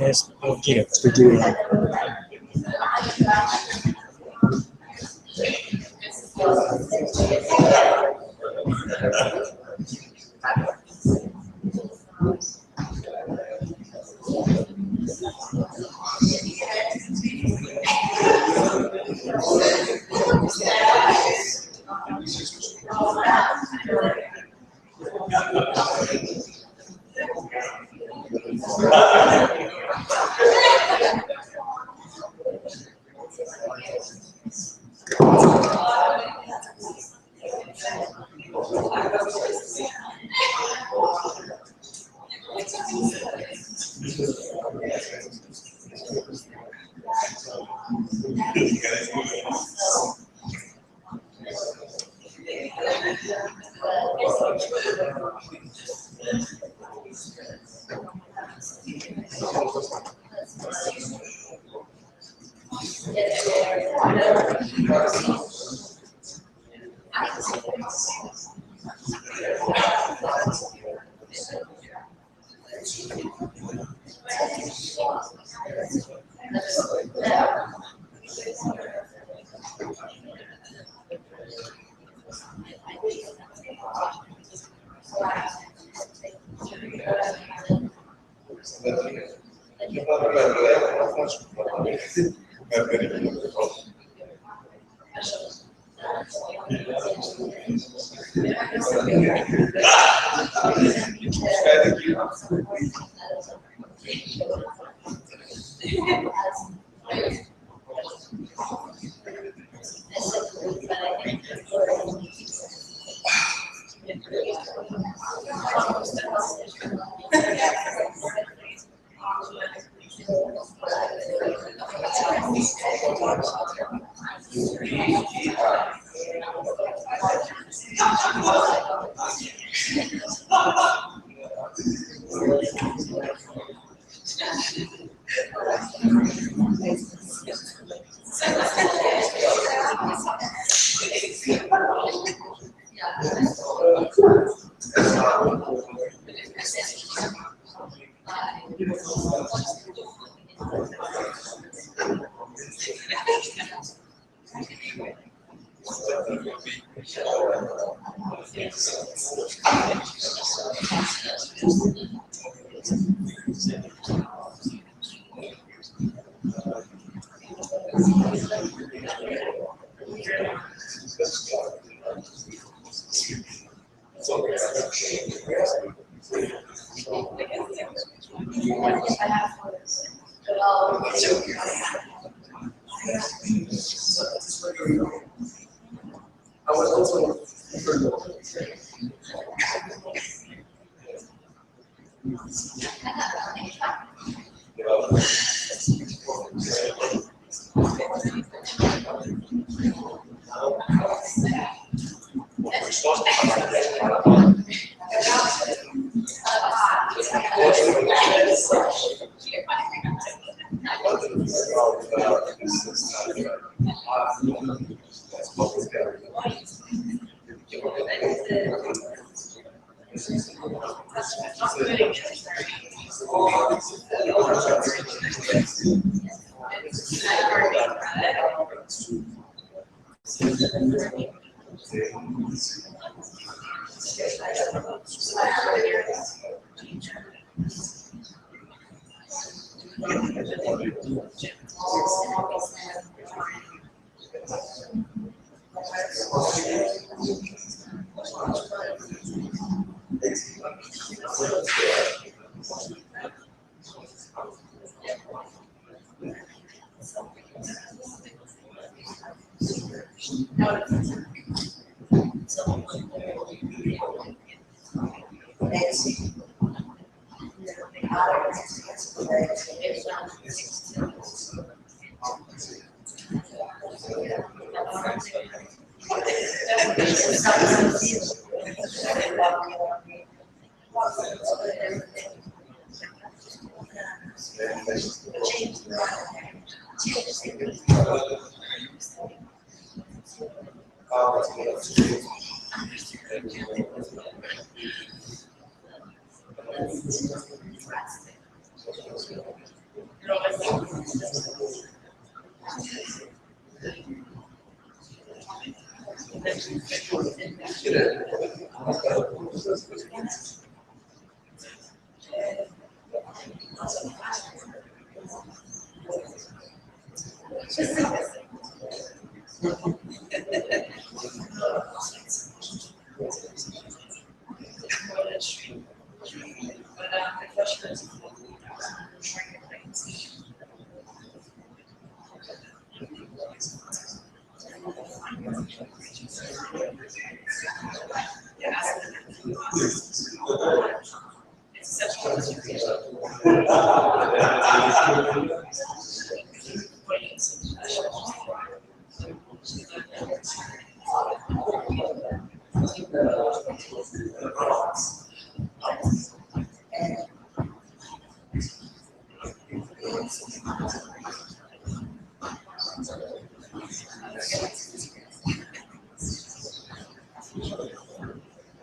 Es begini.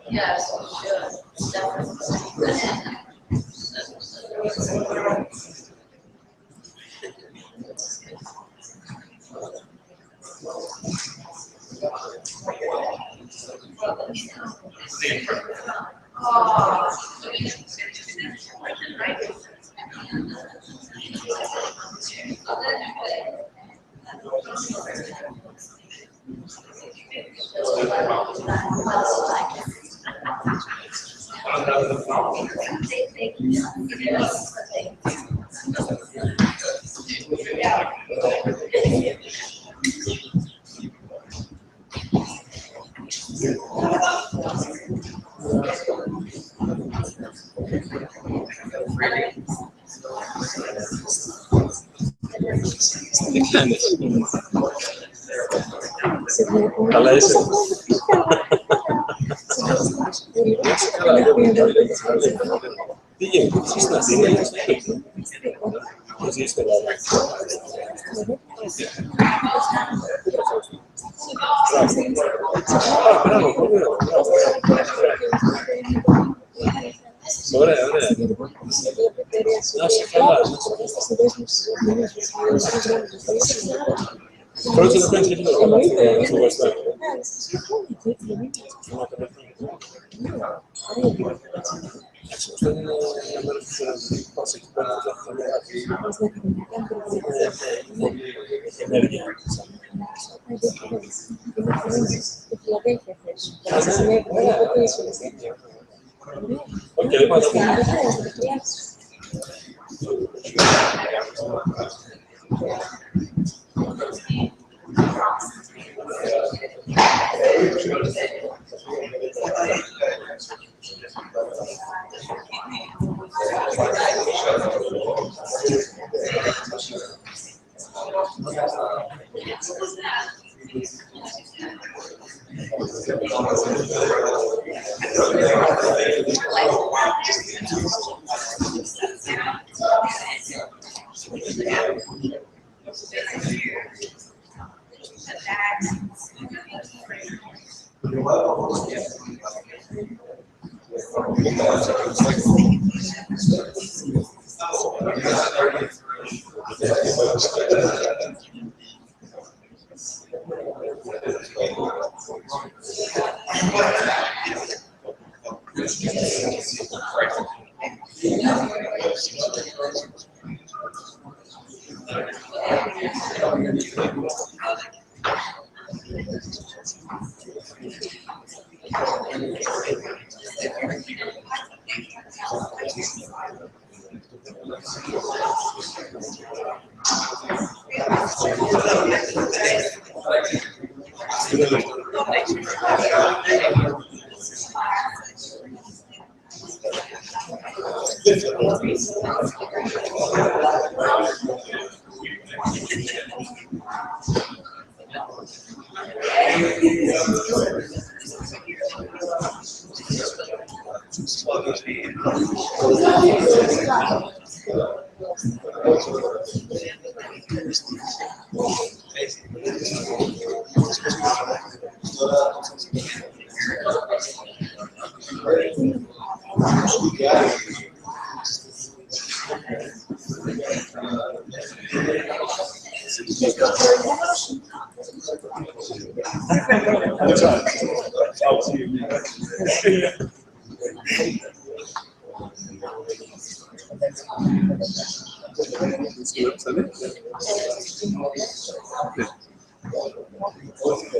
Yes, we should. Definitely. Καλά είσαι. Τι γίνεται, εσύ στην Αθήνα ή στο Τόκιο? Εσύ στην Ελλάδα. Μπράβο, πολύ ωραία. Ωραία, ωραία. Να είσαι καλά. Πρώτα να κάνεις και λίγο στο βαστάκι. Αυτό είναι ένα μέρος που πας εκεί πέρα και θα πολύ ενέργεια. Οκ, λοιπόν, θα πούμε.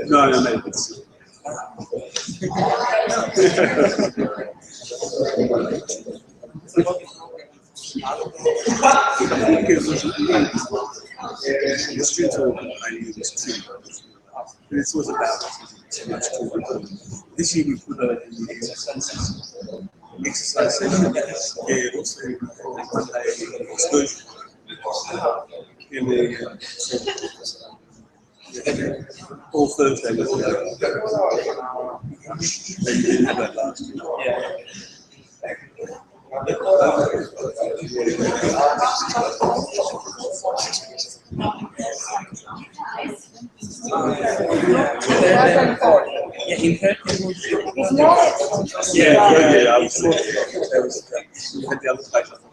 No, no, no. The streets are I use too. This was about too much to this year we put a exercise session. Also one day excursion. In the all Thursday was they didn't have that last year. Yeah. Yeah, I was there was you had the other place I think.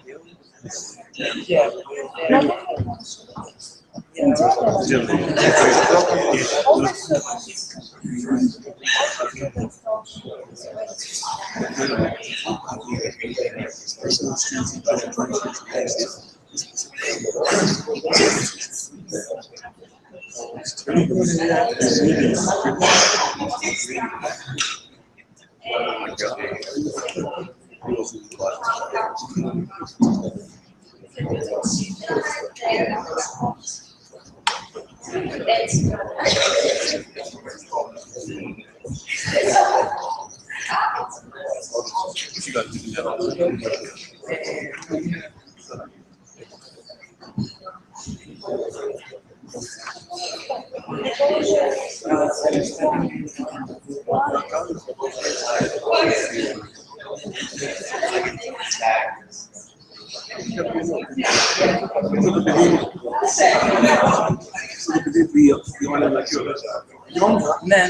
Ναι,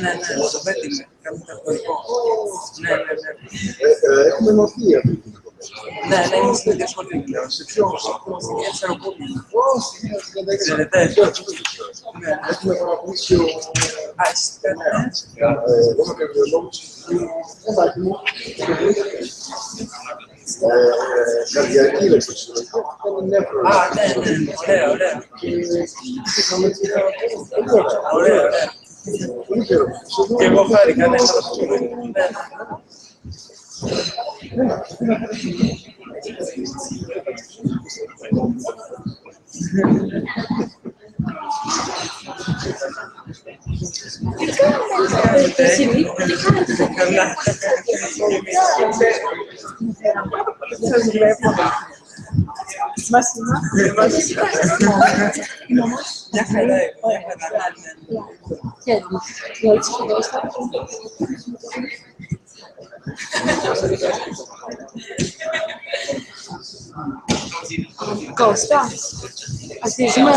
δovete capita qualcosa. È come morfia. Ναι, είναι στο ίδιο σχολείο. Έτσι από πού. Ξέρετε. Έχουμε παρακολουθήσει εγώ καρδιολόγος ένα άτομο καρδιακή ηλεκτροσυλλογική ήταν νεύρο. Ναι, ωραία. Ωραία. Πολύ καιρό. Και εγώ χάρηκα, ναι. Καλά. Μια χαρά, Κώστα, αρχίζουμε.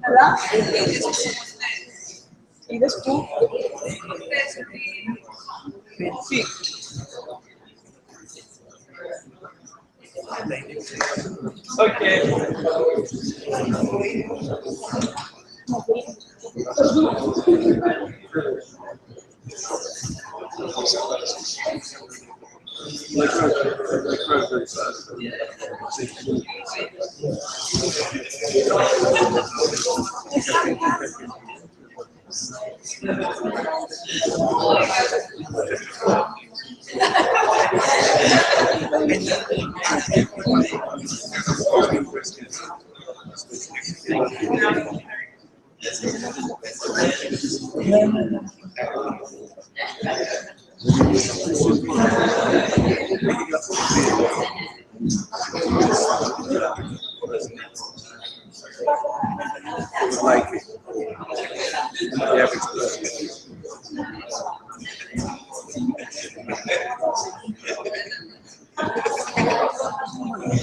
Καλά. Είδες πού? Good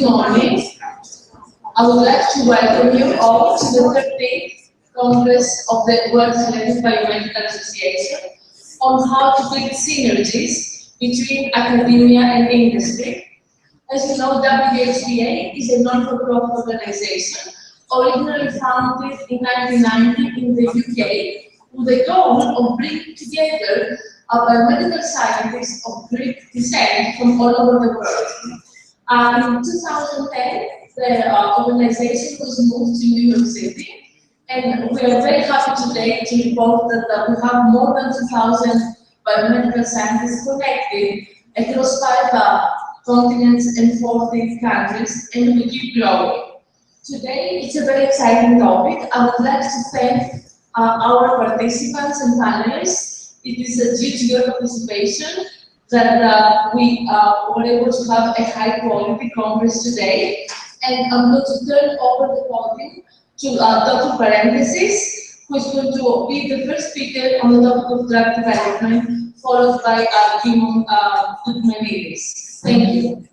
morning. I would like to welcome you all to the 13th Congress of the World Selected Biomedical Association on how to build synergies between academia and industry. As you know, WHBA is a non-for-profit organization originally founded in 1990 in the UK with the goal of bringing together biomedical scientists of Greek descent from all over the world. In 2010, the organization was moved to New York City, and we are very happy today to report that we have more than 2,000 biomedical scientists connected across 5 continents and 40 countries, and we keep growing. Today, it's a very exciting topic. I would like to thank our participants and panelists. It is due to your participation that we were able to have a high-quality congress today. And I'm going to turn over the podium to Dr. Parenthesis, who is going to be the first speaker on the topic of drug development, followed by Kimon Dudmanidis. Thank you.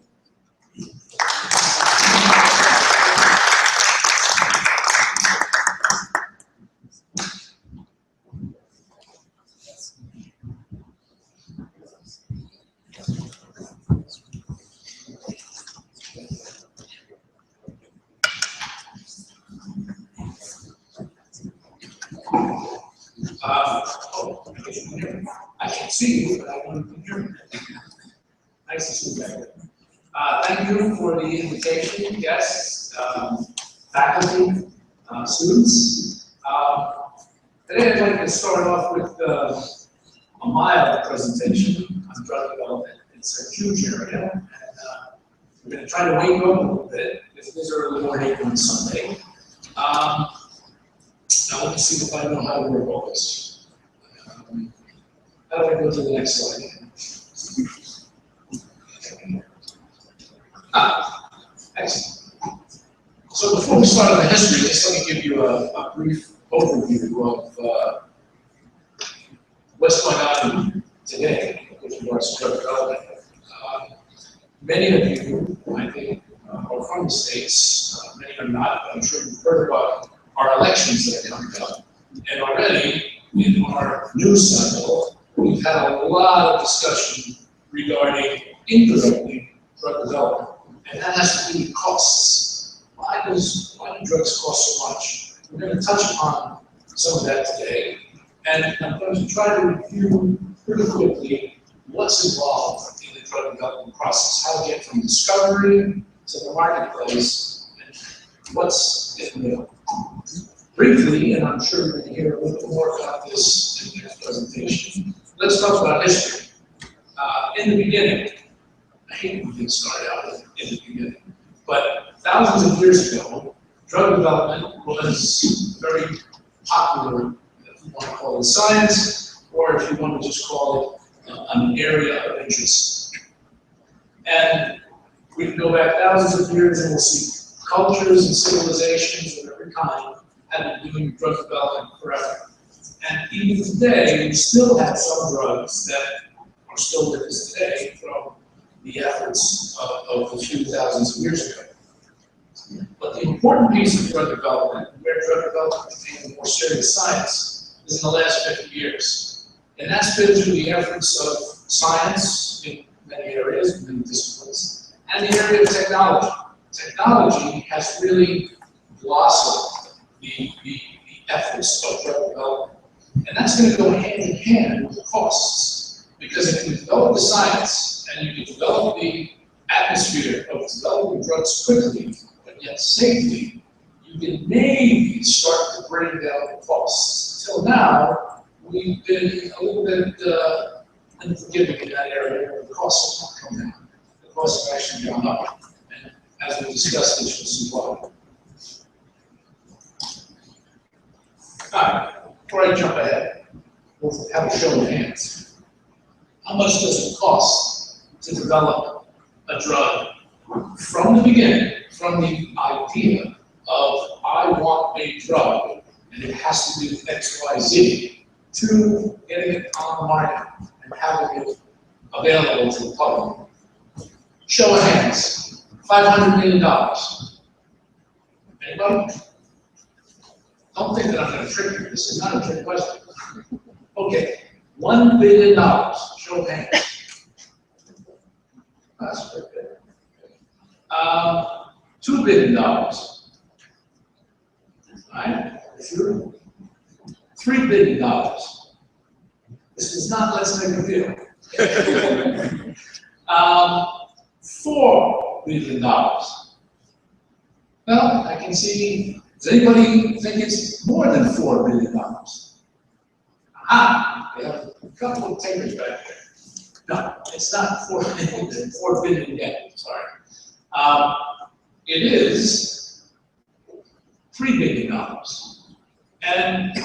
I can see you, but I want to hear you. Nice to see you back there. Thank you for the invitation, guests, faculty, students. Today I'd like to start off with a mild presentation on drug development. It's a huge area, and we're going to try to wake up a little bit. It's early morning on Sunday. Now let me see if I know how to work all this. How do I go to the next slide? Excellent. So before we start on the history, just let me give you a brief overview of what's going on today with regards to drug development. Many of you, I think, are from the States. Many are not, but I'm sure you've heard about our elections that are coming up. And already, in our news cycle, we've had a lot of discussion regarding indirectly drug development. And that has to do with costs. Why do drugs cost so much? We're going to touch upon some of that today. And I'm going to try to review pretty quickly what's involved in the drug development process, how to get from discovery to the marketplace, and what's in the middle. Briefly, and I'm sure you're going to hear a little bit more about this in this presentation, let's talk about history. In the beginning, I hate when things start out in the beginning, but thousands of years ago, drug development was very popular, if you want to call it science, or if you want to just call it an area of interest. And we can go back thousands of years and we'll see cultures and civilizations of every kind have been doing drug development forever. And even today, we still have some drugs that are still with us today from the efforts of a few thousands of years ago. But the important piece of drug development, where drug development became more serious science, is in the last 50 years. And that's been through the efforts of science in many areas, many disciplines, and the area of technology. Technology has really blossomed the efforts of drug development. And that's going to go hand in hand with the costs. Because if you develop the science and you can develop the atmosphere of developing drugs quickly, but yet safely, you can maybe start to bring down the costs. Until now, we've been a little bit unforgiving in that area where the costs have not come down. The costs have actually gone up. And as we discussed this, you'll see why. All right, before I jump ahead, we'll have a show of hands. How much does it cost to develop a drug from the beginning, from the idea of I want a drug and it has to do with X, Y, Z, to getting it on the market and having it available to the public. Show of hands, $500 million. Anybody? Don't think that I'm going to trick you. This is not a trick question. Okay, $1 billion. Show of hands. That's pretty good. $2 billion. Right? Sure. $3 billion. This is not let's make a deal. $4 billion. Well, I can see, does anybody think it's more than $4 billion? Ah, we have a couple of takers back there. No, it's not 4 billion yet, sorry. It is $3 billion. And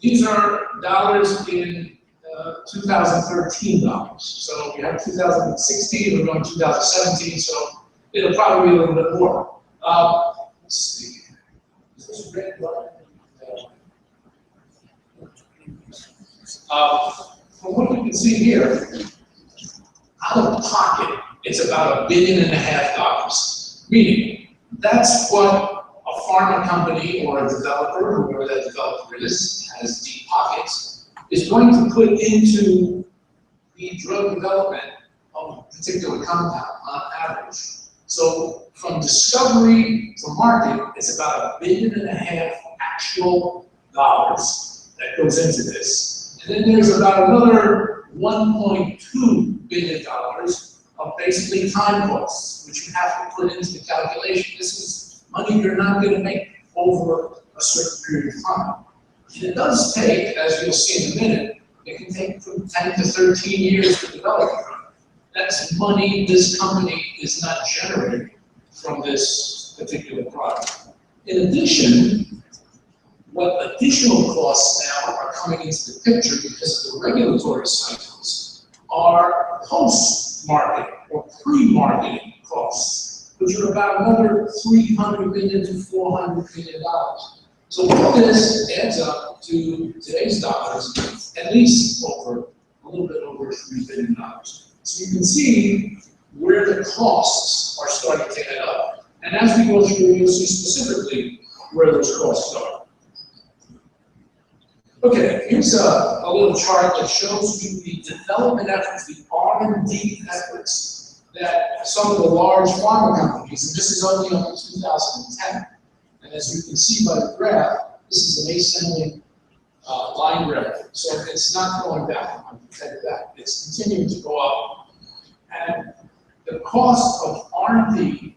these are dollars in 2013 dollars. So we have 2016, we're going 2017, so it'll probably be a little bit more. Let's see. Is this red button? From what you can see here, out of pocket, it's about $1.5 billion. Meaning, that's what a pharma company or a developer, whoever that developer is, has deep pockets, is going to put into the drug development of a particular compound on average. So from discovery to market, it's about $1.5 billion actual dollars that goes into this. And then there's about another $1.2 billion of basically time costs, which you have to put into the calculation. This is money you're not going to make over a certain period of time. And it does take, as you'll see in a minute, it can take from 10 to 13 years to develop a drug. That's money this company is not generating from this particular product. In addition, what additional costs now are coming into the picture because of the regulatory cycles are post-market or pre-marketing costs, which are about another $300 million to $400 million. So all this adds up to today's dollars, at least over a little bit over $3 billion. So you can see where the costs are starting to add up. And as we go through, you'll see specifically where those costs are. Okay, here's a little chart that shows you the development efforts, the R&D efforts that some of the large pharma companies, and this is only up to 2010. And as you can see by the graph, this is an ascending line graph. So it's not going down, I can tell you that. It's continuing to go up. And the cost of R&D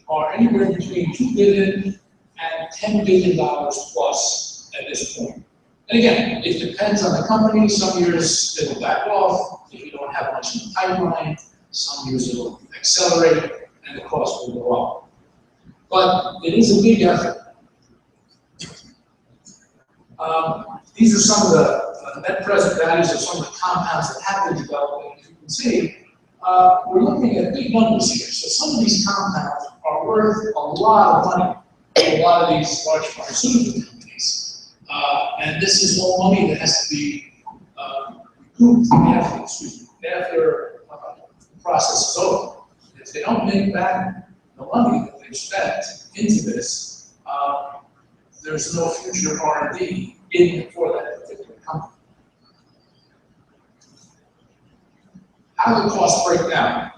are anywhere between $2 billion and $10 billion plus at this point. And again, it depends on the company. Some years it'll back off if you don't have much in the pipeline. Some years it'll accelerate and the cost will go up. But it is a big effort. These are some of the net present values of some of the compounds that have been developed. As you can see, we're looking at big numbers here. So some of these compounds are worth a lot of money to a lot of these large pharmaceutical companies. And this is all money that has to be recouped after the process is over. If they don't make back the money that they've spent into this, there's no future R&D for that particular company. How do the costs break down?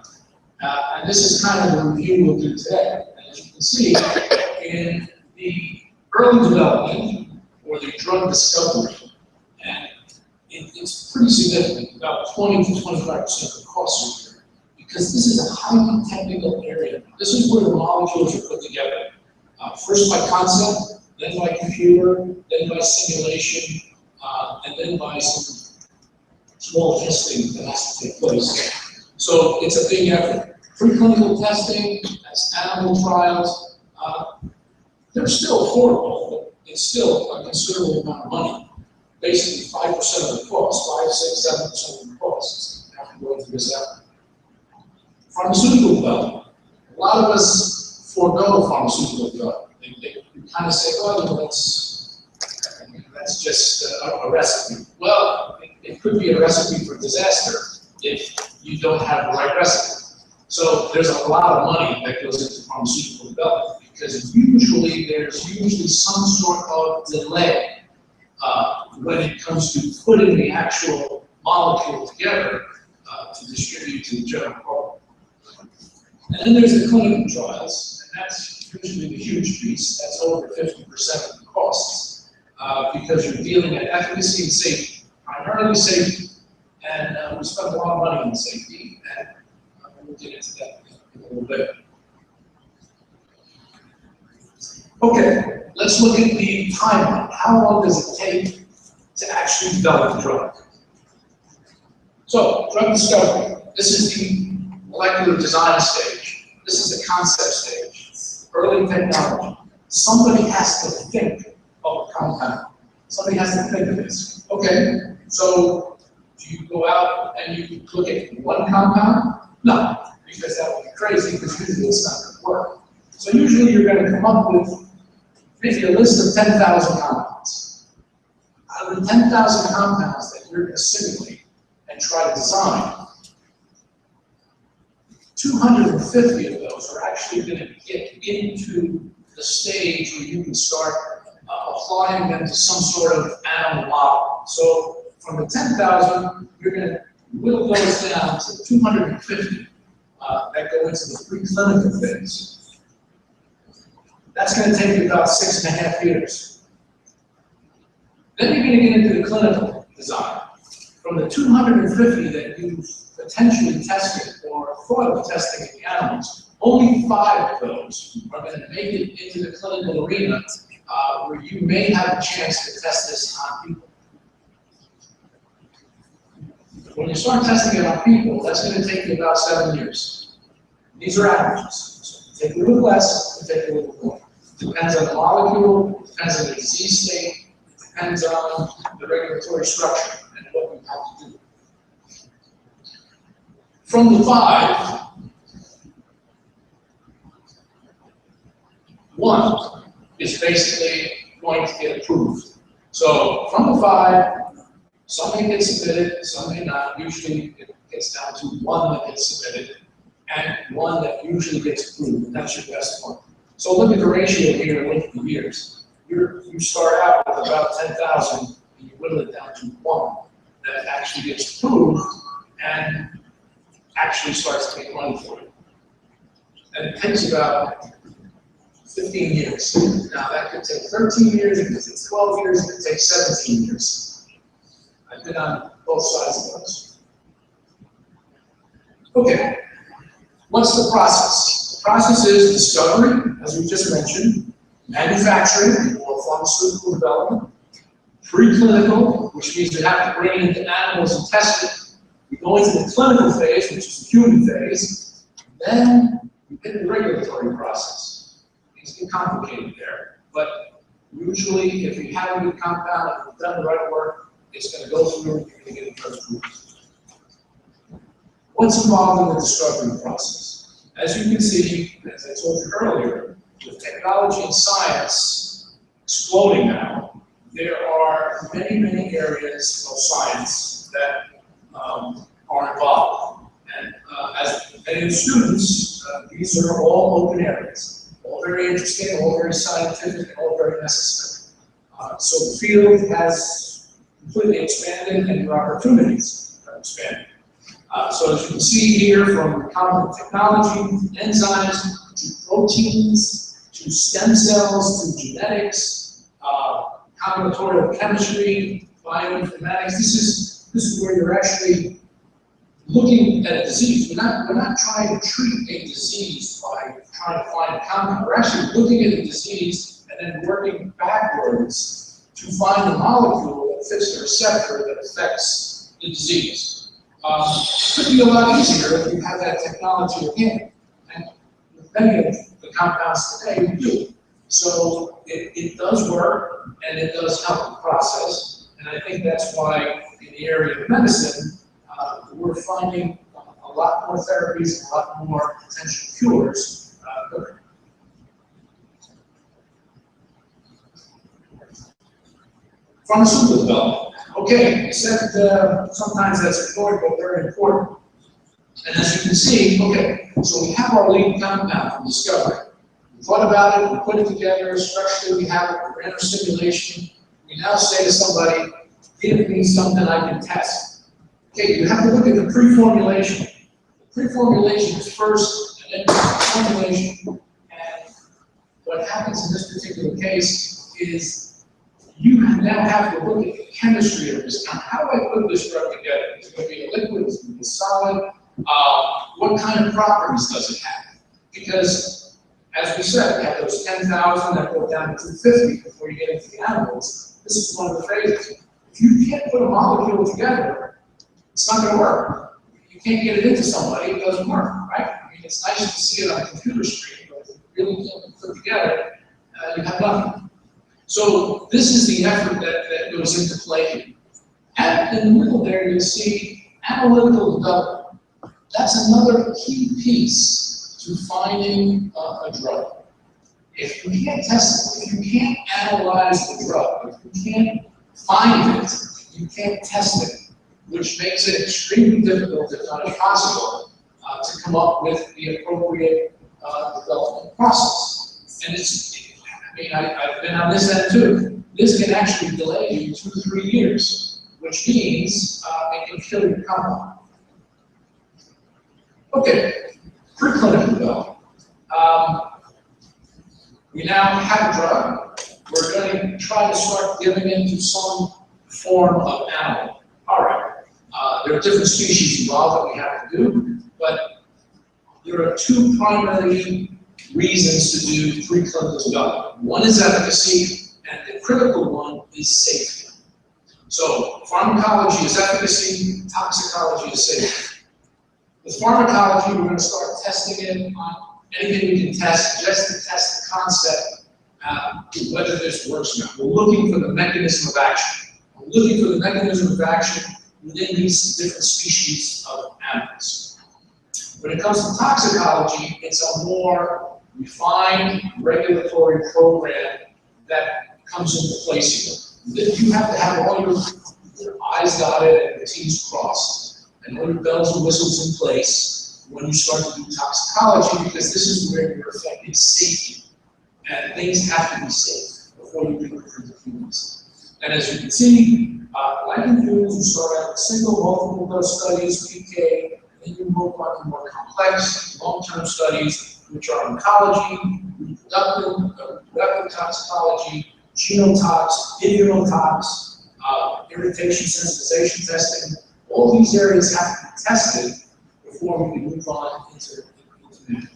And this is kind of the review we'll do today. And as you can see, in the early development, or the drug discovery, and it's pretty significant, about 20 to 25% of the costs are here, because this is a highly technical area. This is where the molecules are put together. First by concept, then by computer, then by simulation, and then by some small testing that has to take place. So it's a big effort. Preclinical testing, that's animal trials, they're still affordable, but it's still a considerable amount of money. Basically 5% of the cost, 5, 6, 7% of the costs have to go into this effort. Pharmaceutical development. A lot of us forego pharmaceutical development. They kind of say, oh, that's that's just a recipe. Well, it could be a recipe for disaster if you don't have the right recipe. So there's a lot of money that goes into pharmaceutical development because there's usually some sort of delay when it comes to putting the actual molecule together to distribute to the general public. And then there's the clinical trials, and that's usually the huge piece. That's over 50% of the costs because you're dealing with efficacy and safety, primarily safety. And we spend a lot of money on safety, and we'll get into that in a little bit. Okay, let's look at the timeline. How long does it take to actually develop a drug? So, drug discovery. This is the molecular design stage. This is the concept stage. Early technology. Somebody has to think of a compound. Somebody has to think of this. Okay, so do you go out and you look at one compound? No, because that would be crazy, because usually it's not going to work. So usually you're going to come up with maybe a list of 10,000 compounds. Out of the 10,000 compounds that you're going to simulate and try to design, 250 of those are actually going to get into the stage where you can start applying them to some sort of animal model. So from the 10,000, you're going to whittle those down to 250 that go into the preclinical phase. That's going to take you about 6.5 years. Then you're going to get into the clinical design. From the 250 that you've potentially tested or thought of testing in the animals, only 5 of those are going to make it into the clinical arena where you may have a chance to test this on people. When you start testing it on people, that's going to take you about 7 years. These are averages. So take a little less, take a little more. Depends on the molecule, depends on the disease state, depends on the regulatory structure and what you have to do. From the 5, 1 is basically going to get approved. So from the 5, some may get submitted, some may not. Usually it gets down to 1 that gets submitted and 1 that usually gets approved, and that's your best one. So look at the ratio here, look at the years. You start out with about 10,000 and you whittle it down to 1 that actually gets approved and actually starts to make money for it. And it takes about 15 years. Now that could take 13 years, it could take 12 years, it could take 17 years. I've been on both sides of those. Okay, what's the process? The process is discovery, as we just mentioned, manufacturing or pharmaceutical development, preclinical, which means we have to bring it into animals and test it. We go into the clinical phase, which is the human phase. Then we hit the regulatory process. Things get complicated there, but usually if we have a good compound and we've done the right work, it's going to go through and you're going to get it approved. What's involved in the discovery process? As you can see, as I told you earlier, with technology and science exploding now, there are many, many areas of science that are involved. And as many of the students, these are all open areas, all very interesting, all very scientific, and all very necessary. So the field has completely expanded and your opportunities have expanded. So as you can see here, from recombinant technology, enzymes, to proteins, to stem cells, to genetics, combinatorial chemistry, bioinformatics, this is where you're actually looking at a disease. We're not trying to treat a disease by trying to find a compound. We're actually looking at the disease and then working backwards to find the molecule that fits the receptor that affects the disease. It could be a lot easier if you have that technology again. And with many of the compounds today, we do. So it does work and it does help the process. And I think that's why in the area of medicine, we're finding a lot more therapies and a lot more potential cures. Pharmaceutical development. Okay, you said sometimes that's important, but very important. And as you can see, okay, so we have our lead compound from discovery. We thought about it, we put it together, structurally we have it, we ran our simulation. We now say to somebody, give me something I can test. Okay, you have to look at the pre-formulation. The pre-formulation is first, and then the formulation. And what happens in this particular case is you now have to look at the chemistry of this. Now, how do I put this drug together? Is it going to be a liquid? Is it going to be a solid? What kind of properties does it have? Because, as we said, we have those 10,000 that go down to 250 before you get into the animals. This is one of the phases. If you can't put a molecule together, it's not going to work. You can't get it into somebody, it doesn't work, right? I mean, it's nice to see it on a computer screen, but if you really can't put it together, you have nothing. So this is the effort that goes into play. And in the middle there, you'll see analytical development. That's another key piece to finding a drug. If you can't test it, if you can't analyze the drug, if you can't find it, you can't test it, which makes it extremely difficult, if not impossible, to come up with the appropriate development process. And I've been on this end too. This can actually delay you 2 to 3 years, which means it can kill your compound. Okay, preclinical development. We now have a drug. We're going to try to start giving into some form of animal. All right. There are different species involved that we have to do, but there are 2 primary reasons to do preclinical development. One is efficacy, and the critical one is safety. So pharmacology is efficacy, toxicology is safety. With pharmacology, we're going to start testing it on anything we can test, just to test the concept, whether this works or not. We're looking for the mechanism of action. We're looking for the mechanism of action within these different species of animals. When it comes to toxicology, it's a more refined regulatory program that comes into place here. You have to have all your I's dotted and your T's crossed, and all your bells and whistles in place when you start to do toxicology, because this is where you're affecting safety. And things have to be safe before you do it for the humans. And as you can see, like in humans, you start out with single, multiple dose studies, PK, and then you move on to more complex, long-term studies, which are oncology, reproductive toxicology, genotox, immunotox, irritation sensitization testing. All these areas have to be tested before we can move on into that.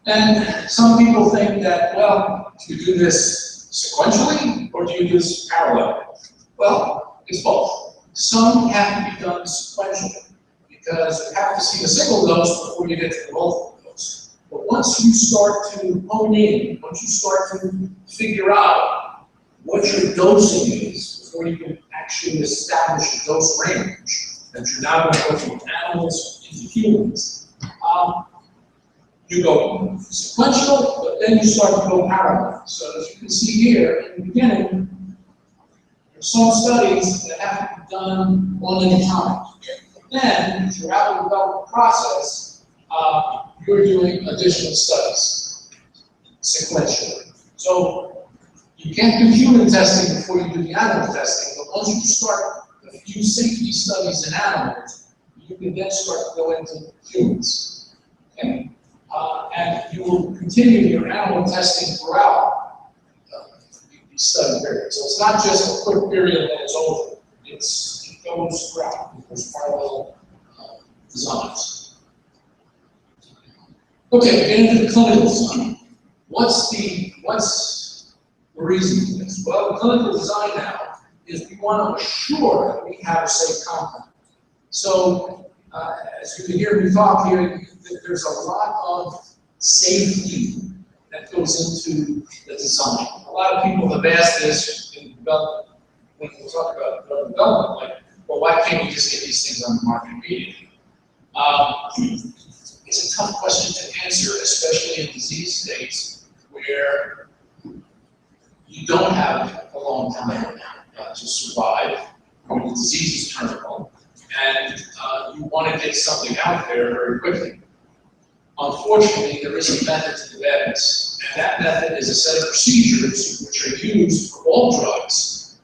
And some people think that, well, do you do this sequentially or do you do this parallel? Well, it's both. Some have to be done sequentially because you have to see the single dose before you get to the multiple dose. But once you start to hone in, once you start to figure out what your dosing is, before you can actually establish a dose range, that you're now going to go from animals into humans, you go sequential, but then you start to go parallel. So as you can see here, in the beginning, there's some studies that have to be done one at a time. Then, throughout the development process, you're doing additional studies sequentially. So you can't do human testing before you do the animal testing, but once you start a few safety studies in animals, you can then start to go into humans. Okay? And you will continue your animal testing throughout the study period. So it's not just a quick period that is over. It goes throughout. There's parallel designs. Okay, getting to the clinical design. What's the reason for this? Well, the clinical design now is we want to assure that we have a safe compound. So, as you can hear me talk here, there's a lot of safety that goes into the design. A lot of people have asked this in development, when we talk about drug development, like, well, why can't we just get these things on the market immediately? It's a tough question to answer, especially in disease states where you don't have a long time to survive. The disease is terminal, and you want to get something out there very quickly. Unfortunately, there is a method to the madness, and that method is a set of procedures which are used for all drugs,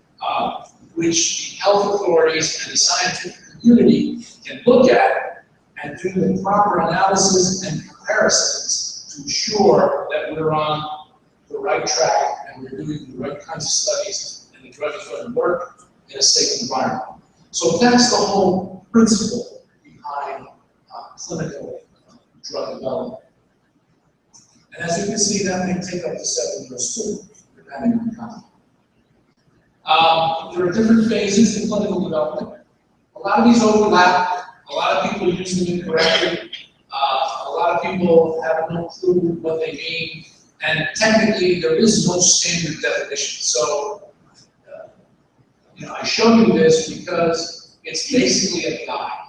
which the health authorities and the scientific community can look at and do the proper analysis and comparisons to ensure that we're on the right track and we're doing the right kinds of studies and the drug is going to work in a safe environment. So that's the whole principle behind clinical drug development. And as you can see, that may take up to 7 years too, depending on the company. There are different phases in clinical development. A lot of these overlap. A lot of people use them incorrectly. A lot of people have no clue what they mean. And technically, there is no standard definition. So, I show you this because it's basically a guide.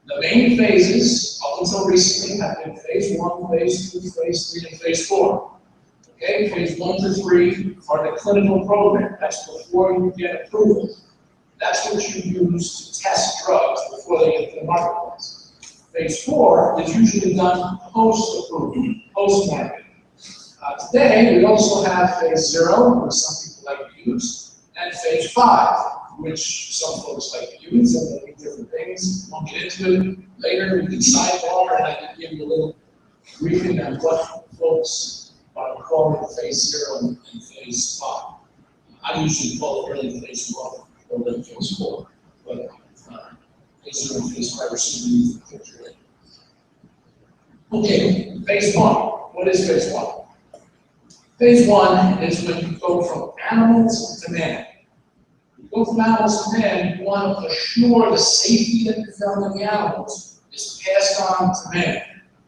The main phases, up until recently, have been phase 1, phase 2, phase 3, and phase 4. Okay, phase 1 to 3 are the clinical program. That's before you get approval. That's what you use to test drugs before they get to the marketplace. Phase 4 is usually done post-approval, post-market. Today, we also have phase 0, which some people like to use, and phase 5, which some folks like to use, and they do different things. Won't get into it later. We can sidebar, and I can give you a little briefing on what folks are calling phase 0 and phase 5. I usually call it early phase 1 or late phase 4, but phase 0 and phase 5 are simply used in the picture. Okay, phase 1. What is phase 1? Phase 1 is when you go from animals to man. You go from animals to man, you want to assure the safety that you found in the animals is passed on to man.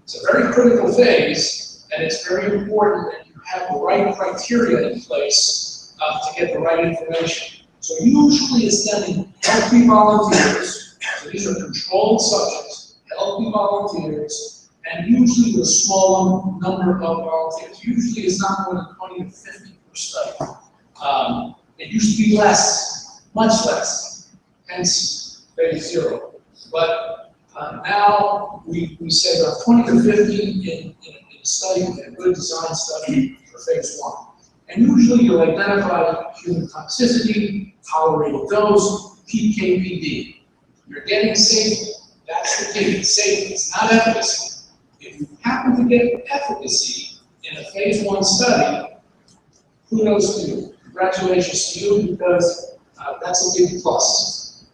It's a very critical phase, and it's very important that you have the right criteria in place to get the right information. So usually it's done in healthy volunteers. So these are controlled subjects, healthy volunteers, and usually with a small number of volunteers. Usually it's not more than 20 to 50 per study. It used to be less, much less, hence phase 0. But now we say about 20 to 50 in a study, in a good design study for phase 1. And usually you'll identify human toxicity, tolerated dose, PK/PD. You're getting safety. That's the key. Safety. It's not efficacy. If you happen to get efficacy in a phase 1 study, kudos to you. Congratulations to you, because that's a big plus.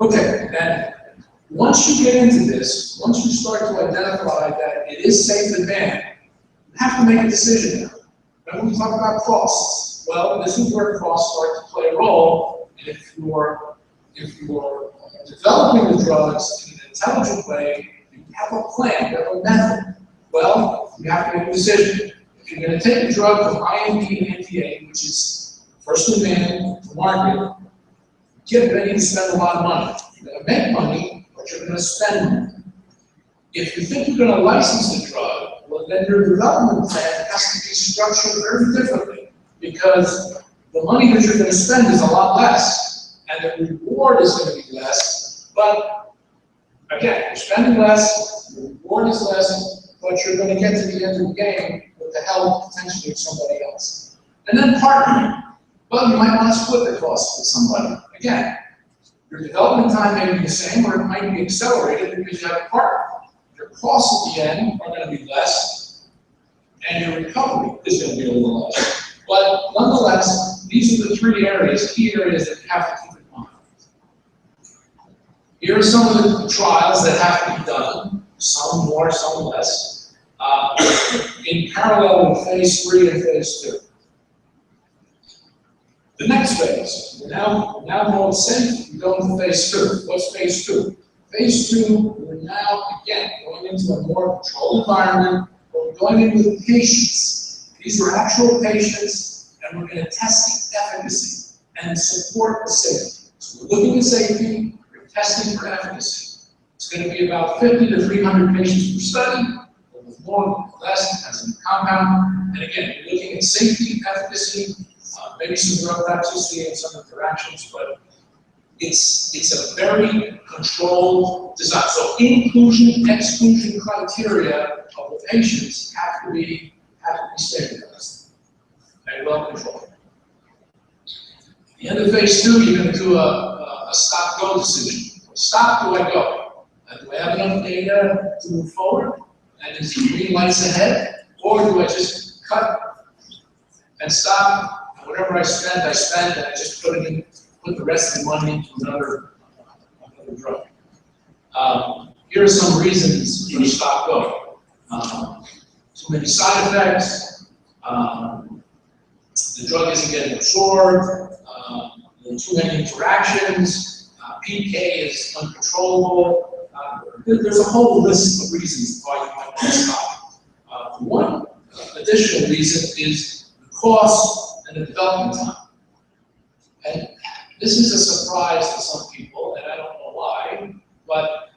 Okay, and once you get into this, once you start to identify that it is safe in man, you have to make a decision now. When we talk about costs, well, this is where costs start to play a role. And if you're developing the drugs in an intelligent way, you have a plan, you have a method. Well, you have to make a decision. If you're going to take a drug from IND to NDA, which is first in man to market, get ready to spend a lot of money. You're going to make money, but you're going to spend money. If you think you're going to license the drug, well, then your development plan has to be structured very differently, because the money that you're going to spend is a lot less, and the reward is going to be less. But again, you're spending less, the reward is less, but you're going to get to the end of the game with the help potentially of somebody else. And then partnering. Well, you might want to split the cost with somebody. Again, your development time may be the same, or it might be accelerated because you have a partner. Your costs at the end are going to be less, and your recovery is going to be a little less. But nonetheless, these are the 3 areas, key areas that you have to keep in mind. Here are some of the trials that have to be done, some more, some less, in parallel with phase 3 and phase 2. The next phase, we're now know it's safe, we go into phase 2. What's phase 2? Phase 2, we're now, again, going into a more controlled environment, but we're going in with patients. These are actual patients, and we're going to test the efficacy and support the safety. So we're looking at safety, we're testing for efficacy. It's going to be about 50 to 300 patients per study over more, less, as a compound. And again, you're looking at safety, efficacy, maybe some drug toxicity and some interactions, but it's a very controlled design. So inclusion, exclusion criteria of the patients have to be standardized and well controlled. At the end of phase 2, you're going to do a stop-go decision. Stop, do I go? Do I have enough data to move forward? And is the green lights ahead? Or do I just cut and stop? And whatever I spend, and I just put the rest of the money into another drug. Here are some reasons for stop-go. Too many side effects. The drug isn't getting absorbed. Too many interactions. PK is uncontrollable. There's a whole list of reasons why you might want to stop. One additional reason is the cost and the development time. And this is a surprise to some people, and I don't know why, but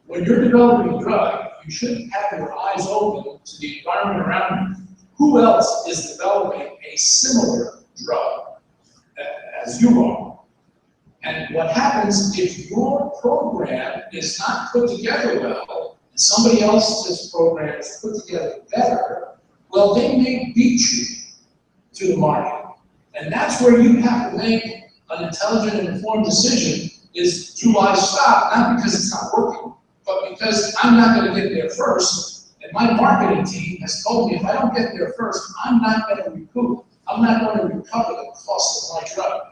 when you're developing a drug, you should have your eyes open to the environment around you. Who else is developing a similar drug as you are? And what happens if your program is not put together well, and somebody else's program is put together better, well, they may beat you to the market. And that's where you have to make an intelligent and informed decision is, do I stop? Not because it's not working, but because I'm not going to get there first. And my marketing team has told me if I don't get there first, I'm not going to recoup. I'm not going to recover the cost of my drug.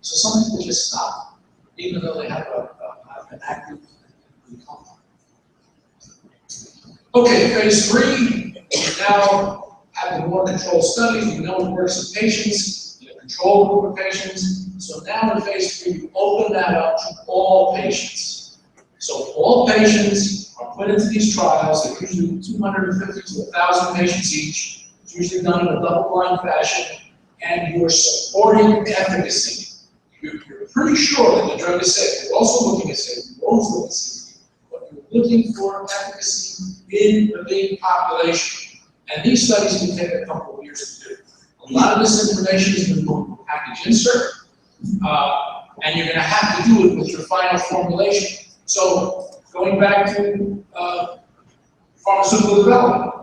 So some people just stop, even though they have an active compound. Okay, phase 3, we now have the more controlled studies. We know it works in patients, in a controlled group of patients. So now in phase 3, we open that up to all patients. So all patients are put into these trials. They're usually 250 to 1,000 patients each. It's usually done in a double-blind fashion, and you're supporting efficacy. You're pretty sure that the drug is safe. You're also looking at safety. You're always looking at safety. But you're looking for efficacy in a big population. And these studies can take a couple of years to do. A lot of this information is in the package insert, and you're going to have to do it with your final formulation. So going back to pharmaceutical development,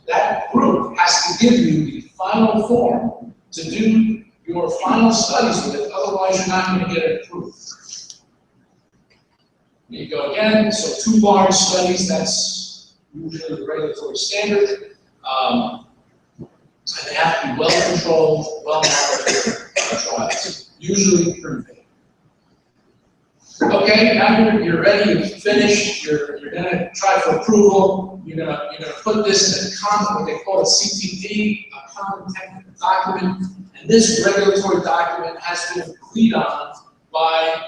that group has to give you the final form to do your final studies with, otherwise you're not going to get it approved. Here you go again, so 2 large studies, that's usually the regulatory standard. And they have to be well controlled, well monitored trials, usually pretty big. Okay, now you're ready, you've finished, you're gonna try for approval, you're gonna put this in what they call a CTD, a common technical document, and this regulatory document has been agreed on by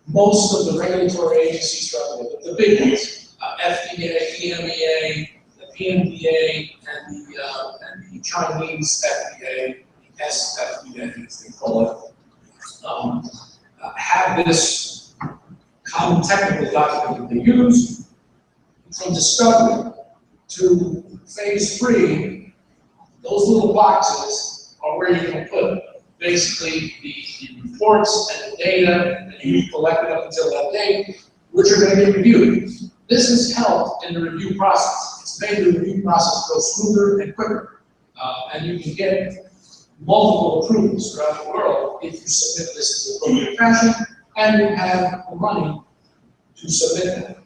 most of the regulatory agencies throughout the world, the big ones, FDA, EMEA, the PMDA, and the Chinese FDA, the SFDA, as they call it, have this common technical document that they use. From discovery to phase 3, those little boxes are where you can put basically the reports and the data that you collected up until that date, which are going to get reviewed. This has helped in the review process. It's made the review process go smoother and quicker. And you can get multiple approvals throughout the world if you submit this in the appropriate fashion and you have the money to submit that.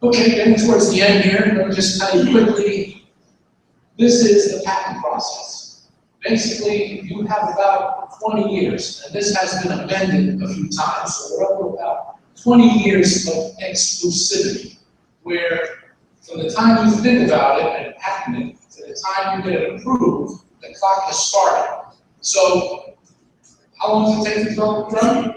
Okay, getting towards the end here, let me just tell you quickly, this is the patent process. Basically, you have about 20 years, and this has been amended a few times, so we're up to about 20 years of exclusivity, where from the time you think about it and patent it to the time you get it approved, the clock has started. So, how long does it take to develop a drug?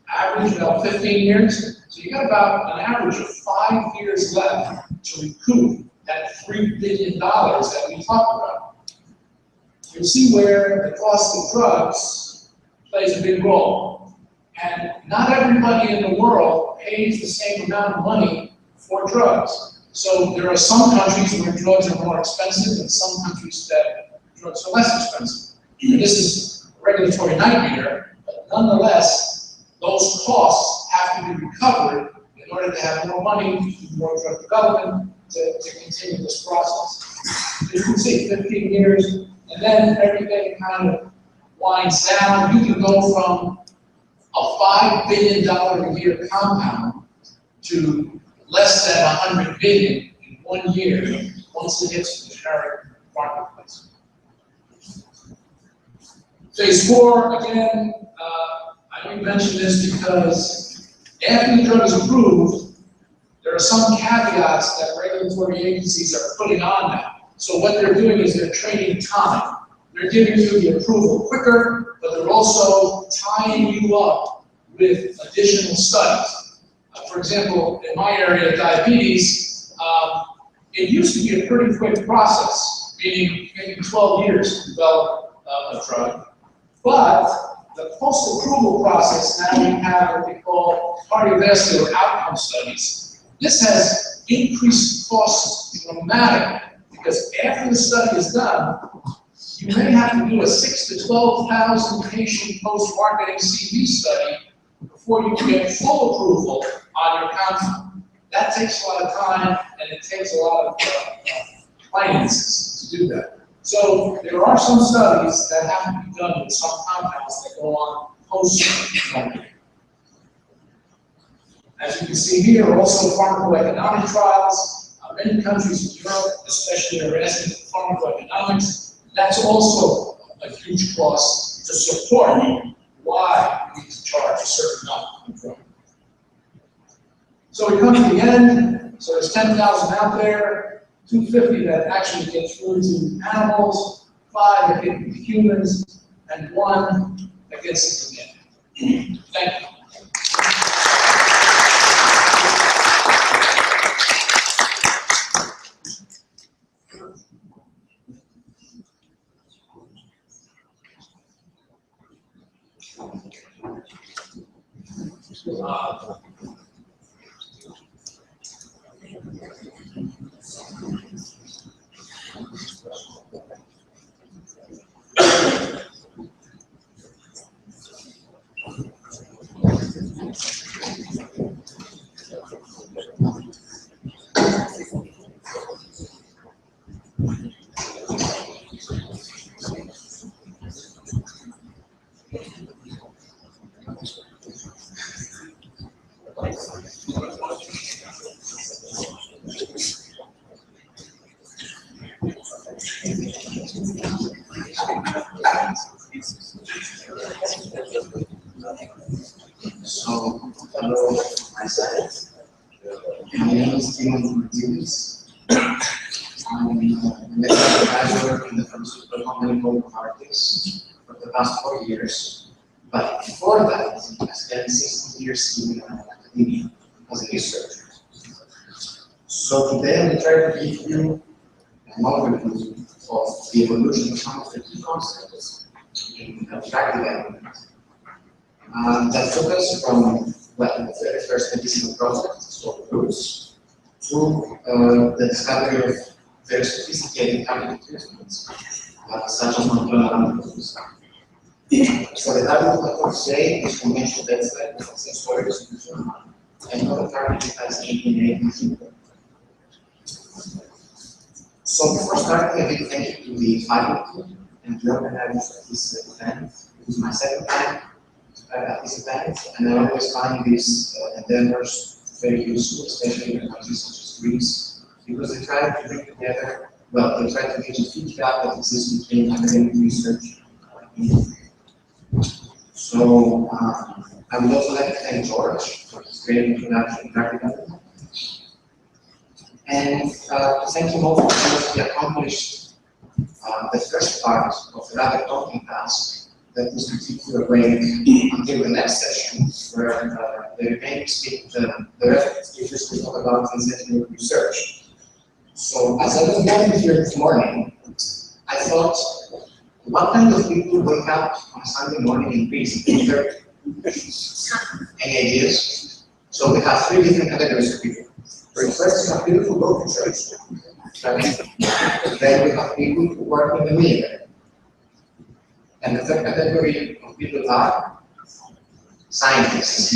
Average about 15 years. So you got about an average of 5 years left to recoup that $3 billion that we talked about. You see where the cost of drugs plays a big role. And not everybody in the world pays the same amount of money for drugs. So there are some countries where drugs are more expensive and some countries that drugs are less expensive. And this is a regulatory nightmare, but nonetheless, those costs have to be recovered in order to have more money to do more drug development to continue this process. You can see 15 years, and then everything kind of winds down. You can go from a $5 billion a year compound to less than 100 billion in 1 year once it hits the generic marketplace. Phase 4, again, I only mention this because after the drug is approved, there are some caveats that regulatory agencies are putting on now. So what they're doing is they're trading time. They're giving you the approval quicker, but they're also tying you up with additional studies. For example, in my area of diabetes, it used to be a pretty quick process, meaning maybe 12 years to develop a drug. But the post-approval process, now we have what they call cardiovascular outcome studies. This has increased costs dramatically because after the study is done, you may have to do a 6,000 to 12,000 patient post-marketing CV study before you can get full approval on your compound. That takes a lot of time and it takes a lot of finances to do that. So there are some studies that have to be done with some compounds that go on post-marketing. As you can see here, also pharmacoeconomic trials. Many countries in Europe, especially, are asking for pharmacoeconomics. That's also a huge cost to support why we need to charge a certain amount of drug. So we come to the end. So there's 10,000 out there, 250 that actually get through to animals, 5 that get into humans, and 1 that gets into men. Thank you. So, hello, myself. My name is Timon Martinez. I'm a medical advisor in the pharmaceutical company called Novartis for the past 4 years. But before that, I spent 16 years in academia as a researcher. So today I'm going to try to give you an overview of the evolution of some of the key concepts in drug development. That took us from, well, the very first medicinal project, so roots, to the discovery of very sophisticated targeted treatments, such as monoclonal antibodies. So the target of what today is conventional bedside with a storage solution, and not a target as ADA inhibitor. So before starting, a big thank you to the faculty and the organizers of this event. It was my second time at this event, and I always find these endeavors very useful, especially in countries such as Greece, because they try to bring together, well, they try to bridge the huge gap that exists between academic research and So I would also like to thank George for his great introduction to drug development. And to thank him also because he accomplished the first part of the rather talking task that is to keep you awake until the next session, where the remaining the rest of the speakers will talk about transcendental research. So as I was gathered here this morning, I thought, what kind of people wake up on a Sunday morning in Greece at 8:30? Any ideas? So we have 3 different categories of people. So first you have people who go to church, right? Then you have people who work in the military. And the third category of people are scientists.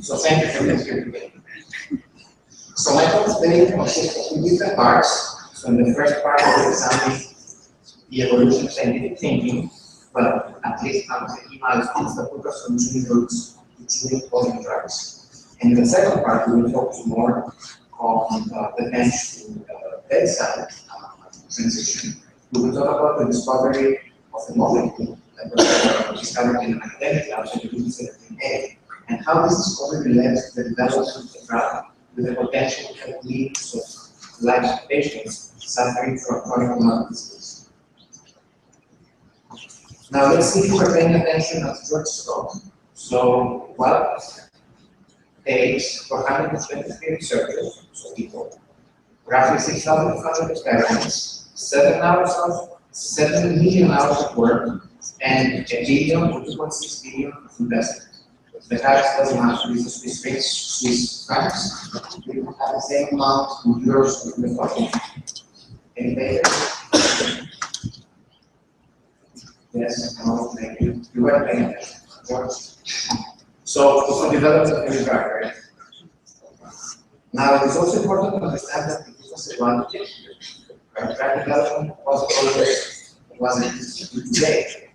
So thank you for being here today. So my talk today consists of two different parts. So in the first part, we'll examine the evolution of scientific thinking, but at least some of the key milestones that put us on choosing routes to choosing positive drugs. And in the second part, we will focus more on the bench to bedside transition. We will talk about the discovery of the molecule that was discovered in an academic lab, so A, and how this discovery led to the development of the drug with the potential to help millions of lives of patients suffering from chronic lung disease. Now let's see if we're paying attention at George's talk. So what takes 423 researchers, so people, roughly 6,500 experiments, 7 million hours of work, and $1 billion to $2.6 billion of investment. The tax doesn't have to be Swiss francs. We have the same amount in euros with the talking. Any data? Yes, no, thank you. You were paying attention, George. So it's a development of the drug, right? Now it is also important to understand that the business advantage, drug development wasn't today.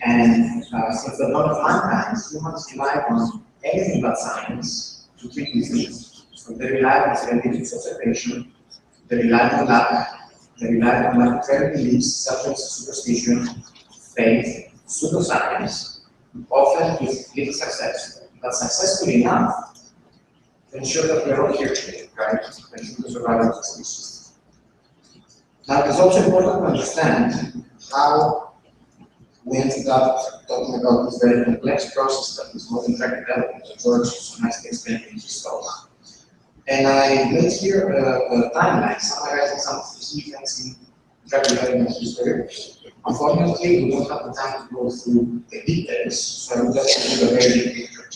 And since the dawn of mankind, humans relied on anything but science to treat disease. So they relied on scientific observation, they relied on luck, they relied on arbitrary beliefs such as superstition, faith, pseudoscience, often with little success, but successful enough to ensure that we are all here today, right? To ensure the survival of the species. Now, it is also important to understand how we ended up talking about this very complex process that is modern drug development that George so nicely explained in his talk. And I made here a timeline summarizing some of the key events in drug development history. Unfortunately, we don't have the time to go through the details, so I will just give a very big picture.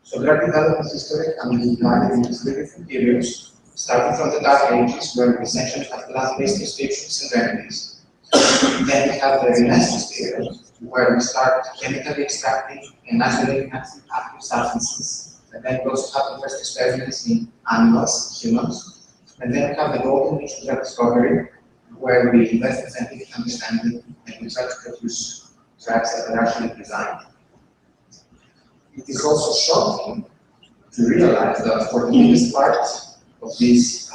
So drug development history can be divided into 3 different periods, starting from the Dark Ages, where we essentially have plant-based prescriptions and remedies. Then we have the Renaissance period, where we start chemically extracting and isolating active substances. And then we also have the first experiments in animals, humans. And then we have the golden age of drug discovery, where we invest in scientific understanding and we try to produce drugs that are actually designed. It is also shocking to realize that for the biggest part of this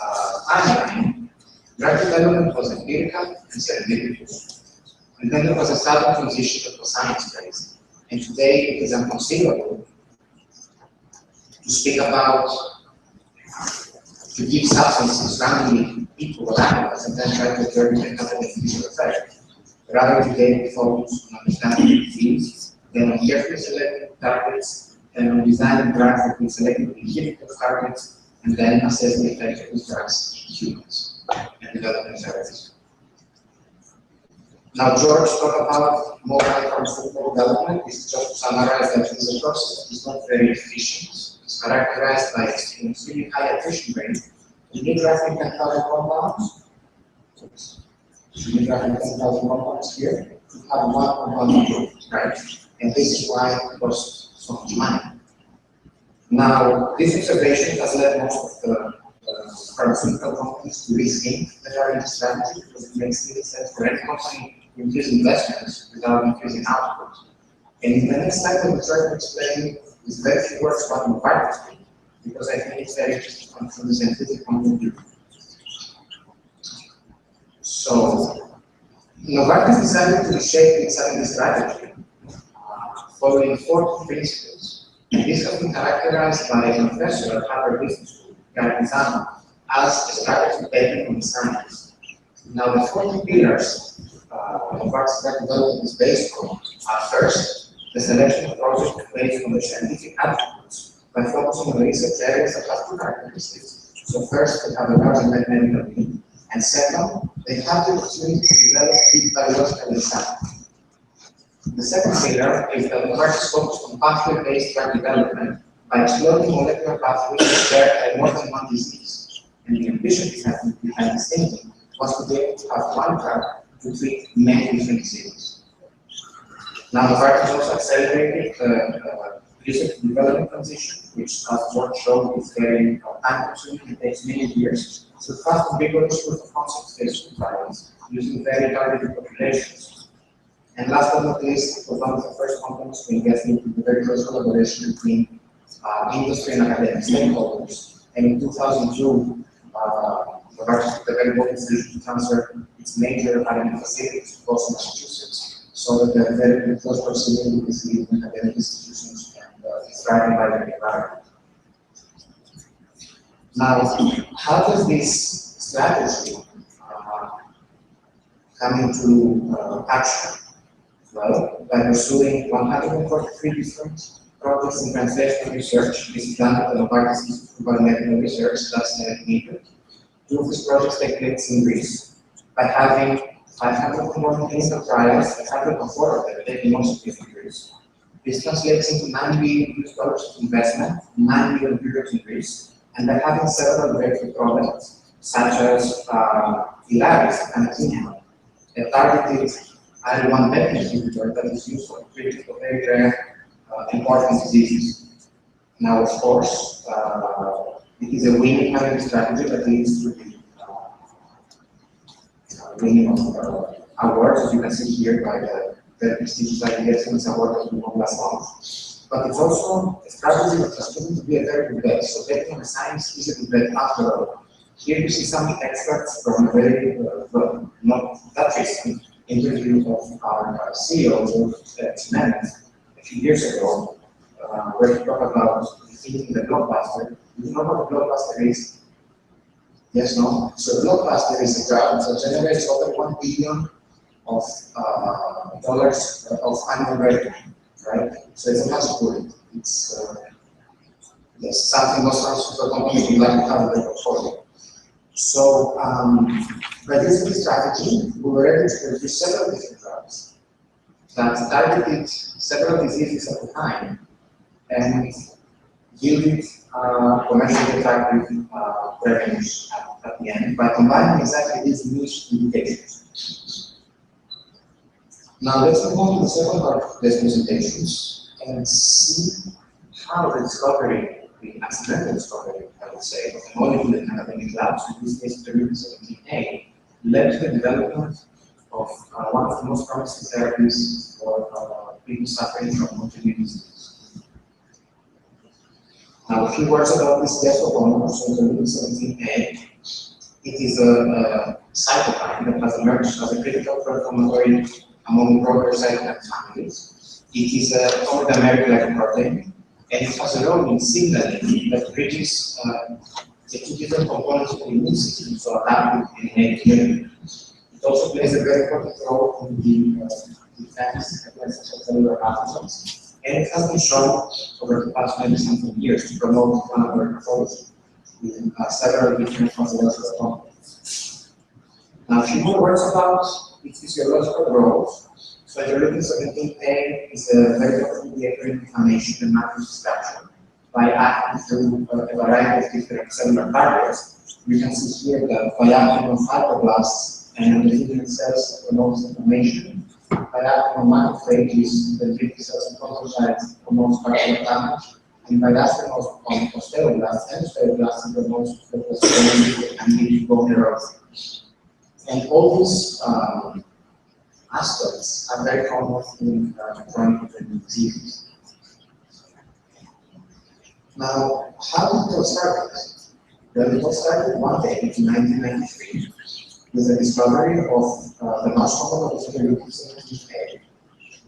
timeline, drug development was empirical and serendipitous. And then there was a sudden transition that was science-based. And today it is inconceivable to speak about, to give substances randomly people or animals and then try to determine the beneficial effect. Rather today we focus on understanding the disease, then on carefully selecting targets, and on designing drugs that will selectively inhibit those targets, and then assess the effect of these drugs in humans and developing services. Now, George talked about mobile pharmaceutical development. This is just to summarize that this process is not very efficient. It's characterized by extremely high attrition rate. You need roughly 10,000 compounds. You need roughly 10,000 compounds here to have one compound approved, right? And this is why it costs so much money. Now, this observation has led most of the pharmaceutical companies to rethink their R&D strategy because it makes little sense for any company to increase investments without increasing output. And in the next slide, I will try to explain this very few words about Novartis, because I think it's very interesting from the scientific point of view. So, Novartis decided to reshape its R&D strategy following 4 principles. And this has been characterized by a professor at Harvard Business School, Gary Pisano, as a strategy taken from science. Now, the 4 pillars Novartis drug development is based on are first, the selection of projects based on the scientific attributes by focusing on research areas that have 2 characteristics. So first, they have a large unmet medical need, and second, they have the opportunity to develop deep biological insight. The second pillar is that Novartis focused on pathway-based drug development by exploring molecular pathways shared by more than one disease. And the ambition behind this thinking was to be able to have one drug to treat many different diseases. Now, the work has also accelerated the research and development transition, which, as George showed, is very time-consuming and takes many years. So fast and rigorous proof of concept phase 2 trials using very targeted populations. And last but not least, it was one of the first companies to invest into the very close collaboration between industry and academic stakeholders. And in 2002, the very important decision to transfer its major R&D facilities to Boston, Massachusetts, so that they're very close proximity with these leading academic institutions and is driving by the environment. Now, how does this strategy come into action? Well, by pursuing 143 different projects in translational research. This is done at the Novartis Institute for Medical Research, that's needed. Two of these projects take place in Greece. By having 501 clinical trials, 104 of them taking most of in Greece. This translates into $9 billion of investment, 9 million euros in Greece, and by having several breakthrough products, such as Ilaris and Akinham, a targeted IL-1 beta inhibitor that is used for treatment of very rare important diseases. Now, of course, it is a winning marketing strategy that leads to the winning of awards, as you can see here, by the very prestigious Excellence Award that we won last month. But it's also a strategy that has proven to be a very good bet. So betting on the science is a good bet after all. Here you see some extracts from a very, well, not that recent interview of our CEO, George a few years ago, where he talked about defeating the blockbuster. You know what a blockbuster is? Yes, no? So a blockbuster is a drug that generates over $1 billion of dollars of annual revenue, right? So it's a massive bullet. It's yes, something most pharmaceutical companies would like to have in their portfolio. So by using this strategy, we were able to produce several different drugs that targeted several diseases at the time and yielded commercially attractive revenues at the end by combining exactly these niche indications. Now let's move on to the second part of this presentations and see how the discovery, the accidental discovery, I would say, of a molecule in academic labs, in this case interleukin-17A, led to the development of one of the most promising therapies for people suffering from autoimmune disease. Now, a few words about this death-of-honor, so interleukin-17A. It is a cytokine that has emerged as a critical pro-inflammatory among broader cytokine families. It is a polydimeric protein, and it has a role in signaling that bridges the two different components of the immune system, so adaptive and innate immunity. It also plays a very important role in the defense against cellular pathogens, and it has been shown over the past maybe something years to promote inflammatory pathology in several different physiological components. Now, a few more words about its physiological roles. So interleukin-17A is a very powerful mediator in inflammation and macrophage destruction by acting through a variety of different cellular barriers. You can see here the by-acting on fibroblasts and endothelial cells that promotes inflammation. By acting on macrophages, the dendritic cells and podocytes promotes vascular damage. And by acting on osteoblasts and osteoblasts, it promotes photosensitivity and leads to bone erosion. And all these aspects are very common in chronic autoimmune diseases. Now, how did it all start? Well, it all started one day in 1993 with the discovery of the mouse model of interleukin-17A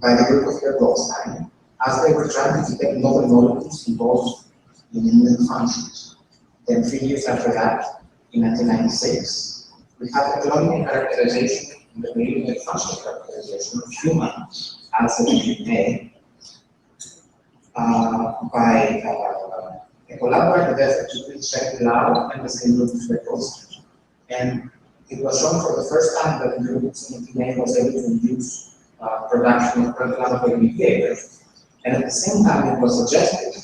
by the group of Herr Goldstein, as they were trying to detect novel molecules involved in immune functions. Then 3 years after that, in 1996, we had a cloning characterization in the immune functional characterization of human as a DNA by a collaborative effort between Jacques Lau and the same group of Herr Goldstein. And it was shown for the first time that interleukin-17A was able to induce production of pro-inflammatory mediators. And at the same time, it was suggested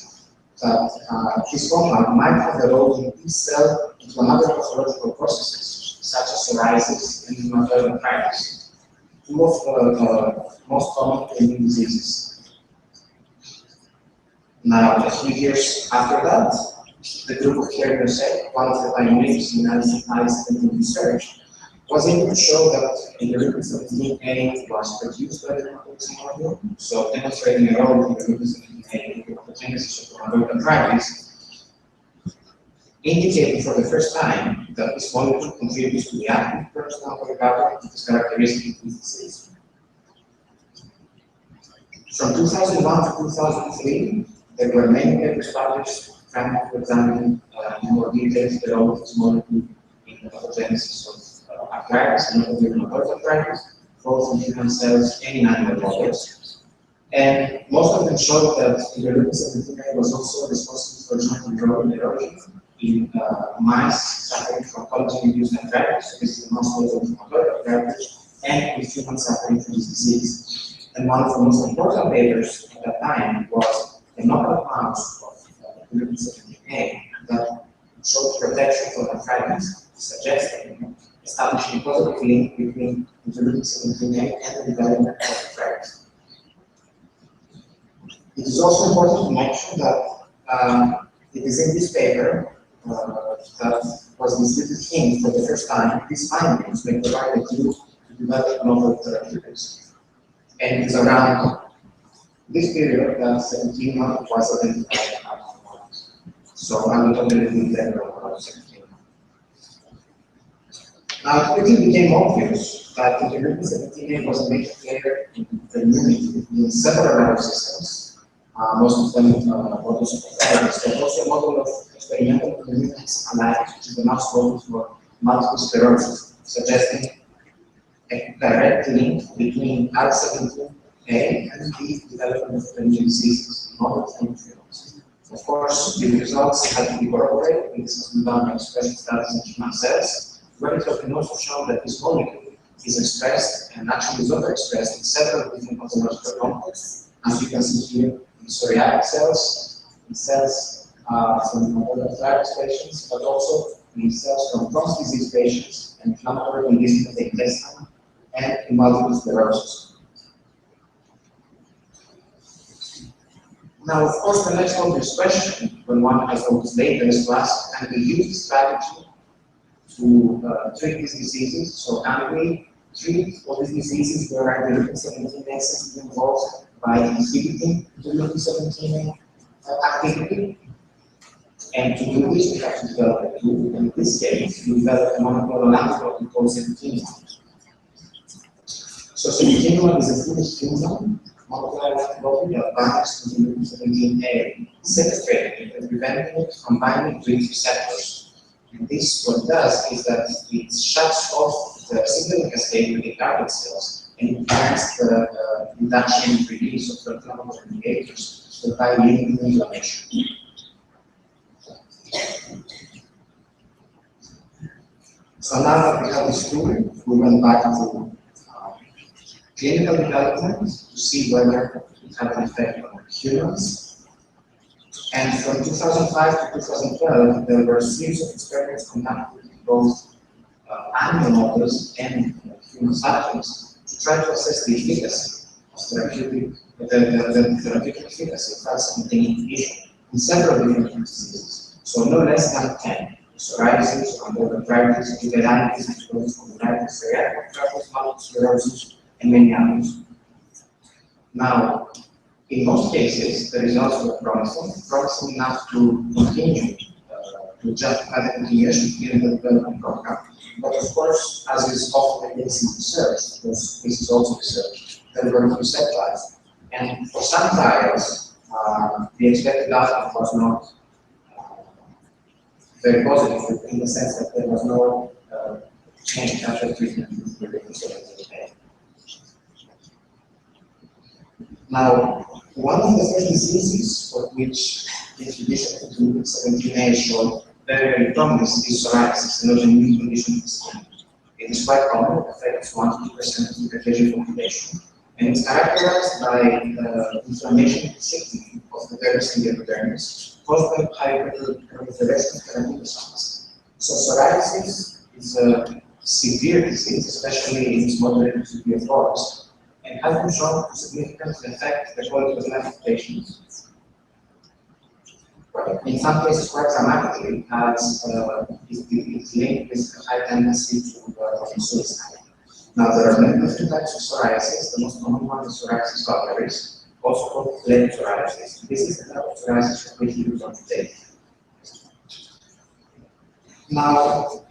that this compound might have the role in T-cell inflammatory pathological processes, such as psoriasis and rheumatoid arthritis, two of the most common immune diseases. Now, a few years after that, the group of here USA, one of the pioneers in anti-IL-17 research, was able to show that interleukin-17A was produced by the rheumatic molecule, so demonstrating a role in interleukin-17A in the pathogenesis of rheumatoid arthritis, indicating for the first time that this molecule contributes to the active pro-inflammatory pattern that is characteristic of this disease. From 2001 to 2003, there were many papers published trying to examine in more detail the role of this molecule in the pathogenesis of arthritis and rheumatoid arthritis, both in human cells and in animal models. And most of them showed that interleukin-17A was also responsible for joint neuronal erosion in mice suffering from collagen-induced arthritis, so this is the most common rheumatoid arthritis, and in humans suffering from this disease. And one of the most important papers at that time was a knockout mouse of interleukin-17A that showed protection from arthritis, suggesting establishing a positive link between interleukin-17A and the development of arthritis. It is also important to mention that it is in this paper that was distributed in for the first time. These findings may provide a clue to develop novel therapeutics. And it is around this period that 17 was identified. So I will talk a little bit later about 17. Now, it quickly became obvious that interleukin-17A was a major player in the immunity in several nervous systems, most of them models of arthritis, but also a model of experimental immune encephalitis, which is the mouse model for multiple sclerosis, suggesting a direct link between IL-17A and the development of immune diseases in all of them. Of course, the results had to be corroborated, and this has been done by expression studies in human cells, where it has been also shown that this molecule is expressed and actually is overexpressed in several different pathological contexts, as you can see here in psoriatic cells, in cells from rheumatoid arthritis patients, but also in cells from Crohn's disease patients and inflammatory conditions of the intestine, and in multiple sclerosis. Now, of course, the next obvious question when one has all this data is to ask, can we use this strategy to treat these diseases? So can we treat all these diseases where interleukin-17A is involved by inhibiting interleukin-17A activity? And to do this, we have to develop a tool. In this case, we developed a monoclonal antibody called 17-1. So 17-1 is a fully human monoclonal antibody that binds to interleukin-17A, sequestrating and preventing it from binding to its receptors. And this, what it does is that it shuts off the signaling cascade with the target cells and it prevents the induction and release of the inflammatory mediators, thereby limiting inflammation. So now that we have this tool, we went back to clinical development to see whether it had an effect on humans. And from 2005 to 2012, there were a series of experiments conducted in both animal models and human subjects to try to assess the efficacy of the therapeutic efficacy of IL-17 inhibition in several different diseases. So no less than 10. Psoriasis, rheumatoid arthritis, uveitis, spondylitis, psoriatic arthritis, multiple sclerosis, and many others. Now, in most cases, the results were promising enough to continue to justify the continuation of clinical development program. But of course, as is often the case in research, because this is also research, there were a few setbacks. And for some trials, the expected outcome was not very positive in the sense that there was no change after treatment with interleukin-17A. Now, one of the first diseases for which the inhibition of interleukin-17A showed very promise is psoriasis, an autoimmune condition of the skin. It is quite common, it affects 1 to 2% of the Caucasian population, and it's characterized by inflammation and thickening of the dermis and the epidermis, caused by hyperproliferation of keratinocytes. So psoriasis is a severe disease, especially in its moderate to severe forms, and has been shown to significantly affect the quality of life of patients. In some cases, quite dramatically, as it's linked with a high tendency to suicide. Now, there are many different types of psoriasis. The most common one is psoriasis vulgaris, also called flame psoriasis. This is the type of psoriasis that we use on today. Now,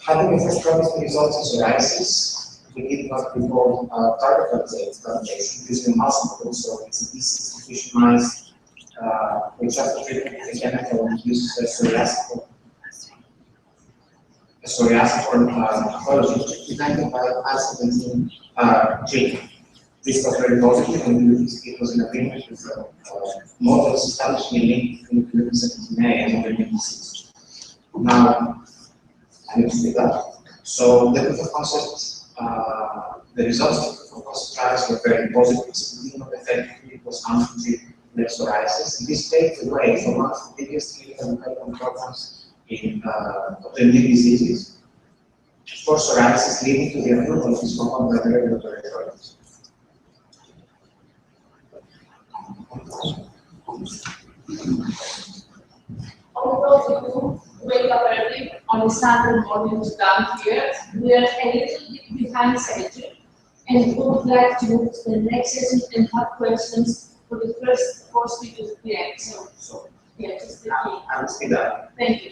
having the first promising results in psoriasis, we did what we call target validation using a mouse model. So it's an institutionalized which after treatment with the chemical uses a psoriasiform pathology designed by I-17 treatment. This was very positive, and it was in agreement with models establishing a link between gluten-17A and autoimmune disease. Now, I need to do that. So the proof of concept, the results of the proof of concept trials were very positive. Significant effectively was found to treat psoriasis. This paved the way for one of the biggest clinical development programs in autoimmune diseases for psoriasis, leading to the approval of this compound by the regulatory authorities. Although we do wake up early on a Saturday morning to come here, we are a little bit behind schedule, and we would like to move to the next session and have questions for the first 4 speakers at the end. So yeah, just the key. I will speed up. Thank you.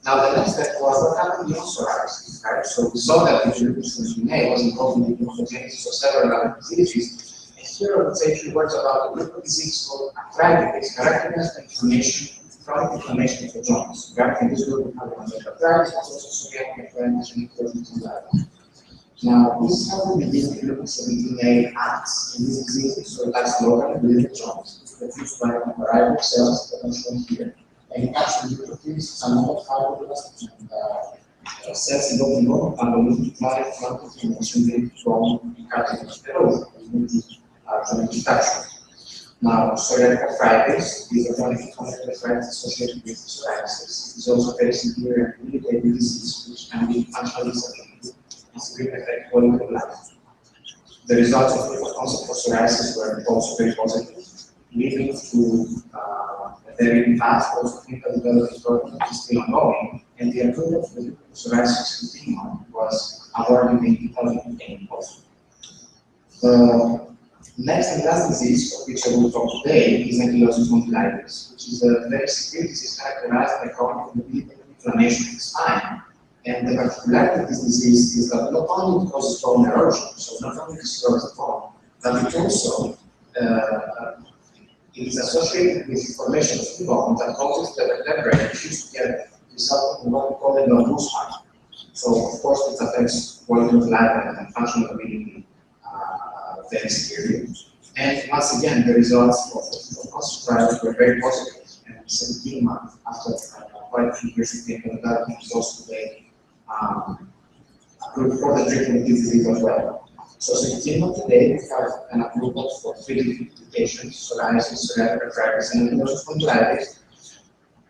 Now, the next step was what happened in psoriasis, right? So we saw that the gluten-17A was involved in the pathogenesis of several other diseases. And here I would say a few words about a group of disease called arthritis, characterized by inflammation, chronic inflammation of the joints. Right? In this group, we have arthritis, but also psoriatic arthritis and ectodermal. Now, this is how the gluten-17A acts in these diseases, so it acts locally within the joints. It's produced by a variety of cells that are shown here. And it actually produces some more fibroblasts and cells involved in bone and chronic inflammation from cartilage erosion, joint structure. Now, psoriatic arthritis is a chronic inflammatory arthritis associated with psoriasis. It is also very severe and debilitating disease, which can be functionally disabling and severely affect quality of life. The results of proof of concept for psoriasis were also very positive, leading to a very fast clinical development program that is still ongoing, and the approval of the psoriasis continuum was awarded in 2018 also. The next and last disease of which I will talk today is ankylosing spondylitis, which is a very severe disease characterized by chronic inflammation of the spine. And the particularity of this disease is that not only it causes bone erosion, so not only destroys the bone, but it also it is associated with formation of the bone that causes the vertebrae to fuse together, resulting in what we call a no-lose spine. So, of course, it affects quality of life and functional ability very severely. And once again, the results of concept trials were very positive. And 17 months after quite a few years of clinical development is also today approved for the treatment of this disease as well. So 17 months today, we have an approval for 3 different indications: psoriasis, psoriatic arthritis, and ankylosing spondylitis.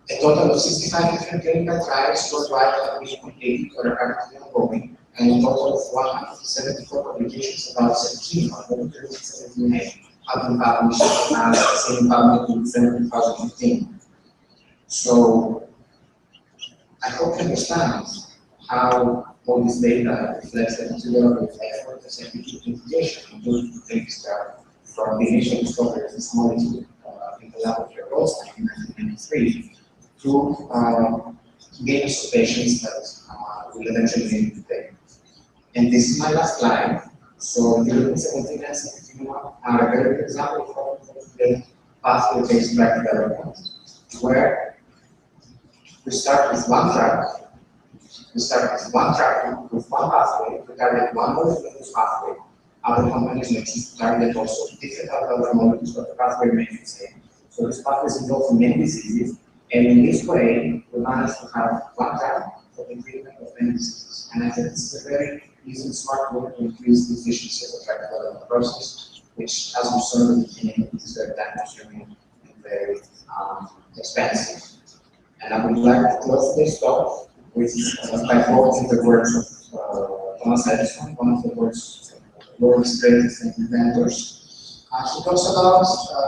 A total of 65 different clinical trials worldwide have been completed or are currently ongoing, and a total of 174 publications about 17 of the 17A have been published as the same public in December 2015. So I hope you understand how all this data reflects the material of effort and scientific investigation including the things that from the initial discovery of this molecule in the laboratory of Goldstein in 1993 to gains of patients that will eventually need to take. And this is my last slide. So the gluten-17 and 17 are a very good example of how the pathway-based drug development, where we start with one drug. We start with one drug with one pathway to target one molecule in this pathway. Other companies may choose to target also different other molecules, but the pathway remains the same. So this pathway is involved in many diseases, and in this way, we manage to have one drug for the treatment of many diseases. And I think this is a very easy and smart way to increase the efficiency of the drug development process, which, as we saw in the beginning, is very time consuming and very expensive. And I would like to close this talk with by quoting the words of Thomas Edison, one of the world's greatest inventors. He talks about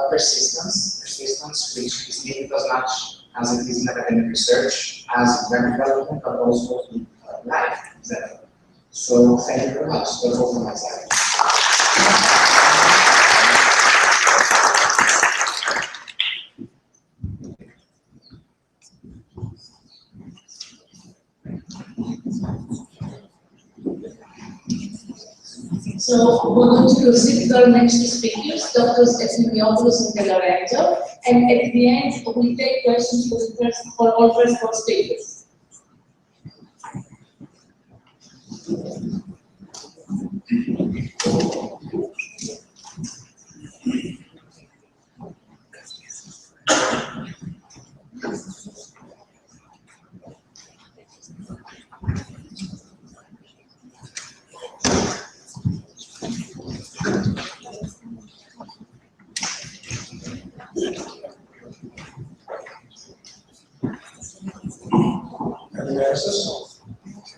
persistence, which is needed as much as it is in academic research, as in drug development, but also in life, etc. So thank you very much. That's all from my side. So we're going to proceed with our next speakers, Drs. Epimiotis and Delarenzo, and at the end we'll take questions for all first four speakers.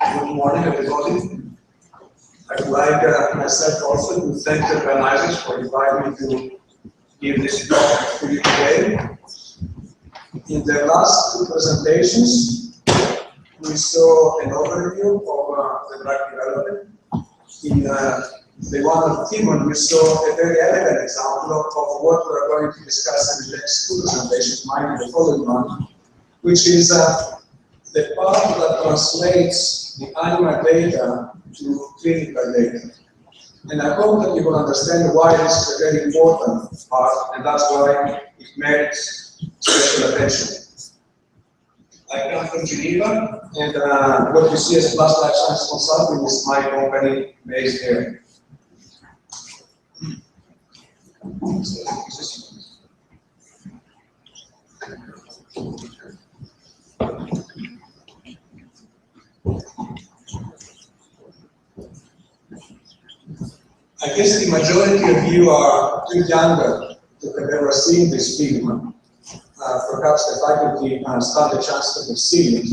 Good morning, everybody. I'd like myself also to thank the organizers for inviting me to give this talk to you today. In the last two presentations, we saw an overview of the drug development. In the one of Timon, we saw a very elegant example of what we are going to discuss in the next two presentations, mine and the following one, which is the part that translates the animal data to clinical data. And I hope that you will understand why this is a very important part, and that's why it merits special attention. I come from Geneva, and what you see as Plus Life Science Consulting is my company based here. I guess the majority of you are too younger to have ever seen this film. Perhaps the faculty stand a chance to have seen it.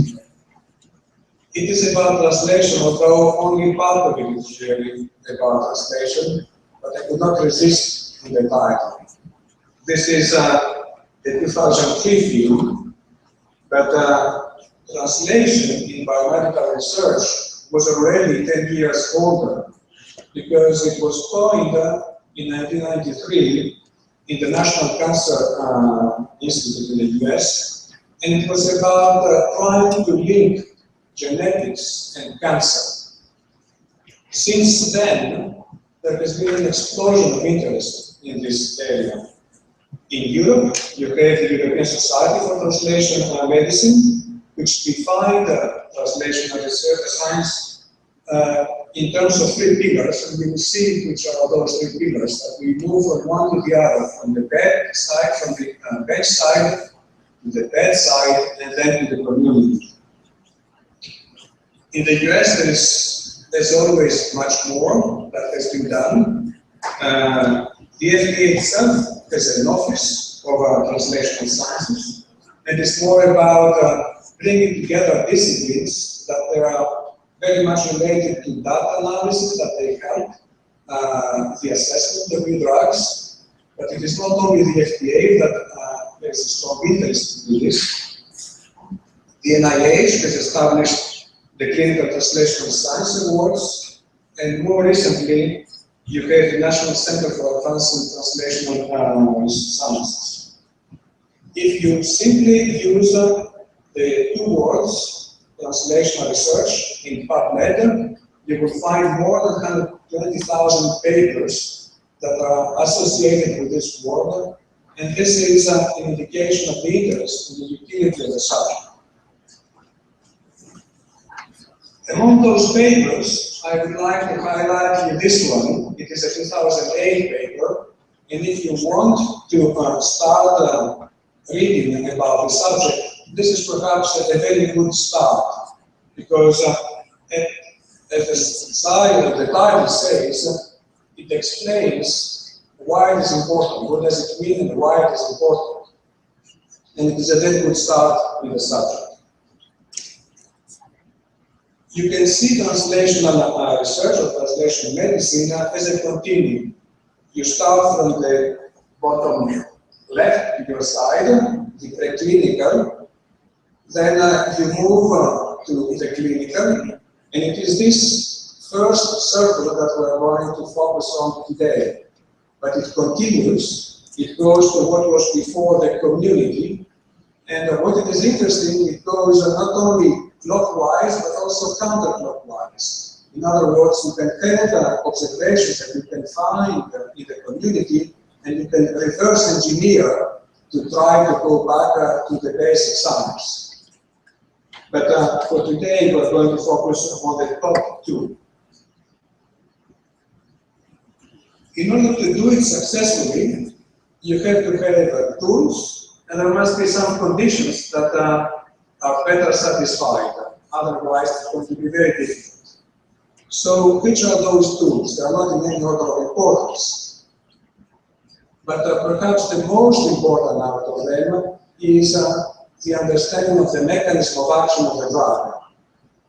It is about translation, although only part of it is really about translation, but I could not resist in the title. This is a 2003 film, but translation in biomedical research was already 10 years older, because it was coined in 1993 in the National Cancer Institute in the US, and it was about trying to link genetics and cancer. Since then, there has been an explosion of interest in this area. In Europe, you have the European Society for Translational Medicine, which defined translational research science in terms of three pillars, and we will see which are those three pillars, that we move from one to the other, from the bedside, from the bedside to the bedside, and then to the community. In the US, there's always much more that has been done. The FDA itself has an office of translational sciences, and it's more about bringing together disciplines that there are very much related to data analysis that they help the assessment of new drugs, but it is not only the FDA that there is a strong interest to do this. The NIH has established the Clinical Translational Science Awards, and more recently, you have the National Center for Advanced Translational Sciences. If you simply use the two words, translational research in PubMed, you will find more than 120,000 papers that are associated with this word, and this is an indication of the interest and the utility of the subject. Among those papers, I would like to highlight this one. It is a 2008 paper, and if you want to start reading about the subject, this is perhaps a very good start, because as the title says, it explains why it is important, what does it mean and why it is important. and it is a very good start with the subject. You can see translational research or translational medicine as a continuum. You start from the bottom left of your slide, the preclinical, then you move to the clinical, and it is this first circle that we're going to focus on today. But it continues, it goes to what was before the community, and what it is interesting, it goes not only clockwise, but also counterclockwise. In other words, you can take observations that you can find in the community, and you can reverse engineer to try to go back to the basic science. But for today, we're going to focus on the top two. In order to do it successfully, you have to have tools, and there must be some conditions that are better satisfied. Otherwise, it's going to be very difficult. So, which are those tools? They are not in any order of importance. But perhaps the most important out of them is the understanding of the mechanism of action of the drug.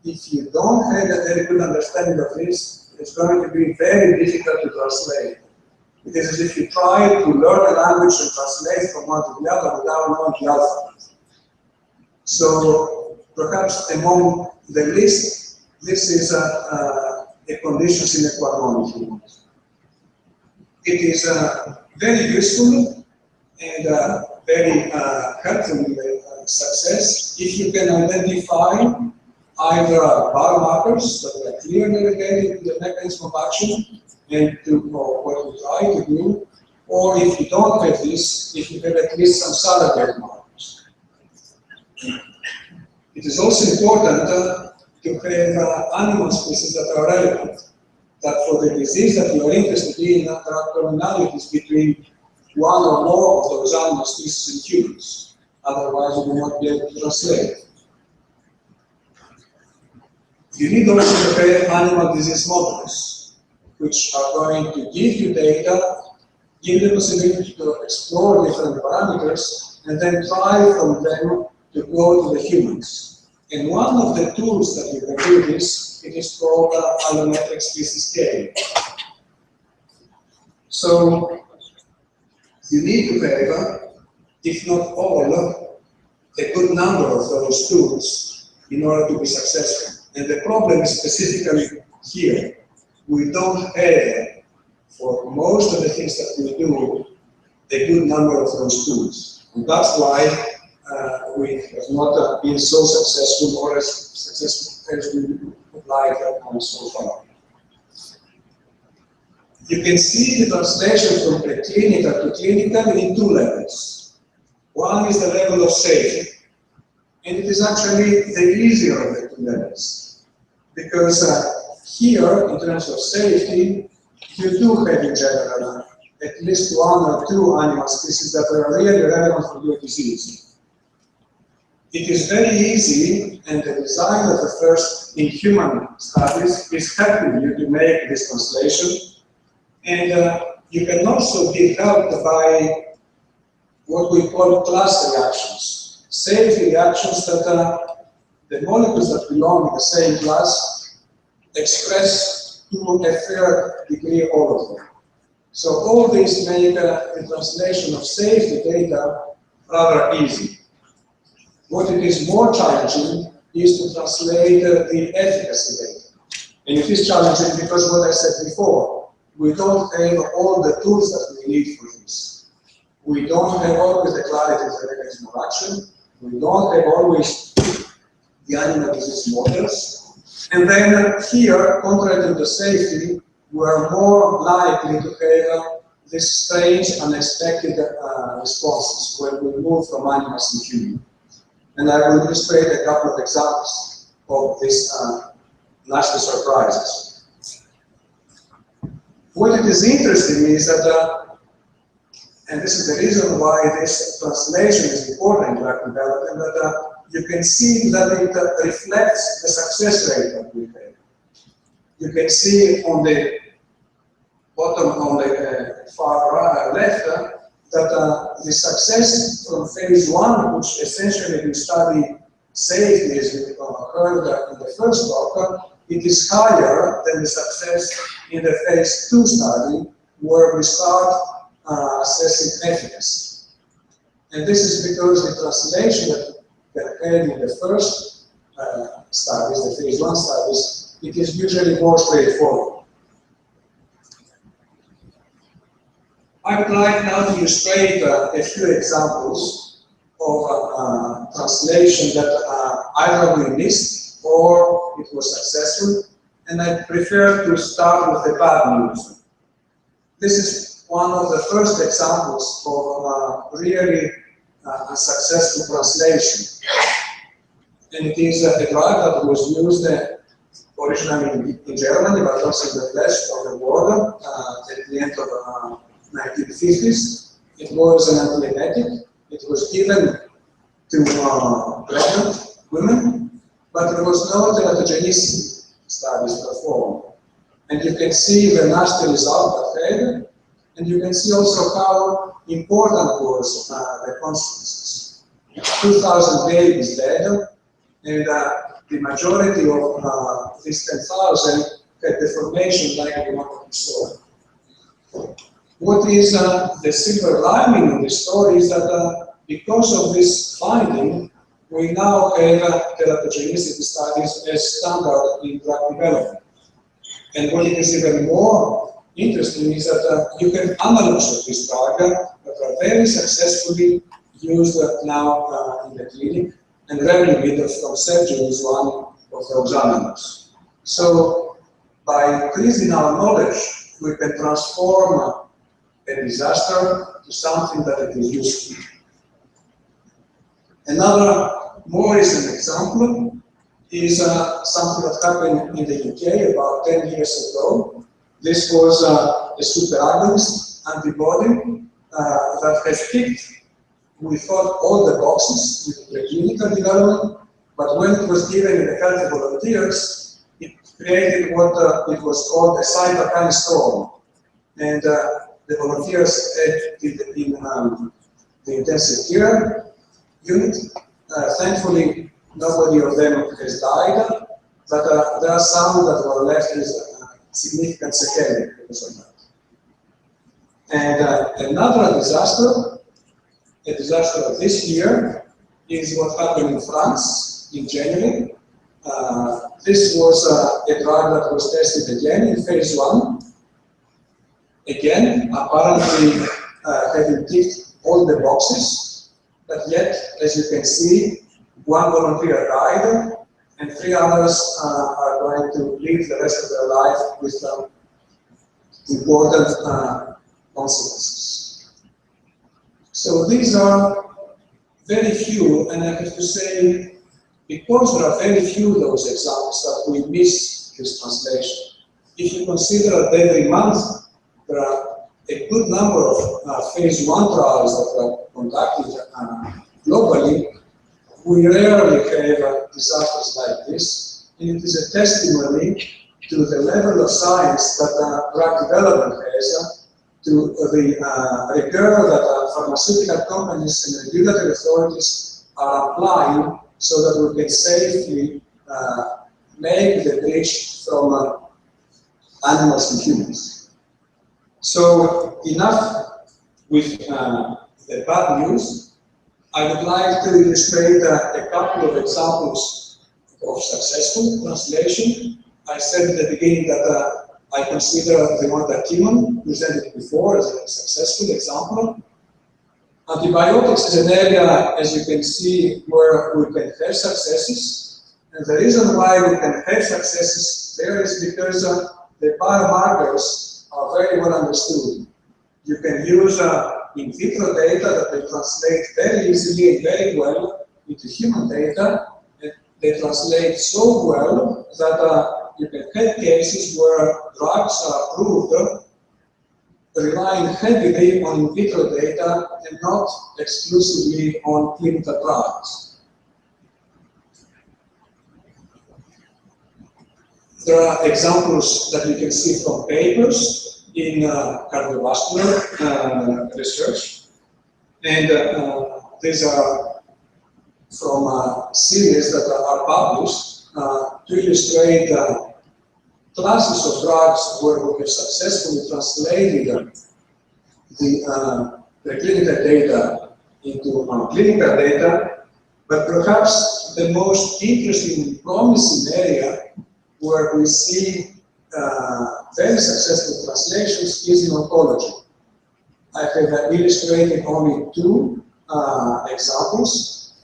If you don't have a very good understanding of this, it's going to be very difficult to translate. It is as if you try to learn a language and translate from one to the other without knowing the alphabet. So perhaps among the list, this is a condition sine qua non, if you want. It is very useful and very helpful in success if you can identify either biomarkers that are clearly related to the mechanism of action and to what you try to do, or if you don't have this, if you have at least some surrogate markers. It is also important to have animal species that are relevant, that for the disease that you are interested in, there are commonalities between one or more of those animal species and humans. Otherwise, you will not be able to translate. You need also to have animal disease models, which are going to give you data, give you the possibility to explore different parameters, and then try from them to go to the humans. And one of the tools that you can do this, it is called allometric species scale. So you need to have, if not all, a good number of those tools in order to be successful. And the problem is specifically here. We don't have, for most of the things that we do, a good number of those tools. And that's why we have not been so successful or as successful as we would like so far. You can see the translation from preclinical to clinical in two levels. One is the level of safety, and it is actually the easier of the two levels. Because here, in terms of safety, you do have in general at least one or two animal species that are really relevant for your disease. It is very easy, and the design of the first in-human studies is helping you to make this translation. And you can also be helped by what we call class reactions, safety reactions that the molecules that belong in the same class express to a fair degree all of them. So all these make the translation of safety data rather easy. What it is more challenging is to translate the efficacy data. And it is challenging because what I said before, we don't have all the tools that we need for this. We don't have always the clarity of the mechanism of action. We don't have always the animal disease models. And then here, contrary to the safety, we are more likely to have these strange, unexpected responses when we move from animals to humans. And I will illustrate a couple of examples of these nasty surprises. What it is interesting is that, and this is the reason why this translation is important in drug development, that you can see that it reflects the success rate that we have. You can see on the bottom, on the far left, that the success from phase 1, which essentially we study safety, as we heard in the first talk, it is higher than the success in the phase 2 study, where we start assessing efficacy. And this is because the translation that occurred in the first studies, the phase 1 studies, it is usually more straightforward. I would like now to illustrate a few examples of translation that either we missed or it was successful, and I prefer to start with the bad news. This is one of the first examples of really unsuccessful translation. And it is a drug that was used originally in Germany, but also in the flesh of the world at the end of 1950s. It was an antiemetic. It was given to pregnant women, but there was no teratogenicity studies performed. And you can see the nasty result that had, and you can see also how important was the consequences. 2,000 babies dead, and the majority of these 10,000 had deformation like the one that we saw. What is the silver lining of this story is that because of this finding, we now have teratogenicity studies as standard in drug development. And what is even more interesting is that you can analogs of this drug that are very successfully used now in the clinic, and Revlimid from Sergio is one of those analogs. So by increasing our knowledge, we can transform a disaster to something that it is useful. Another more recent example is something that happened in the UK about 10 years ago. This was a superagonist antibody that has ticked, we thought, all the boxes with preclinical development, but when it was given in the healthy volunteers, it created what it was called a cytokine storm. And the volunteers had in the intensive care unit. Thankfully, nobody of them has died, but there are some that were left with significant sequelae because of that. And another disaster, a disaster of this year, is what happened in France in January. This was a drug that was tested again in phase 1. Again, apparently having ticked all the boxes, but yet, as you can see, one volunteer died, and 3 others are going to live the rest of their life with important consequences. So these are very few, and I have to say, because there are very few of those examples that we miss this translation. If you consider that every month there are a good number of phase 1 trials that are conducted globally, we rarely have disasters like this, and it is a testimony to the level of science that drug development has, to the rigor that pharmaceutical companies and regulatory authorities are applying so that we can safely make the bridge from animals to humans. So enough with the bad news. I would like to illustrate a couple of examples of successful translation. I said at the beginning that I consider the one that Timon presented before as a successful example. Antibiotics is an area, as you can see, where we can have successes. And the reason why we can have successes there is because the biomarkers are very well understood. You can use in vitro data that they translate very easily and very well into human data. And they translate so well that you can have cases where drugs are approved relying heavily on in vitro data and not exclusively on clinical trials. There are examples that you can see from papers in cardiovascular research. And these are from series that are published to illustrate classes of drugs where we have successfully translated the clinical data into clinical data, but perhaps the most interesting and promising area where we see very successful translations is in oncology. I have illustrated only two examples.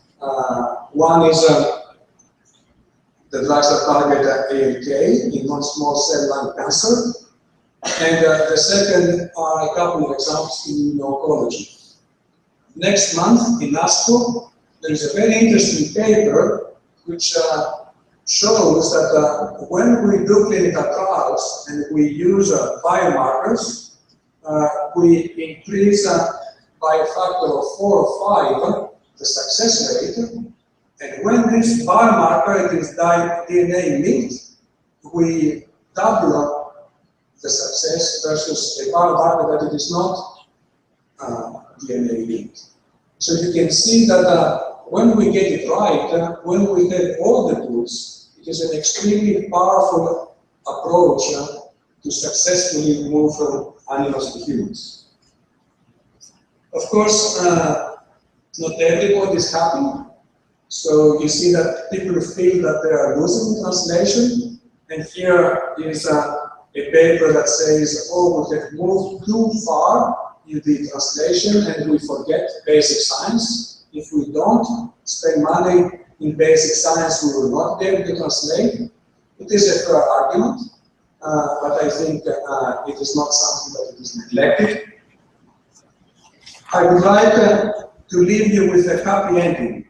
One is the drugs that target ALK in non-small cell lung cancer, and the second are a couple of examples in oncology. Next month in ASCO, there is a very interesting paper which shows that when we do clinical trials and we use biomarkers, we increase by a factor of 4 or 5 the success rate. And when this biomarker is DNA linked, we double the success versus a biomarker that it is not DNA linked. So you can see that when we get it right, when we have all the tools, it is an extremely powerful approach to successfully move from animals to humans. Of course, not everybody is happy. So you see that people feel that they are losing translation. And here is a paper that says, oh, we have moved too far in the translation and we forget basic science. If we don't spend money in basic science, we will not be able to translate. It is a fair argument, but I think it is not something that is neglected. I would like to leave you with a happy ending.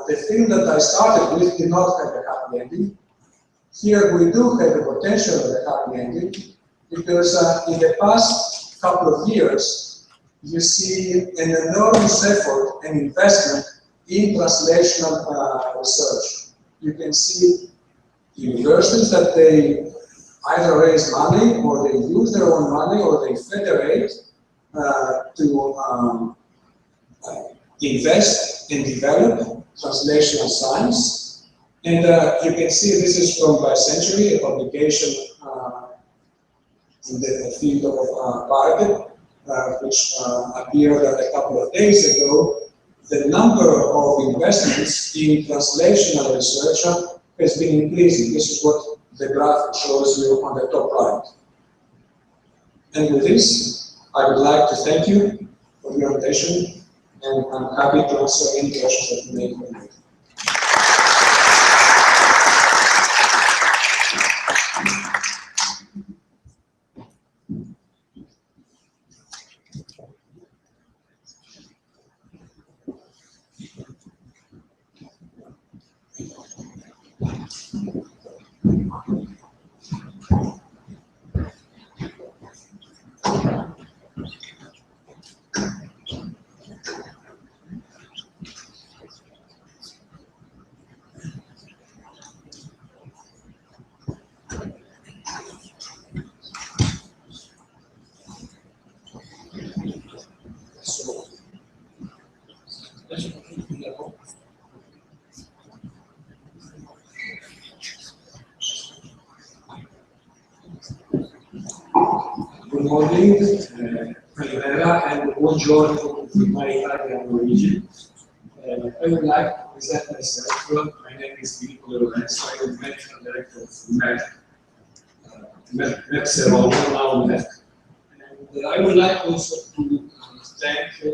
The thing that I started with did not have a happy ending. Here we do have the potential of a happy ending because in the past couple of years, you see an enormous effort and investment in translational research. You can see universities that they either raise money or they use their own money or they federate to invest and develop translational science. And you can see this is from Bicentenary, a publication in the field of Bardet, which appeared a couple of days ago. The number of investments in translational research has been increasing. This is what the graph shows you on the top right. And with this, I would like to thank you for your attention, and I'm happy to answer any questions that you may have. Good morning, Calimera, and buongiorno with my Italian origin. I would like to present myself. My name is Filippo Lorenzo. I am Medical Director of MEC Serolo, now MEC. And I would like also to thank the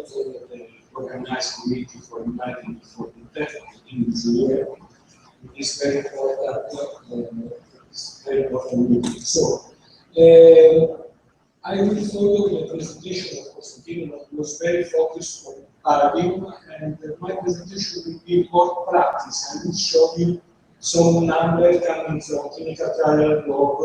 organized committee for inviting me for the TED in July. It is very important meeting. So, I will follow the presentation of Costantino that was very focused on paradigm, and my presentation will be more practice. I will show you some numbers coming from clinical trial log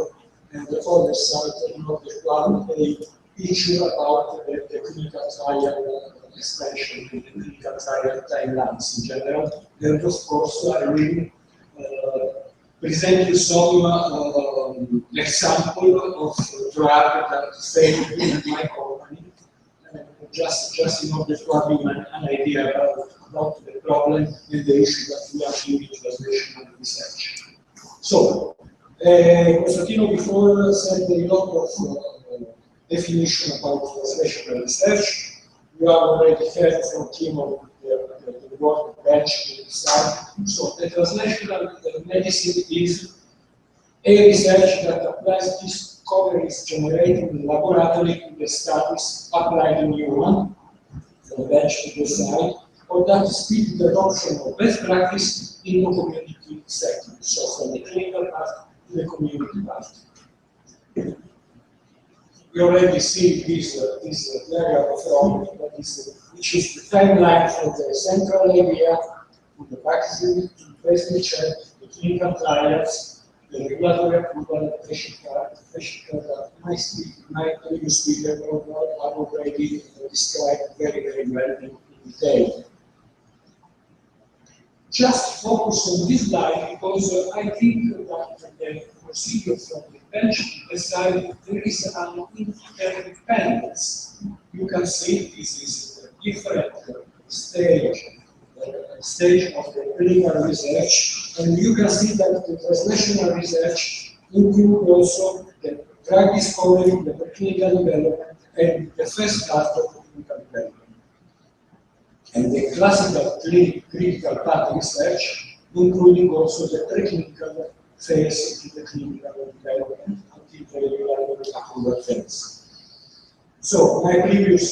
and the other side of the plan, a picture about the clinical trial expansion in the clinical trial timelines in general. And of course, I will present you some example of drug that failed in my company. just in order to have you an idea about the problem and the issue that we are doing in translational research. So, Constantino before said a lot of definition about translational research. We are already heard from Timo the word bench inside. So the translational medicine is a research that applies discoveries generated in the laboratory to the studies applied in human, from bench to the side, or that speed the adoption of best practice in the community setting, so from the clinical part to the community part. We already see this diagram from which is the timeline for the central area, to the vaccine, to the basic check, the clinical trials, the regulatory approval, the patient care, my previous speaker have already described very well in detail. Just focus on this slide because I think that the procedure from the bench to the side, there is an interdependence. You can see this is a different stage of the clinical research, and you can see that the translational research includes also the drug discovery, the preclinical development, and the first part of the clinical development. And the classical critical path research, including also the preclinical phase to the clinical development until the regulatory approval phase. So my previous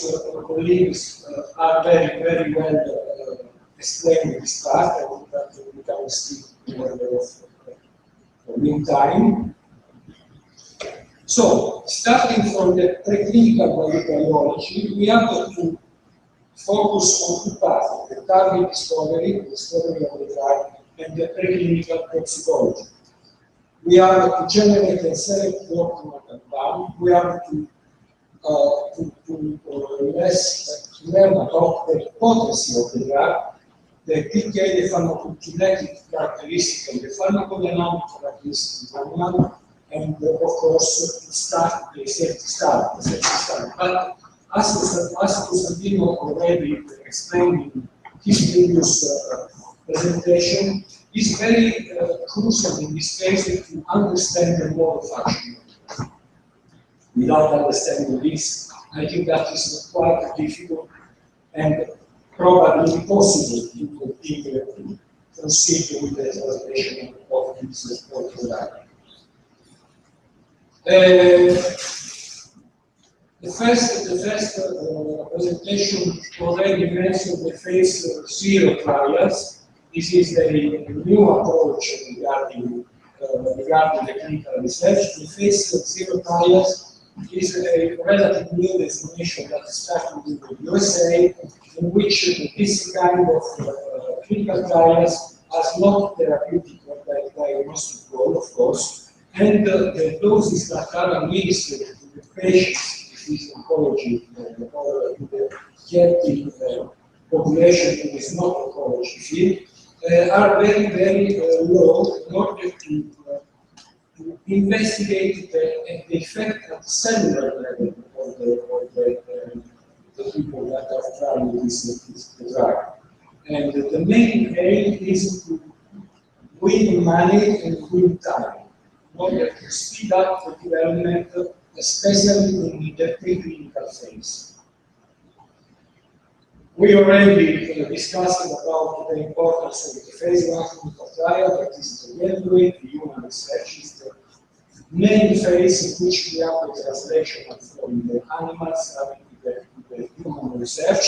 colleagues are very well explained this part. I think that we can speak in order of meantime. So starting from the preclinical biology, we have to focus on two parts, the target discovery of the drug, and the preclinical toxicology. We are to generate and select the optimal compound. We are to learn about the potency of the drug, the PK, the pharmacokinetic characteristics, and the pharmacodynamic characteristics of the animal, and of course, to start the safety start. But as Constantino already explained in his previous presentation, it's very crucial in this case to understand the mode of action. Without understanding this, I think that is quite difficult and probably impossible to continue to proceed with the translation of this product. The first presentation already mentioned the phase 0 trials. This is a new approach regarding the clinical research. The phase 0 trials is a relatively new designation that started in the USA, in which this kind of clinical trials has not therapeutic or diagnostic role, of course, and the doses that are administered to the patients is oncology, or the healthy population who is not oncology field, are very low in order to investigate the effect at the cellular level of the people that are trying this drug. And the main aim is to win money and win time in order to speed up the development, especially in the preclinical phase. We already discussed about the importance of the phase 1 clinical trial, that is the gateway, the human research is the main phase in which we have the translation from the animals to the human research.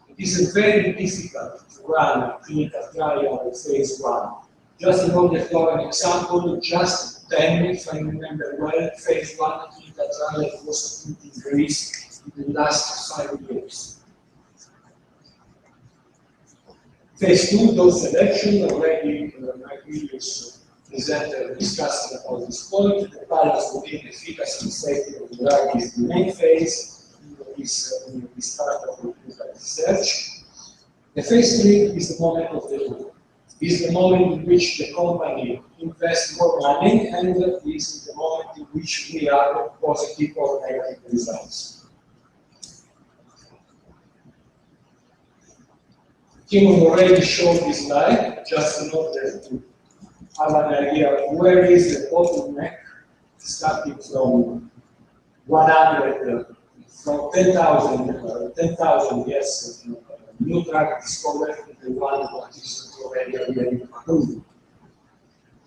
It is very difficult to run a clinical trial at phase 1. Just in order to have an example, just 10, if I remember well, phase 1 clinical trial was put in Greece in the last 5 years. Phase 2, dose selection, already my previous presenter discussed about this point. The balance between efficacy and safety of the drug is the main phase in this part of the clinical research. The phase 3 is the moment of the truth. Is the moment in which the company invests more money, and this is the moment in which we have positive or negative results. Kim already showed this slide, just in order to have an idea of where is the bottleneck, starting from 100, from 10,000, yes, new drug discovered, the one that is already approved.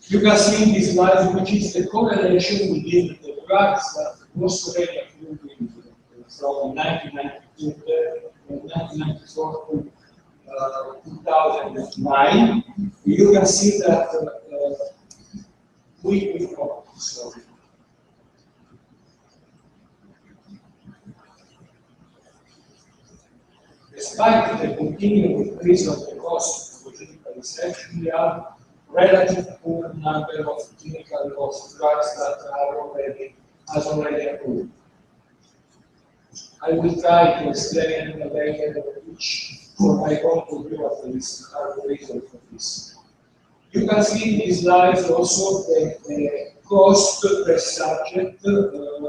You can see in this slide which is the correlation within the drugs that was already approved from 1992 and 1994 to 2009. You can see that despite the continued increase of the cost of clinical research, we have relatively poor number of clinical drugs that are already approved. I will try to explain later which, for my point of view, at least, are the reasons for this. You can see in these slides also the cost per subject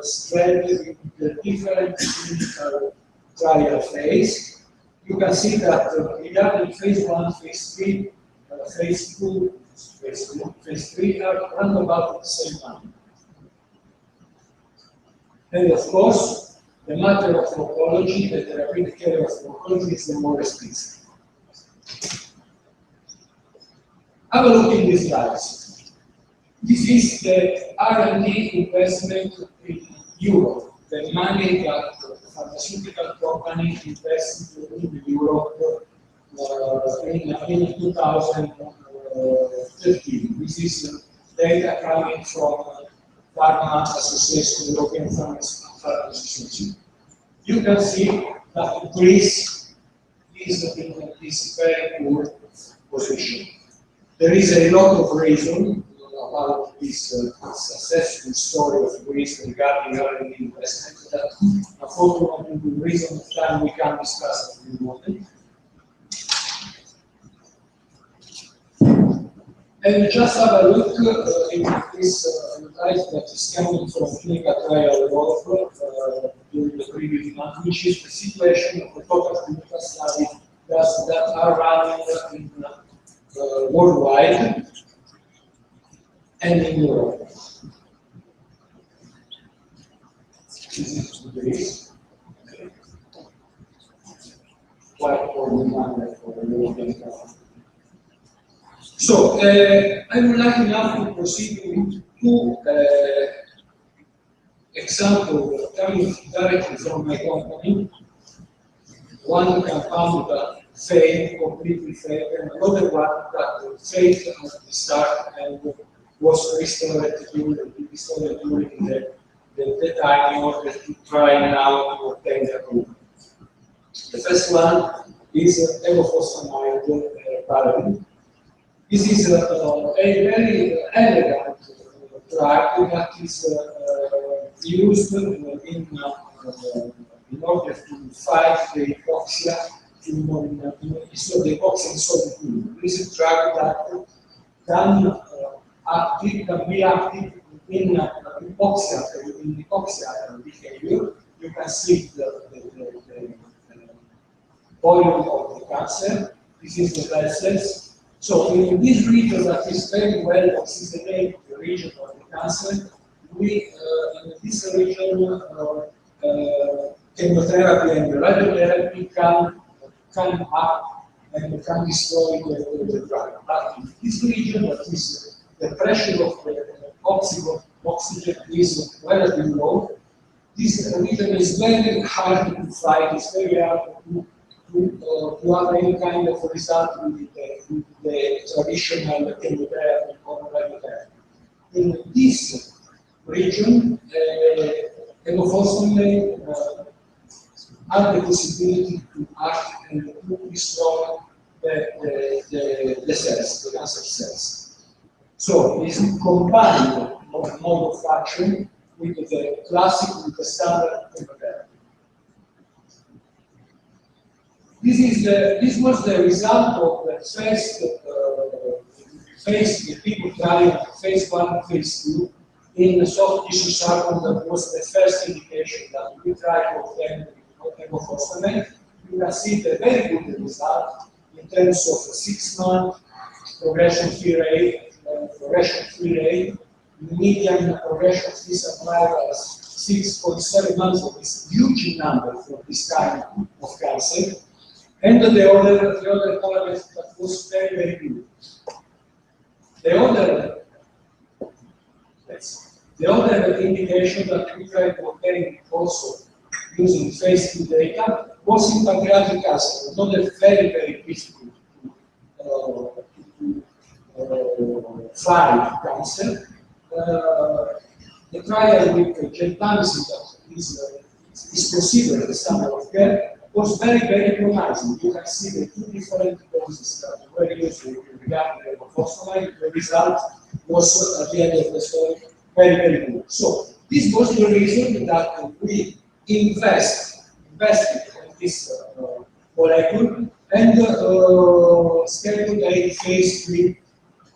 spread in the different clinical trial phase. You can see that regarding phase 1, phase 3, phase 2, phase 3 are around about the same money. And of course, the matter of oncology, the therapeutic area of oncology is the more expensive. Have a look in these slides. This is the R&D investment in Europe, the money that the pharmaceutical company invested in Europe in 2013. This is data coming from Pharma Association, European Pharma Association. You can see that Greece is in this very poor position. There is a lot of reason about this successful story of Greece regarding R&D investment that, unfortunately, with reason of time, we can't discuss at the moment. And just have a look in this slide that is coming from clinical trial work during the previous month, which is the situation of the total clinical studies that are running in worldwide and in Europe. This is Greece. Quite for the number for the European government. So, I would like now to proceed with two examples coming directly from my company. One compound that failed, completely failed, and another one that failed at the start and was restored during the time in order to try now to obtain the approval. The first one is evofosfonamide paradigm. This is a very elegant drug that is used in order to fight the hypoxia so the hypoxia in solid fluid. This is a drug that can be active in hypoxia behavior. You can see the volume of the cancer. This is the vessels. So in this region that is very well oxygenated, the region of the cancer, we in this region chemotherapy and radiotherapy can up and can destroy the drug. But in this region, that is the pressure of the oxygen is relatively low. This region is very hard to fight. It's very hard to have any kind of result with the traditional chemotherapy or radiotherapy. In this region, evofosfonamide have the possibility to act and to destroy the cells, the cancer cells. So it's combined mode of action with the classic, with the standard chemotherapy. This was the result of the first people trial, phase 1, phase 2, in soft tissue sarcoma. That was the first indication that we tried to obtain with evofosfonamide. You can see the very good result in terms of 6-month progression-free rate, the median progression-free survival is 6.7 months, of this huge number for this kind of cancer. And the other parameter that was very, very good. The other indication that we tried comparing also using phase 2 data was in pancreatic cancer, another very, very difficult to find cancer. The trial with gentamicin that is considered the standard of care was very, very promising. You can see the two different doses that were used regarding the glufosinate. The result was at the end of the story very, very good. So this was the reason that we invested in this molecule and scheduled a phase 3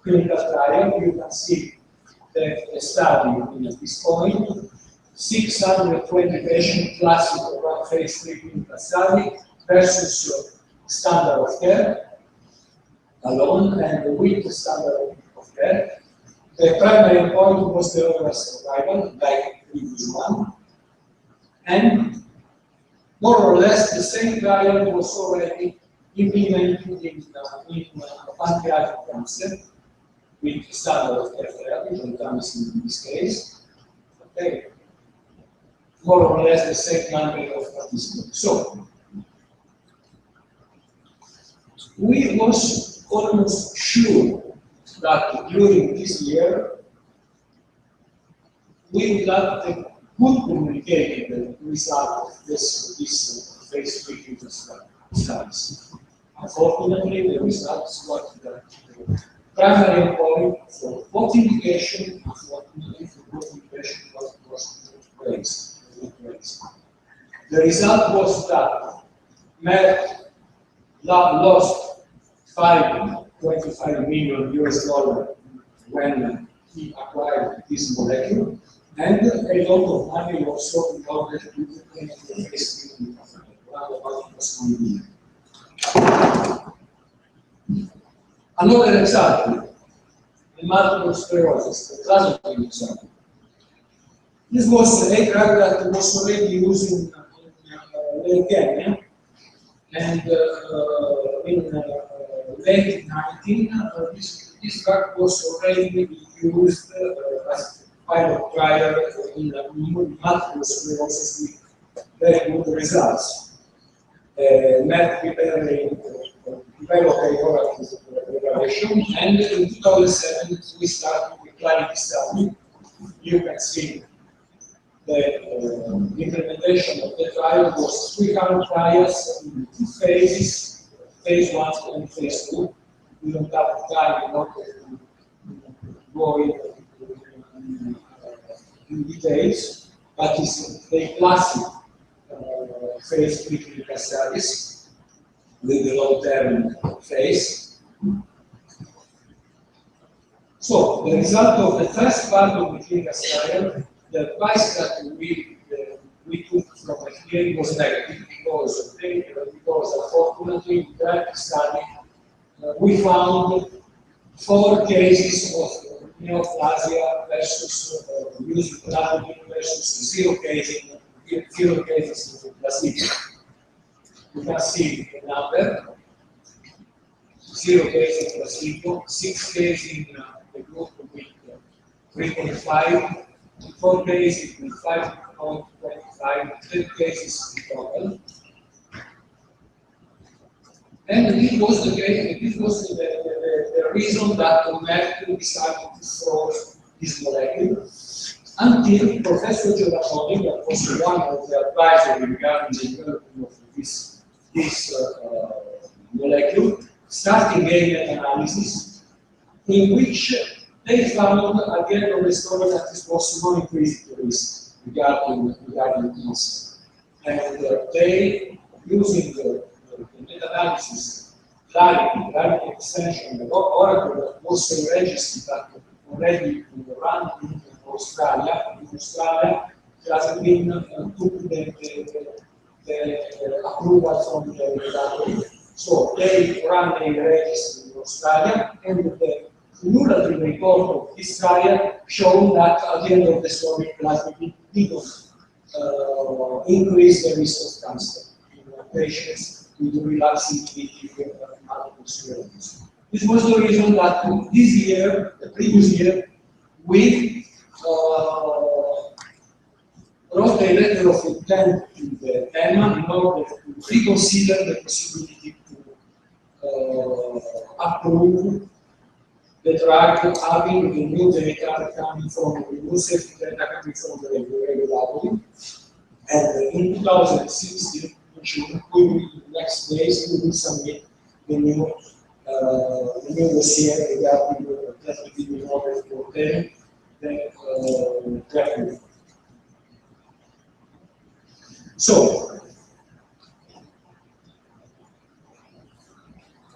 clinical trial. You can see the study at this point. 620 patients classic one phase 3 clinical study versus standard of care alone and with the standard of care. The primary endpoint was the overall survival, like the previous one. And more or less the same trial was already implemented in pancreatic cancer with standard of care therapy, gentamicin in this case. Okay. More or less the same number of participants. So, we was almost sure that during this year, we will have a good communicated result of this phase 3 clinical studies. Unfortunately, the results got the primary endpoint for both indication, unfortunately, for both indication was raised. The result was that Merck lost $25 million when he acquired this molecule, and a lot of money also in order to implement the phase 3 clinical. Another example, the multiple sclerosis, the classic example. This was a drug that was already used in leukemia, and in late 19, this drug was already used as pilot trial in multiple sclerosis with very good results. Merck developed a oral preparation, and in 2007 we started the Clarity study. You can see the implementation of the trial was 300 trials in 2 phases, phase 1 and phase 2. We don't have time in order to go in details, but it's a classic phase 3 clinical studies with the long-term phase. So, the result of the first part of the clinical trial, the advice that we took from FDA was negative because unfortunately in that study we found 4 cases of neoplasia versus using therapy versus 0 cases of placebo. You can see the number: 0 cases of placebo, 6 cases in the group with 3.5. 4 cases with 5.25, 10 cases in total. And this was the reason that Merck decided to froze this molecule until Professor Giovanni, that was one of the advisors regarding the development of this molecule, started a meta-analysis in which they found at the end of the story that this was no increased risk regarding cancer. And they, using the meta-analysis, Clarity extension, the oracle that was registered that already run in Australia. In Australia, there has been took the approval from the regulatory, So they run a registry in Australia, and the cumulative report of this trial showed that at the end of the story, plasma didn't increase the risk of cancer in patients with relapsing multiple sclerosis. This was the reason that this year, the previous year, we wrote a letter of intent to the EMA in order to reconsider the possibility to approve the drug having the new data coming from the new safety data coming from the regulatory. And in 2016, which we will, in the next days, we will submit the new dossier regarding the definitely in order to obtain the treatment. So,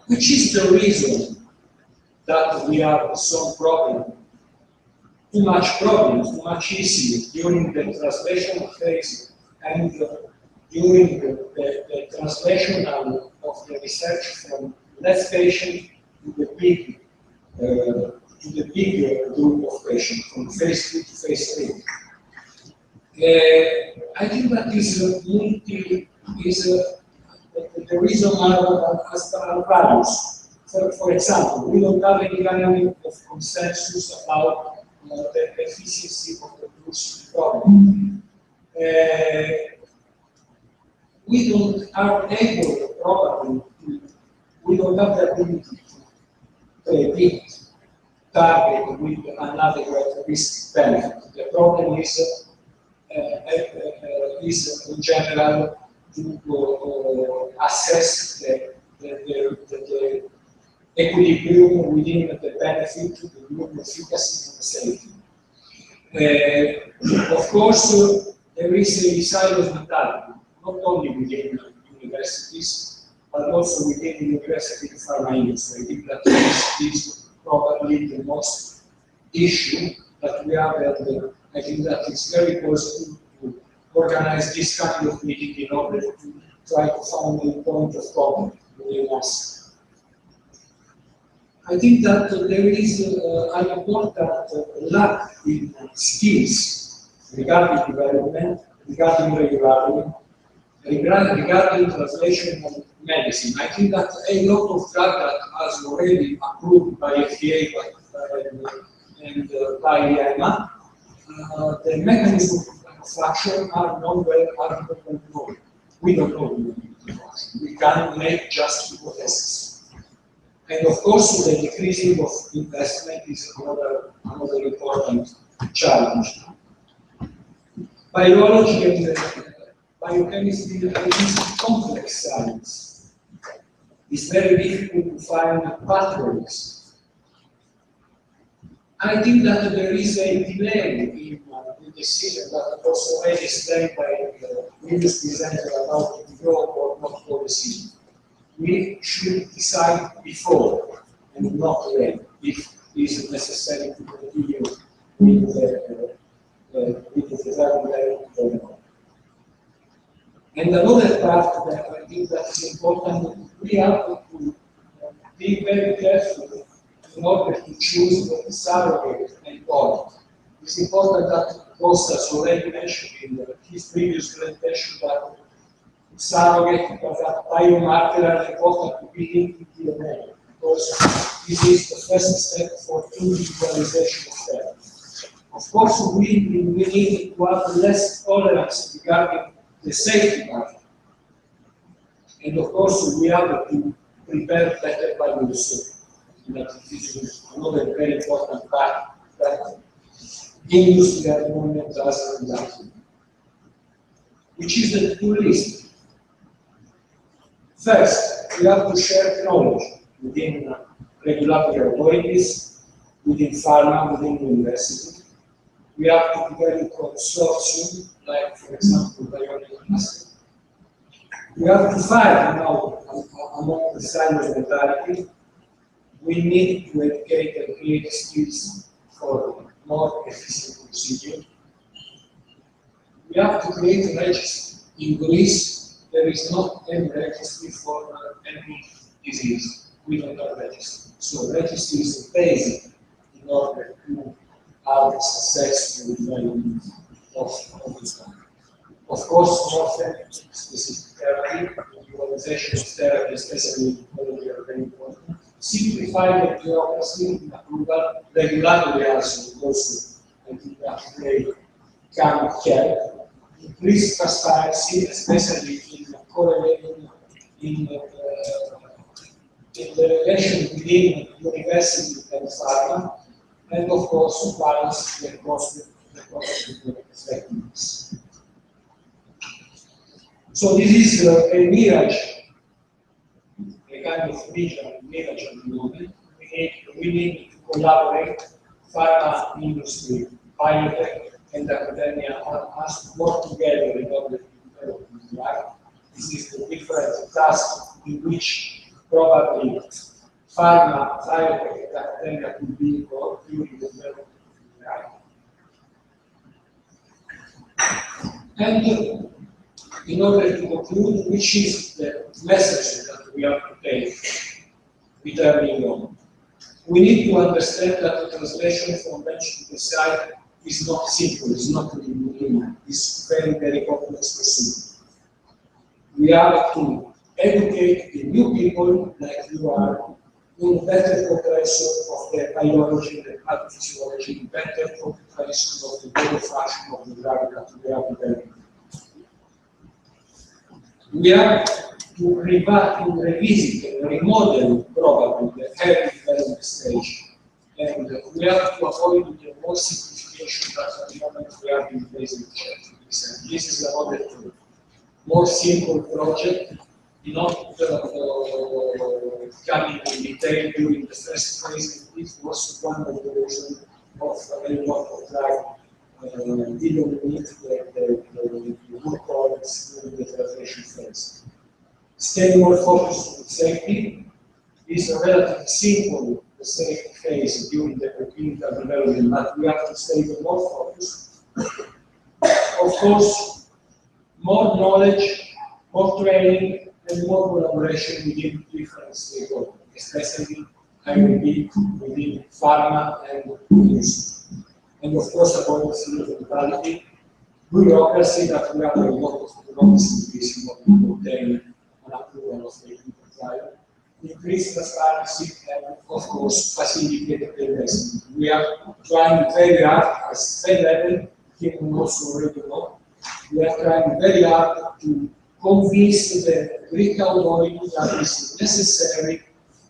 which is the reason that we have some problem, too much issue during the translation phase and during the translation of the research from less patient to the big group of patients, from phase 2 to phase 3. I think that the reason are various. For example, we don't have any kind of consensus about the efficiency of the drugs problem. We don't are able probably we don't have the ability to predict target with another risk benefit. The problem is in general to assess the equilibrium within the benefit, the group efficacy, and the safety. Of course, there is a silos mentality, not only within universities, but also within the university pharma industry. I think that this is probably the most issue that we have, and I think that it's very positive to organize this kind of meeting in order to try to find a point of contact within us. I think that there is an important lack in skills regarding development, regarding regulatory, regarding translation of medicine. I think that a lot of drug that has already approved by FDA and by EMA, the mechanism of action are not well known. We don't know. We can make just hypotheses. And of course, the decreasing of investment is another important challenge. Biology and biochemistry is complex science. It's very difficult to find pathways. I think that there is a delay in the decision that was already explained by the previous presenter about to go or not go decision. We should decide before and not later if it is necessary to continue with the development or not. And another part that I think that is important, we have to be very careful in order to choose the surrogate endpoint. It's important that Kostas already mentioned in his previous presentation that surrogate because that biomarker are important to be in DNA because this is the first step for individualization of therapy. Of course, we need to have less tolerance regarding the safety part. And of course, we have to prepare better values. That is another very important part that industry at the moment does conduct, which is the two list. First, we have to share knowledge within regulatory authorities, within pharma, within university. We have to develop consortium, like for example, bionic muscle. We have to fight now among the silos mentality. We need to educate and create skills for more efficient procedure. We have to create a register in Greece. there is not any registry for any disease. We don't have registry. So registry is basic in order to have a successful development of this one. Of course, more specific therapy, utilization of therapy, especially in oncology, are very important. Simplify the bureaucracy, approval, regulatory also, I think that they can help. Increase transparency, especially in correlating in the relation between university and pharma, and of course, balance the cost effectiveness. So this is a mirage, a kind of mirage at the moment. We need to collaborate, pharma industry, biotech, and academia must work together in order to develop this drug. This is the different task in which probably pharma, biotech, and academia could be involved during the development of the drug. And in order to conclude, which is the message that we have to take with early on? We need to understand that the translation from bench to the site is not simple, it's not linear, it's very, very complex procedure. We have to educate the new people like you are in better comprehension of the biology, the pathophysiology, better comprehension of the body function of the drug that we are developing. We have to revisit and remodel probably the early development stage. And we have to avoid the more simplification that at the moment we are in basic check. This is another more simple project, not coming in detail during the first phase. It was one of the reasons of a lot of drug didn't meet the good qualities during the translation phase. Stay more focused on safety. Is a relatively simple safety phase during the clinical development, but we have to stay more focused. Of course, more knowledge, more training, and more collaboration within different stakeholders, especially I will be within pharma and industry. And of course, about quality, bureaucracy that we have a lot of bureaucracy in order to obtain an approval of the clinical trial. Increase transparency and, of course, facilitate the investment. We are trying very hard, as Fed level, Kim also already know, we are trying very hard to convince the Greek authority that is necessary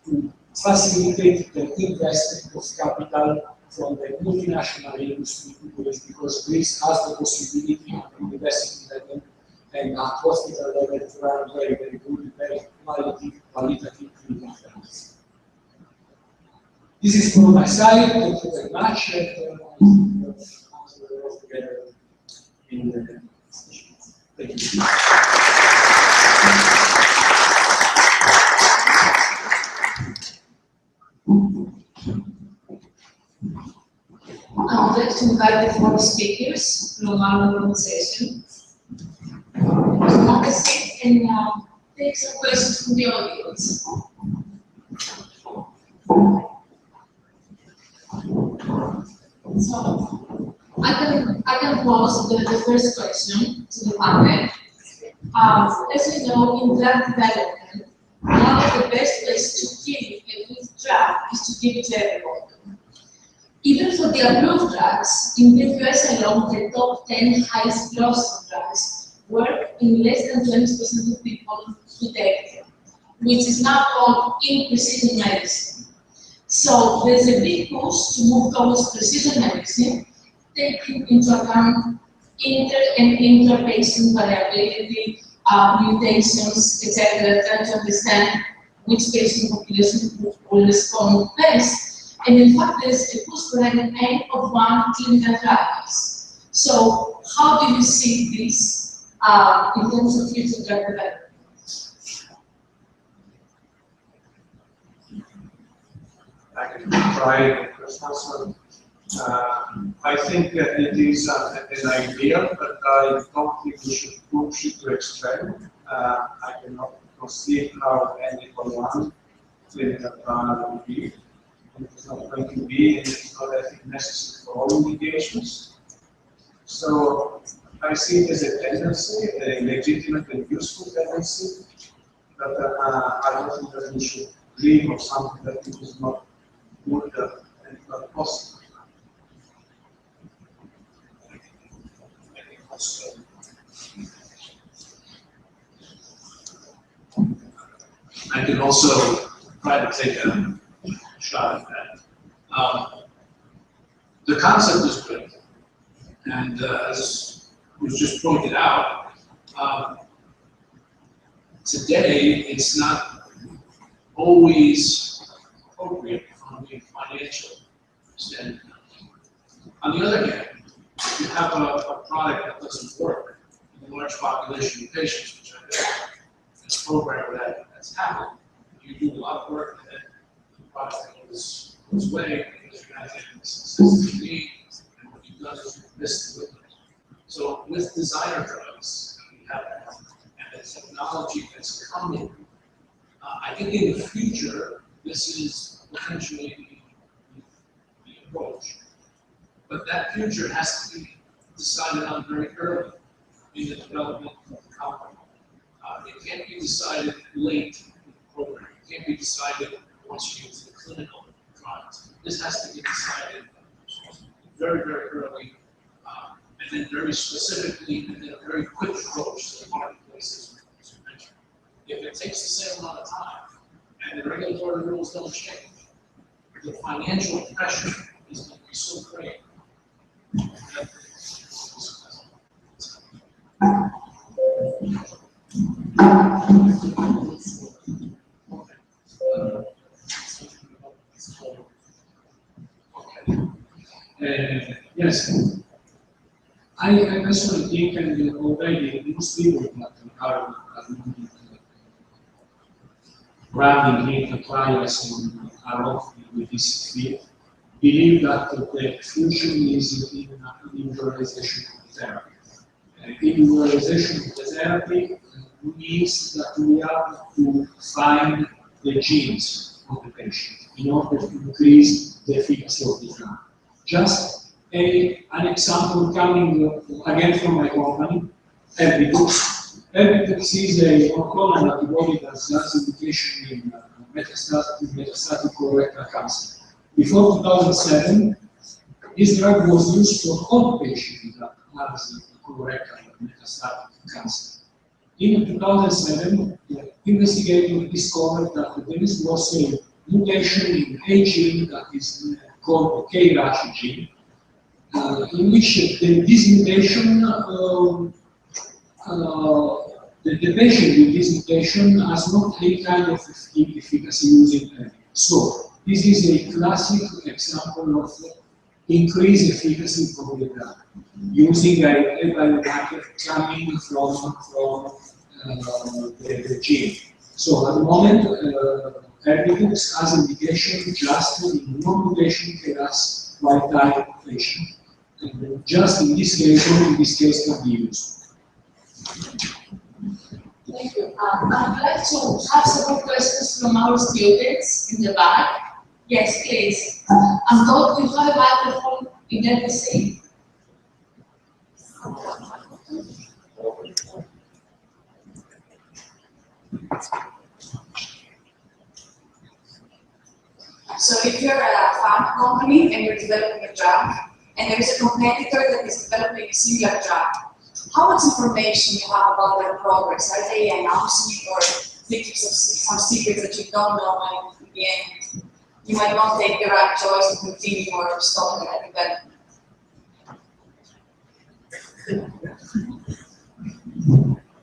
to facilitate the investment of capital from the multinational industry to Greece, because Greece has the possibility at university level and at hospital level to run very, very good, very qualitative clinical trials. This is from my side. Thank you very much. And we'll work together in the session. Thank you. I would like to invite the 4 speakers from our organization to have a seat and take some questions from the audience. So I can pose the first question to the panel. As we know, in drug development, one of the best ways to give a good drug is to give it to everyone. Even for the approved drugs, in the US alone, the top 10 highest grossing drugs work in less than 20% of people who take them, which is now called in precision medicine. So there's a big push to move towards precision medicine, taking into account inter and intra-patient variability, mutations, etc., trying to understand which patient population will respond best. And in fact, there's a push for an N of 1 clinical trials. So how do you see this in terms of future drug development? I can try the first answer. I think that it is an idea, but I don't think we should push it to extreme. I cannot conceive how any one clinical trial will be. It's not going to be, and it's not, I think, necessary for all indications. So I see it as a tendency, a legitimate and useful tendency, but I don't think that we should dream of something that is not good and not possible. I can also try to take a shot at that. The concept is great, and as was just pointed out, today it's not always appropriate from a financial standpoint. On the other hand, if you have a product that doesn't work in a large population of patients, which I know this program that's happened, you do a lot of work and then the product goes away because you're not getting the success you need, and what you've done is you've missed the window. So with designer drugs, we have and the technology that's coming, I think in the future, this is potentially the approach. But that future has to be decided on very early in the development of the company. It can't be decided late in the program. It can't be decided once you get to the clinical trials. This has to be decided very, very early, and then very specifically, and then a very quick approach to the marketplaces. If it takes the same amount of time, and the regulatory rules don't change, the financial pressure is going to be so great. Yes, I personally think, and already most people that are running clinical trials and are often with this field believe that the future is in individualization of therapy. Individualization of the therapy means that we have to find the genes of the patient in order to increase the efficacy of the drug. Just an example coming again from my company, Erbitux. Erbitux is a monoclonal antibody that has indication in metastatic colorectal cancer. Before 2007, this drug was used for all patients that has colorectal metastatic cancer. In 2007, the investigator discovered that there was a mutation in a gene that is called the KRAS gene, in which this mutation, the patient with this mutation has not any kind of efficacy using it. So this is a classic example of increased efficacy for the drug, using a biomarker coming from the gene. So at the moment, Erbitux has indication just in non-mutation KRAS wild type patient. And just in this case can be used. Thank you. I'd like to have several questions from our students in the back. Yes, please. I'm told you have a microphone in the same. So if you're a pharma company and you're developing a drug, and there is a competitor that is developing a similar drug, how much information you have about their progress? Are they announcing it or keeping some secrets that you don't know, and in the end you might not take the right choice to continue or stop that development?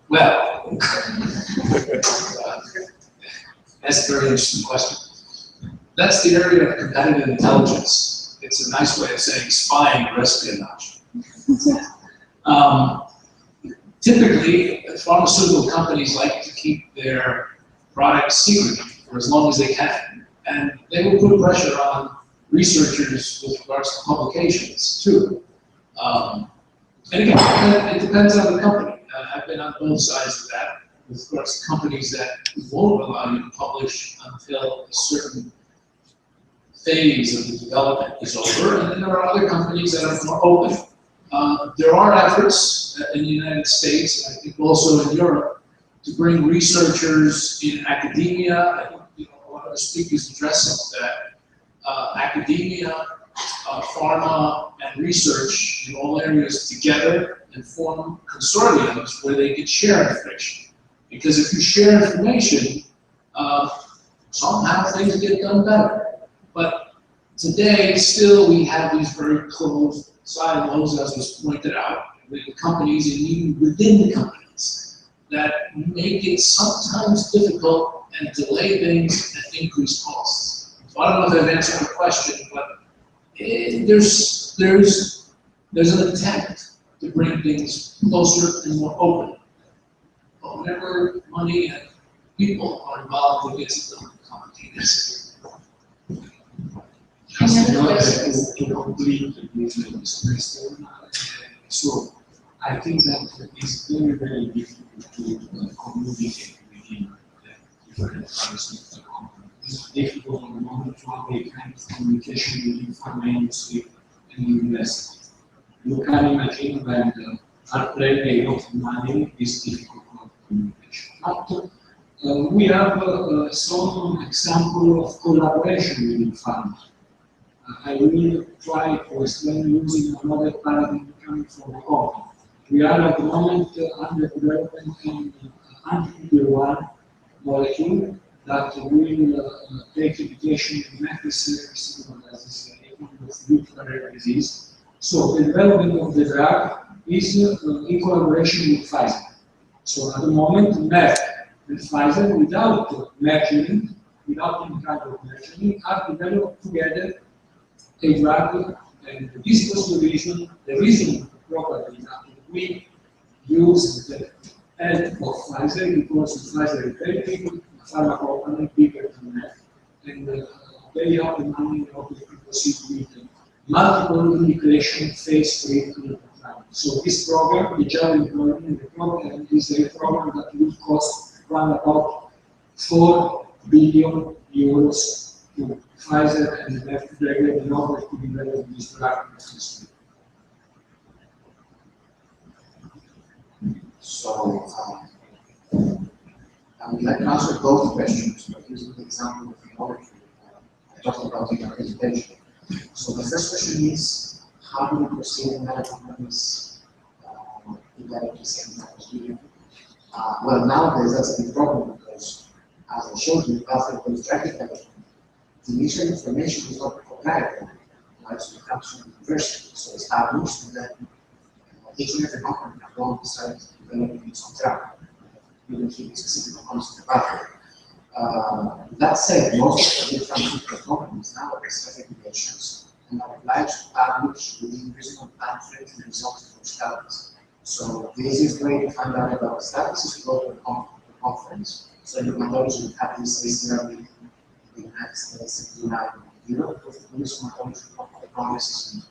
Well, that's a very interesting question. That's the area of competitive intelligence. It's a nice way of saying spying or espionage. Typically, pharmaceutical companies like to keep their products secret for as long as they can. And they will put pressure on researchers with regards to publications, too. And again, it depends on the company. I've been on both sides of that. of course, companies that won't allow you to publish until a certain phase of the development is over, and then there are other companies that are more open. There are efforts in the United States, and I think also in Europe, to bring researchers in academia. I think one of the speakers addressed that academia, pharma, and research in all areas together and form consortiums where they can share information. Because if you share information, somehow things get done better. But today, still, we have these very closed silos, as was pointed out, with companies and even within the companies that make it sometimes difficult and delay things and increase costs. So I don't know if I've answered the question, but there's an attempt to bring things closer and more open. But whenever money and people are involved, it gets a little complicated. Any other questions? To complete this question, so I think that it's very, very difficult to communicate within the different parts of the company. It's difficult at the moment to have a kind of communication within pharma industry and university. You can imagine when are playing a lot of money, it's difficult to have communication. But we have some example of collaboration within pharma. I will try to explain using another paradigm coming from the company. We are at the moment under development an anti-PD-1 molecule that will take indication in necessary as a kind of nuclear disease. So the development of the drug is in collaboration with Pfizer. So at the moment, Merck and Pfizer, without merging, without any kind of merging, are developed together a drug, and this was the reason probably that we use the help of Pfizer, because Pfizer is very big pharma company, bigger than that, and they have the money in order to proceed with multiple indication phase 3 clinical trials. So this program, the Java program, is a program that will cost around about 4 billion euros to Pfizer and Merck together in order to develop this drug in phase 3. So, I would like to answer both questions, but using the example of technology I talked about in our presentation. So the first question is, how do we proceed in other companies develop the same type of studio? Well, nowadays that's a big problem because, as I showed you, after the drug development, the initial information is not proprietary, right? So it comes from the university, so it's published, and then each and every company can go and decide to develop its own drug. You don't keep specific components about it. That said, most of the pharmaceutical companies nowadays have regulations and are obliged to publish within reasonable time frame the results of their studies. So the easiest way to find out about the studies is to go to a conference. So in hematology, we have this ACR in the United States and in Europe, with the hematology congresses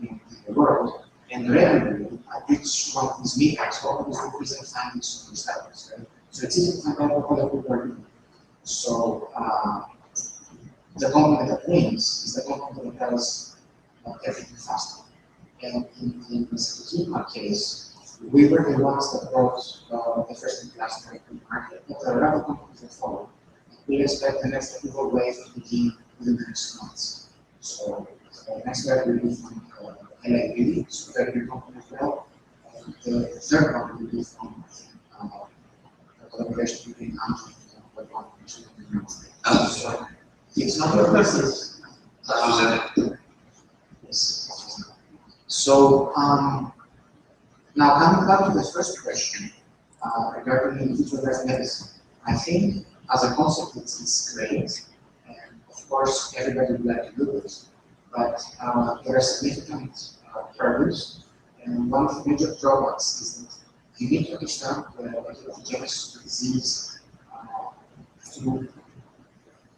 in the world. And regularly, at each one of these meetings, always we present findings from the studies. Right? So it's easy to find out what other people are doing. So the company that wins is the company that does everything faster. And in the Sakima case, we were the ones that brought the first-in-class drug to the market, but there are other companies that follow. We expect the next technical wave to begin within the next months. So next year will be from LAPD, so very big company as well. And the third company will be from the collaboration between Andrew and so it's not your business. Yes. So now coming back to the first question regarding individualized medicine, I think as a concept it's great, and of course everybody would like to do this, but there are significant hurdles, and one of the major drawbacks is that you need to understand the pathogenesis of the disease to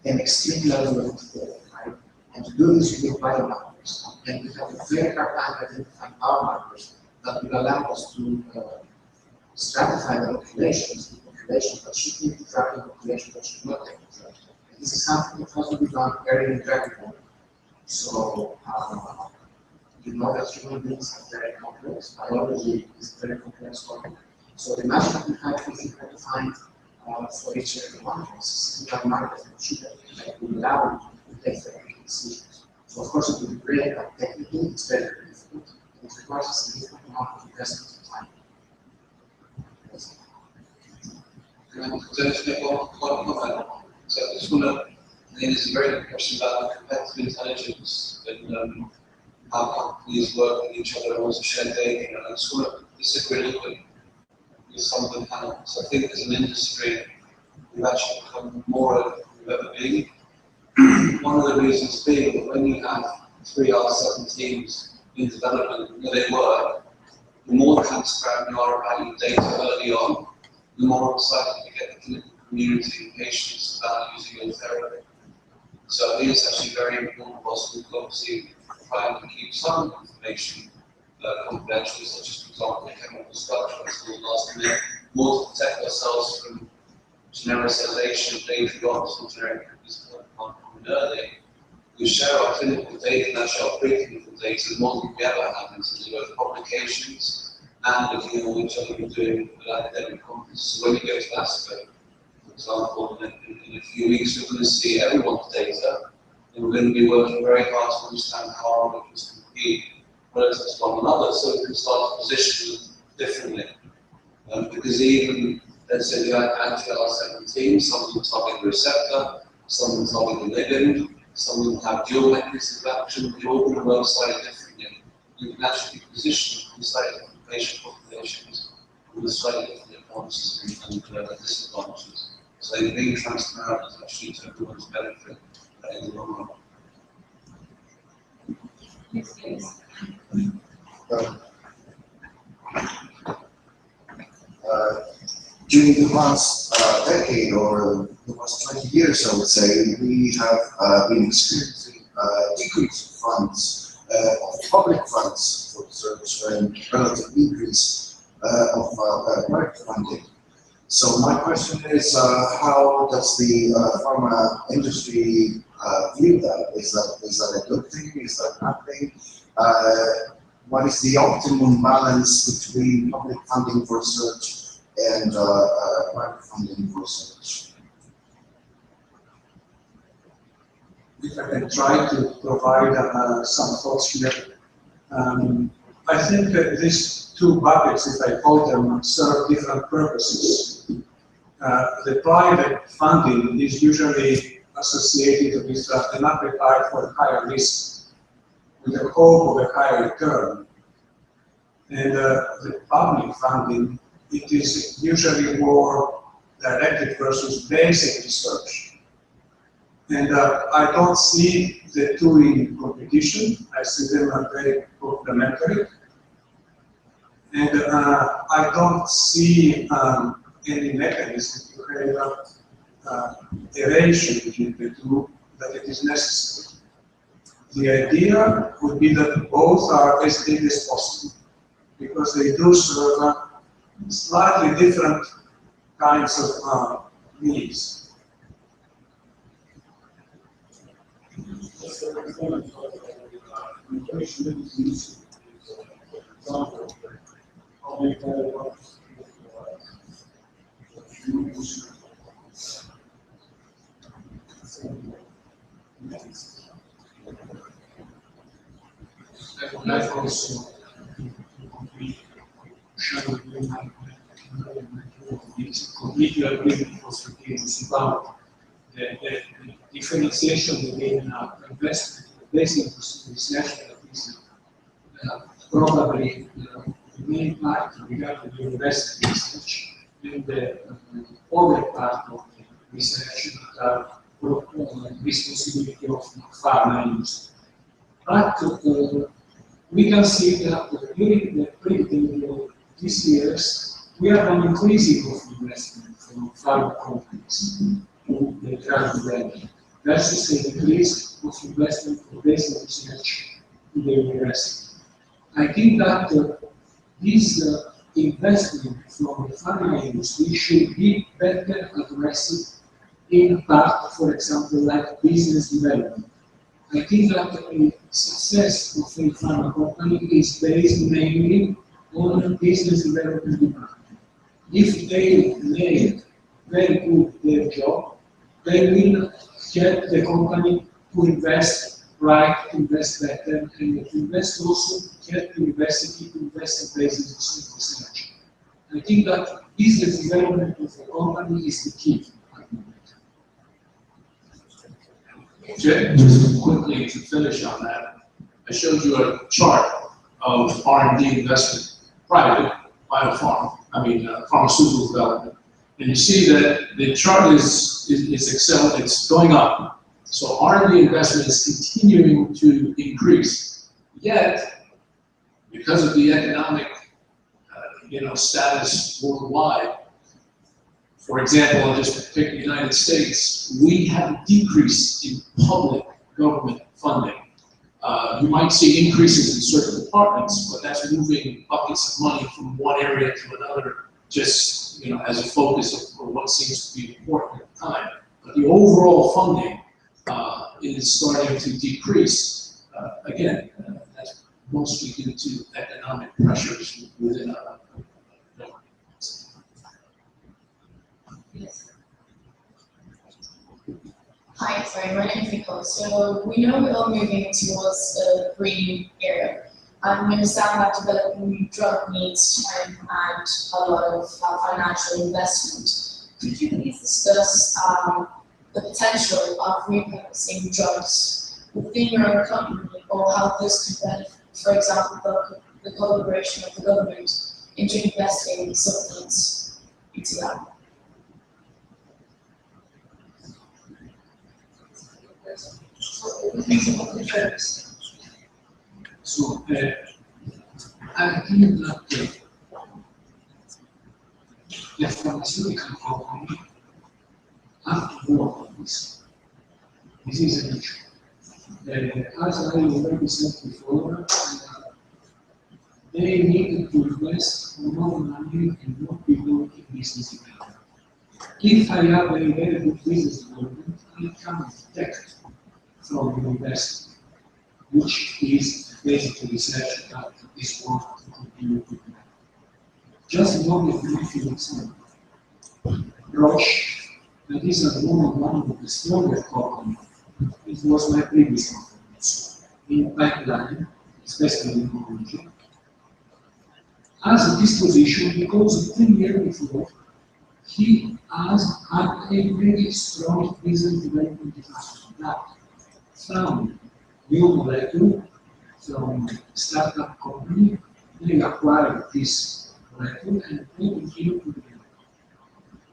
an extreme level of detail, right? And to do this, you need biomarkers, and we have a very hard time identifying biomarkers that will allow us to stratify the populations population that should take the drug and population that should not take the drug. And this is something that has to be done very indirectly. So, you know that human beings are very complex, biology is very complex topic. So the magic that we have is to find for each of the markers, we have markers that will allow you to take the decisions. So of course it would be great, but technically it's very difficult. It requires a significant amount of investment and time. Can I just make one comment? So I just want to, I think it's a very good question about the competitive intelligence and how companies work with each other and also share data. And I just want to disagree a little bit with some of the panels. I think as an industry, we've actually become more than we've ever been. One of the reasons being that when you have 3 or 7 teams in development where they work, the more transparent you are about your data early on, the more excited you get the clinical community and patients about using your therapy. So I think it's actually very important for us to obviously try and keep some information confidential, such as, for example, the chemical structure as we last minute, more to protect ourselves from genericization of data from generic companies early. We share our clinical data and actually our preclinical data more than we ever have in terms of both publications and looking at what each other are doing at academic conferences. So when you go to ASCO, for example, in a few weeks we're going to see everyone's data, and we're going to be working very hard to understand how our molecules compete relative to one another, so we can start to position them differently. Because even, let's say, the anti-IL-17, some of them target the receptor, some of them target the ligand, some of them have dual mechanisms of action, they all going to work slightly differently. You can actually position them in slightly different patient populations with slightly different advantages and disadvantages. So being transparent is actually to everyone's benefit in the long run. Yes, please. During the past decade or the past 20 years, I would say, we have been experiencing decrease of funds, of public funds for research and relative increase of private funding. So my question is, how does the pharma industry view that? Is that a good thing? Is that a bad thing? What is the optimum balance between public funding for research and private funding for research? If I can try to provide some thoughts here. I think that these 2 buckets, if I call them, serve different purposes. The private funding is usually associated with an appetite for higher risk, with the hope of a higher return. And the public funding, it is usually more directed versus basic research. And I don't see the 2 in competition. I see them as very complementary. And I don't see any mechanism to have a ratio between the 2 that it is necessary. The idea would be that both are as big as possible, because they do serve slightly different kinds of needs. I would like also completely agree with Professor Keynes about the differentiation between investment basic research that is probably the main part regarding the university research and the other part of the research that are responsibility of pharma industry. But we can see that during the previous these years, we have an increasing of investment from pharma companies in the drug development versus the decrease of investment for basic research in the university. I think that this investment from the pharma industry should be better addressed in part, for example, like business development. I think that the success of a pharma company is based mainly on business development department. If they make very good their job, they will get the company to invest right, to invest better, and to invest also, get the university to invest in basic research. I think that business development of the company is the key. Just quickly to finish on that, I showed you a chart of R&D investment, private, pharmaceutical development. And you see that the chart is it's going up. So R&D investment is continuing to increase. Yet, because of the economic status worldwide, for example, I'll just pick the United States, we have a decrease in public government funding. You might see increases in certain departments, but that's moving buckets of money from one area to another, just as a focus of what seems to be important at the time. But the overall funding is starting to decrease. Again, that's mostly due to economic pressures within a Yes. Hi, sorry, my name is Nicole. So we know we're all moving towards a green era. And we understand that developing a new drug needs time and a lot of financial investment. Could you please discuss the potential of repurposing drugs within your own company, or how this could benefit, for example, the collaboration of the government into investing supplements into that? So, I think that the pharmaceutical company have to work on this. This is an issue. As I already said before, they need to invest more money and more people in business development. If I have a very good business development, I can detect from the university, which is basic research that is worth to continue to do. Just one example. Roche, that is at the moment one of the strongest companies. It was my previous company. So in pipeline, especially in oncology, has a disposition because 10 years before, he has had a very strong business development department that found new molecule from startup company, they acquired this molecule and they continue to develop.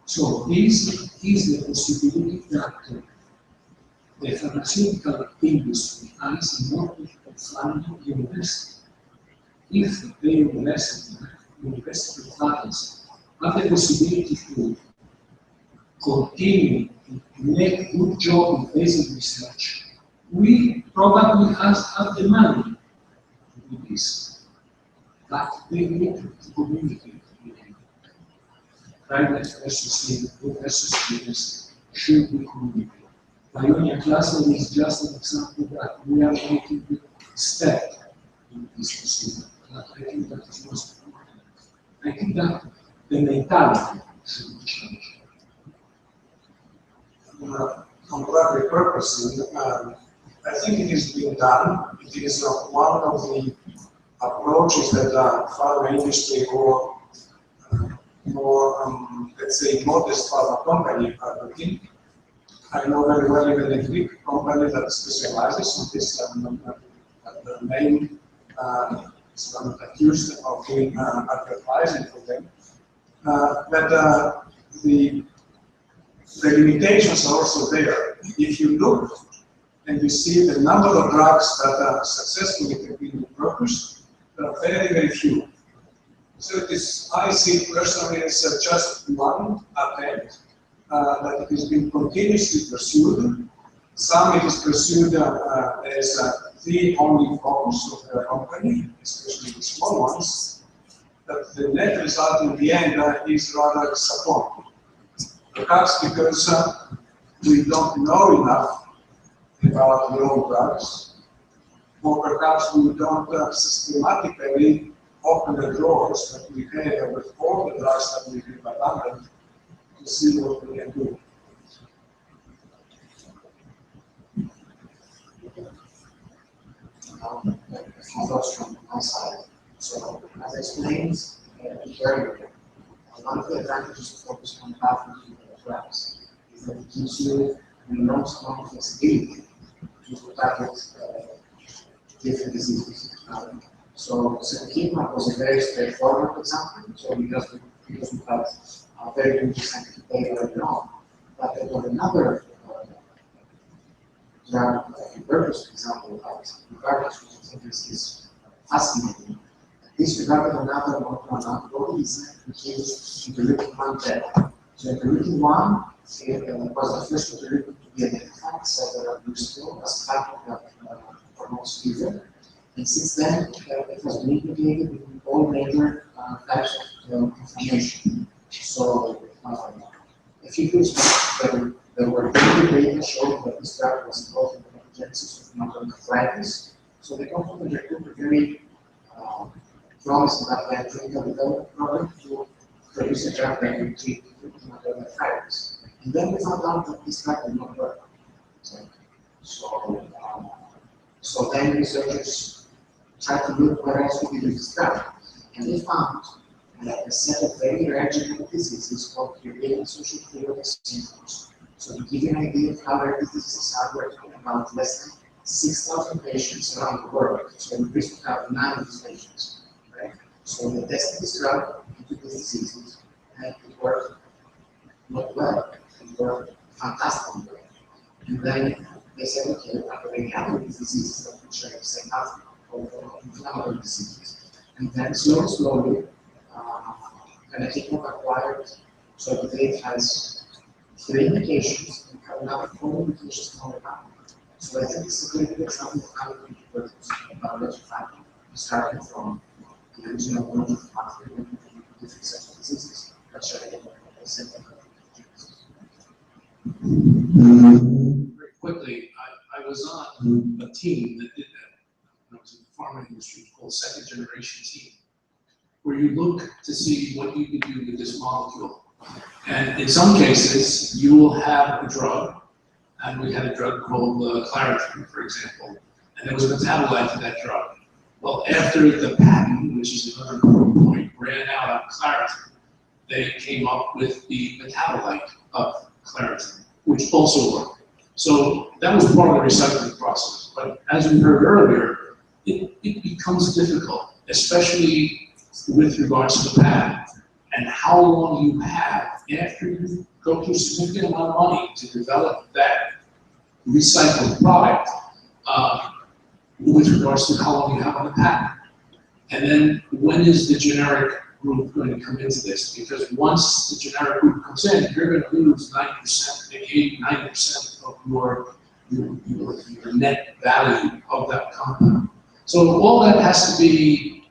So this is the possibility that the pharmaceutical industry has in order to fund university. If the university funds have the possibility to continue to make good job in basic research, we probably have the money to do this, but they need to communicate with them. Private versus university should be communicated. Pioneer Cluster is just an example that we are making a step in this procedure. I think that is most important. I think that the mentality should be changed. On drug repurposing, I think it is being done. It is one of the approaches that the pharma industry or more, let's say, modest pharma company are looking. I know very well even a Greek company that specializes in this, the name is not accused of doing advertising for them. But the limitations are also there. If you look and you see the number of drugs that are successfully have been repurposed, there are very, very few. So it is, I see personally as just one attempt that it has been continuously pursued. Some it is pursued as the only focus of the company, especially the small ones. but the net result in the end is rather disappointing. Perhaps because we don't know enough about the old drugs, or perhaps we don't systematically open the drawers that we have with all the drugs that we have abandoned to see what we can do. A few thoughts from my side. So, as I explained earlier, one of the advantages of focusing on pathway drugs is that it gives you an enormous amount of flexibility to target different diseases. So, seroquinumab was a very straightforward example. So, because we had very good scientific data early on, but there was another drug, purpose example of regardless, which I think is fascinating. This regarded another monoclonal antibody is interleukin-1 beta. So interleukin-1 was the first interleukin to be identified several years ago as part of the promotes fever. And since then, it has been implicated in all major types of inflammation. So, a few years back, there were data showing that this drug was involved in the pathogenesis of rheumatoid arthritis. So the company recruited a very promising that clinical development program to produce a drug that would treat rheumatoid arthritis. And then we found out that this drug did not work. So then researchers tried to look where else we could use this drug. And they found a set of very rare genetic diseases called European-associated periodic syndromes. So to give you an idea of how rare diseases are, we're talking about less than 6,000 patients around the world. So we used to have 9 of these patients. Right? So they tested this drug into these diseases, and it worked not well. It worked fantastically. And then they said, okay, are there any other diseases that could share the same pathway, or inflammatory diseases? And then slowly, and I think we've acquired, so today it has 3 indications, and we have another 4 indications coming up. So I think it's a very good example of how we can produce a biological factor, starting from the original biological factor into different sets of diseases that share the same Very quickly, I was on a team that did that. I was in the pharma industry called Second Generation Team, where you look to see what you can do with this molecule. And in some cases, you will have a drug, and we had a drug called Claritin, for example, and there was a metabolite to that drug. Well, after the patent, which is another important point, ran out on Claritin, they came up with the metabolite of Claritin, which also worked. So that was part of the recycling process. But as we heard earlier, it becomes difficult, especially with regards to the patent and how long you have after you go through a significant amount of money to develop that recycled product with regards to how long you have on the patent. And then when is the generic group going to come into this? Because once the generic group comes in, you're going to lose 90%, maybe 90% of your net value of that compound. So all that has to be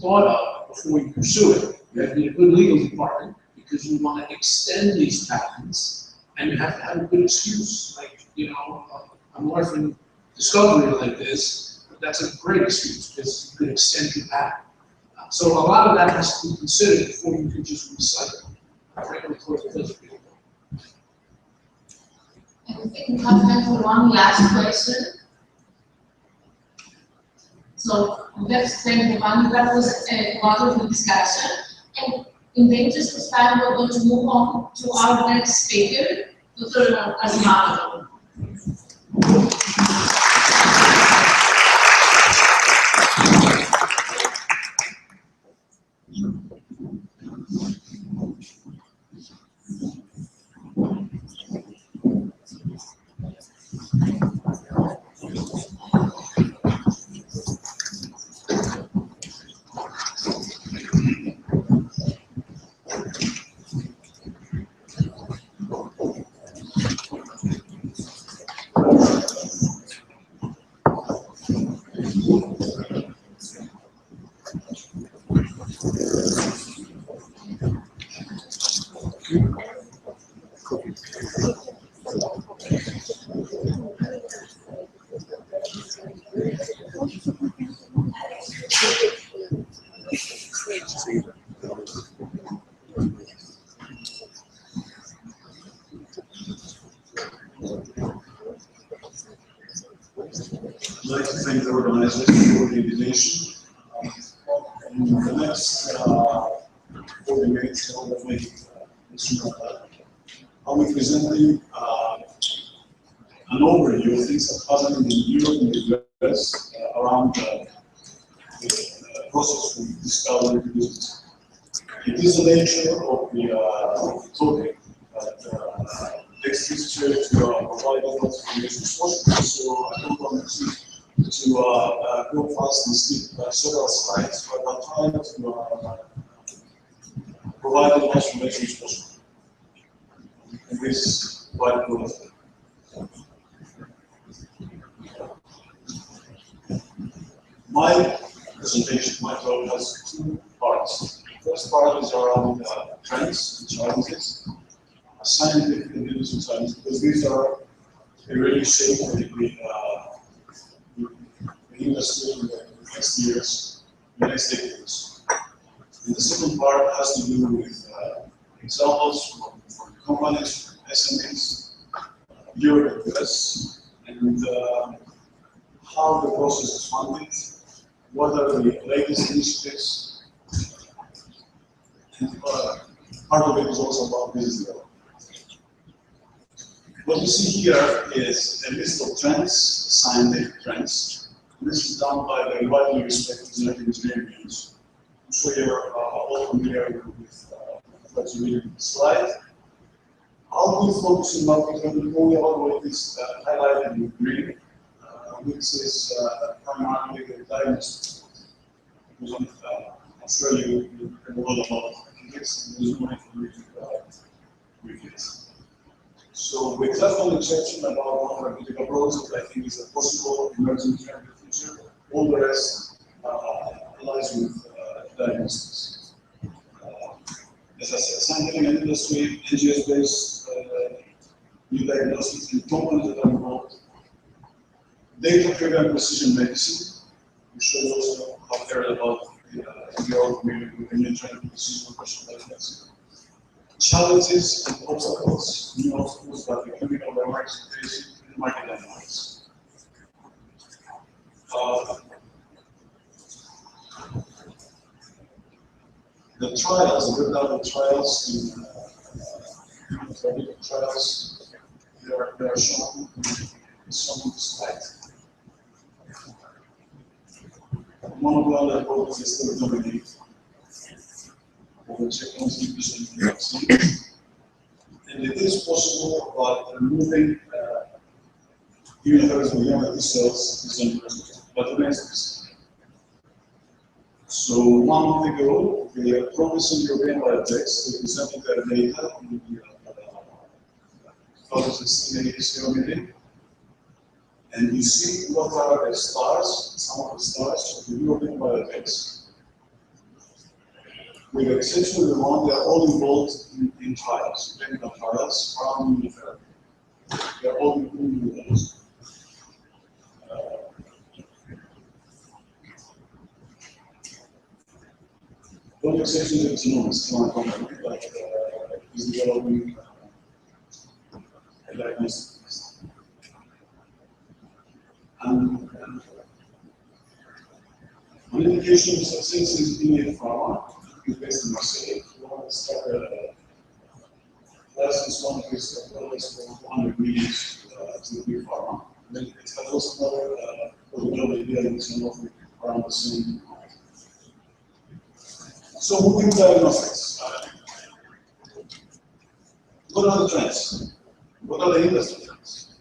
thought of before you pursue it. You have to be a good legal department because you want to extend these patents, and you have to have a good excuse. Like, an orphan discovery like this, that's a great excuse because you can extend your patent. So a lot of that has to be considered before you can just recycle. I think we have time for one last question. So let's thank the one. That was a wonderful discussion. And in the interest of time, we're going to move on to our next speaker, Dr. Asimato. I'd like to thank the organizers for the invitation. In the next 40 minutes, I will make I'll be presenting an overview of things that happen in Europe and the US around the process of discovery and business. It is the nature of the topic that takes this chair to provide all that information as possible, so I don't want to go fast and skip several slides, but I'll try to provide as much information as possible. And this is quite good. My presentation, my talk has two parts. The first part is around trends and challenges, scientific and business challenges, because these are really shaping the industry in the next years, the next decades. And the second part has to do with examples from companies, SMEs, Europe and US, and how the process is funded, what are the latest initiatives, and part of it is also about business development. What you see here is a list of trends, scientific trends. This is done by the widely respected genetic engineering units. I'm sure you're all familiar with what you read in the slide. I'll be focusing only on what is highlighted in green, which is primarily the diagnosis. I'm sure you heard a lot about this, and there's more information about it. So, with that one exception about one therapeutic approach that I think is a possible emerging trend in the future, all the rest lies with diagnostics. As I said, scientific and industry, NGS-based new diagnostics, and companies that are involved. Data-driven precision medicine. I'm sure you also have heard about the old community with the new trend in precision medicine. Challenges and obstacles, new obstacles that the clinical dynamics face in market dynamics. The trials, the development trials, in clinical trials, they are shown in some of the slides. Monoclonal antibodies still dominate over checkpoint inhibition, and it is possible by removing immunotherapies beyond the T cells is interesting, but the next is. So 1 month ago, the promising European biotechs presented their data in the 2016 ACO meeting, and you see what are the stars, some of the stars of the European biotechs. With the exception of the one, they are all involved in trials, clinical trials around immunotherapy. They are all included in those. One exception is genomics, one company that is developing diagnostics. And one indication of success is in pharma. Is based in Marseille. We want to start a license one of these products for 100 million to the big pharma. And then it has also another global idea in around the same. So, moving to diagnostics. What are the trends? What are the industry trends?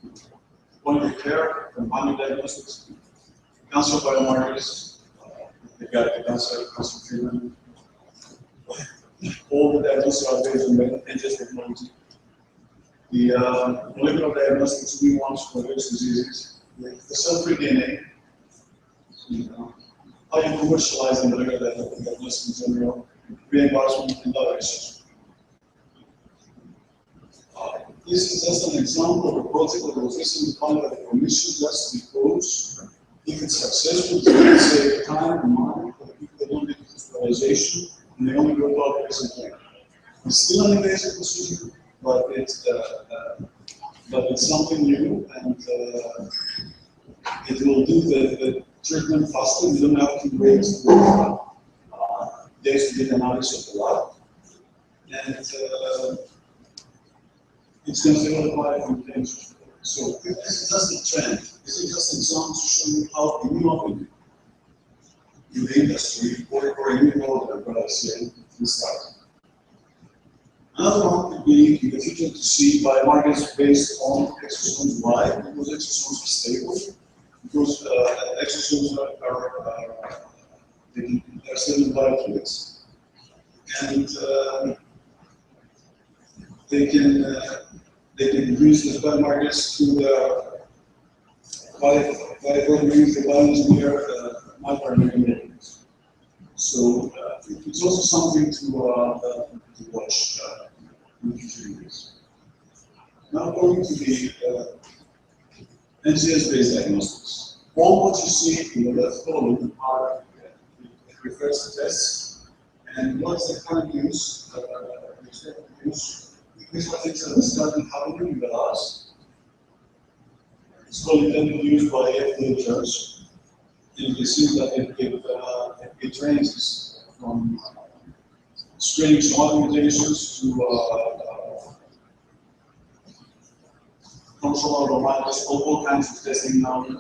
Point of care, companion diagnostics, cancer biomarkers, the cancer treatment. All the diagnostics are based on NGS technology. The molecular diagnostics we want for various diseases, the cell-free DNA, how you commercialize the molecular diagnostics in general, reimbursement, and other research. This is just an example of a project that was recently funded by the Commission just because if it's successful, it's going to save time and money for the people that don't need hospitalization and they only go about present. It's still an invasive procedure, but it's something new and it will do the treatment faster. You don't have to wait days to get analysis of the lab. And it's going to save a lot of intention. So this is just a trend. This is just an example to show you how a new opening in the industry or a new model, but I say, can start. Another one could be in the future to see biomarkers based on exosomes. Why? Because exosomes are stable. Because exosomes are stable biofluids. And they can use the biomarkers to use the bioengineer microorganisms. So it's also something to watch in the future years. Now going to the NGS-based diagnostics. All what you see in the left column are refers to tests, and what's the current use, these are things that started happening in the last. It's called intended use by FDA judge. And you can see that it ranges from screening somatic mutations to functional anomalies, all kinds of testing now can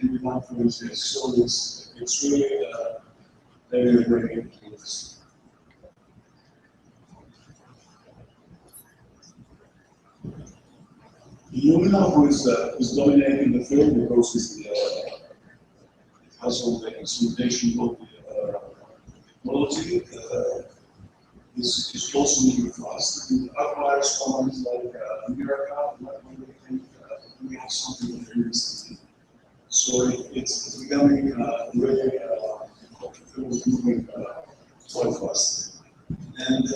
be done for NGS. So it's really very, very interesting. Illumina, who is dominating the field because it has all the instrumentation of the technology, is also moving fast. And acquires companies like America, when they think we have something very interesting. So it's becoming really moving quite fast. And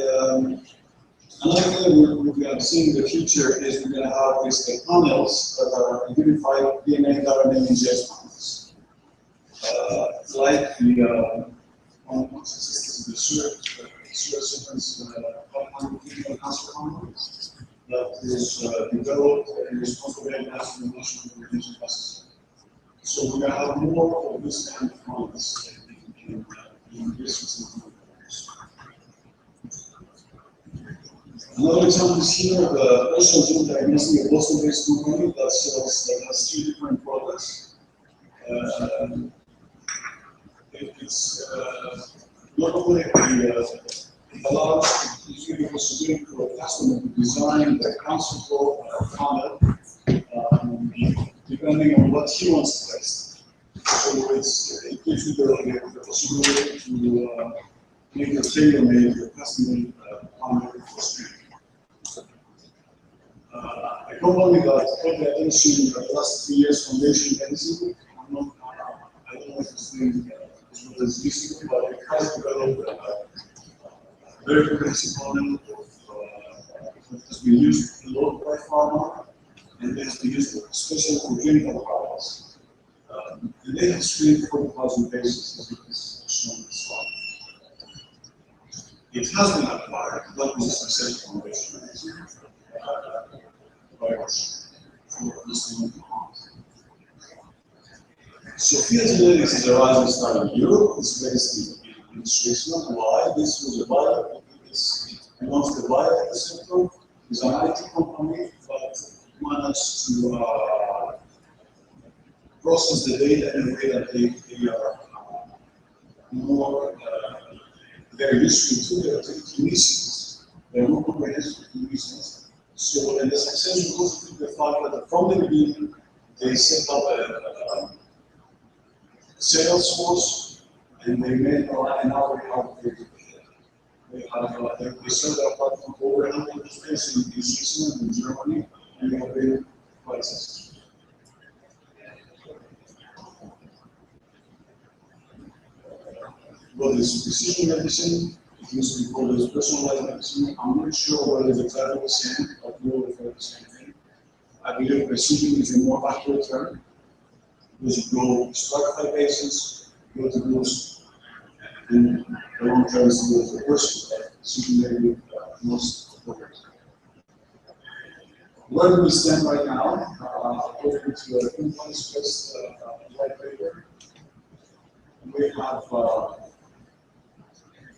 another thing we are seeing in the future is we're going to have these panels that are unified DNA and RNA ingest panels. Like the sequence cancer panel that is developed and responsible as the national prevention process. So we're going to have more of this kind of panels in this. Another example is here the personal gene diagnostic, a Boston-based company that has two different products. It's not only it allows the possibility for a customer to design the cancer panel depending on what he wants to test. So it gives you the possibility to make a tailor-made custom panel for screening. A company that got the attention in the last 3 years, Foundation Medicine, I don't know if it's doing as well as recently, but it has developed a very comprehensive model that has been used a lot by pharma, and it has been used especially for clinical trials. And they have screened 40,000 patients, as it is shown in the slide. It has been acquired, that was a successful Foundation Medicine. Sophia Genetics is a rising star in Europe. It's based in Switzerland. Why? This was a it belongs to the biotech sector. It's an IT company, but managed to process the data in a way that they are more very useful to their clinicians. They're more comprehensive to clinicians. So, and the success was the fact that from the beginning, they set up a sales force, and they made and now they serve their platform over 100 places in Switzerland and Germany, and they have been quite successful. What is precision medicine? It used to be called as personalized medicine. I'm not sure whether it's exactly the same, but we all refer to the same thing. I believe precision is a more accurate term, because you go stratify patients, go to groups, and the long term is to go to the person, but precision may be most appropriate. Where do we stand right now? According to a Queen's white paper, we have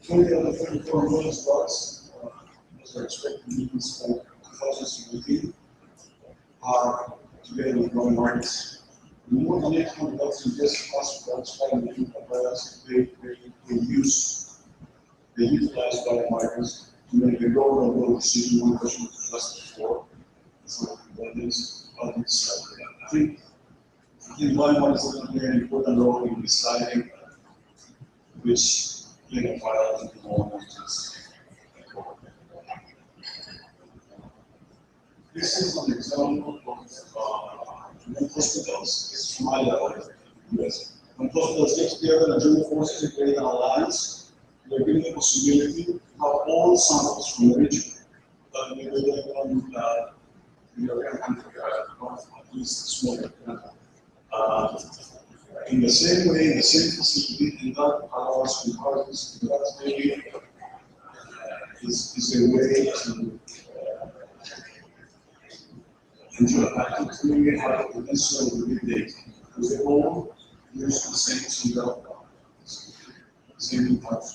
20 out of 34 million drugs, as are expected to be used by 2017, are together with growing markets. More than 800 drugs in this class of drugs fighting the virus, they utilize biomarkers to make the global decision. One question was discussed before. So that is I think biomarkers are play an important role in deciding which clinical trials to go on. This is an example of hospitals. This is from my level in the US. When hospitals get together and join forces and create an alliance, they're given the possibility to have all samples from the region. But we will on European country, at least smaller. In the same way, in the same facility, and that allows comparisons. That maybe is a way to to really have the potential of the big data, because they all use the same single, same impact.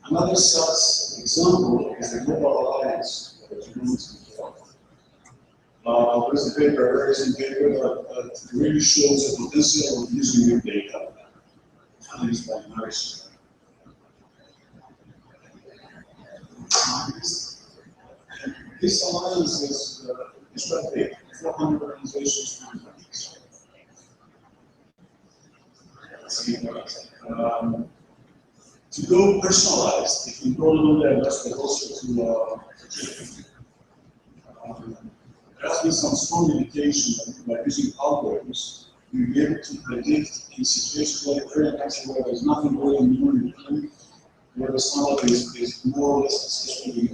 Another such example is the Global Alliance that you mentioned before. There's a paper, a very recent paper that really shows the potential of using big data. And it's by Marsh. This alliance is quite big, 400 organizations from countries. To go personalized, if you go a little bit, but also to there has been some strong indication that by using algorithms, you'll be able to predict in situations like very actually where there's nothing going new in the clinic, where the standard is more or less successful in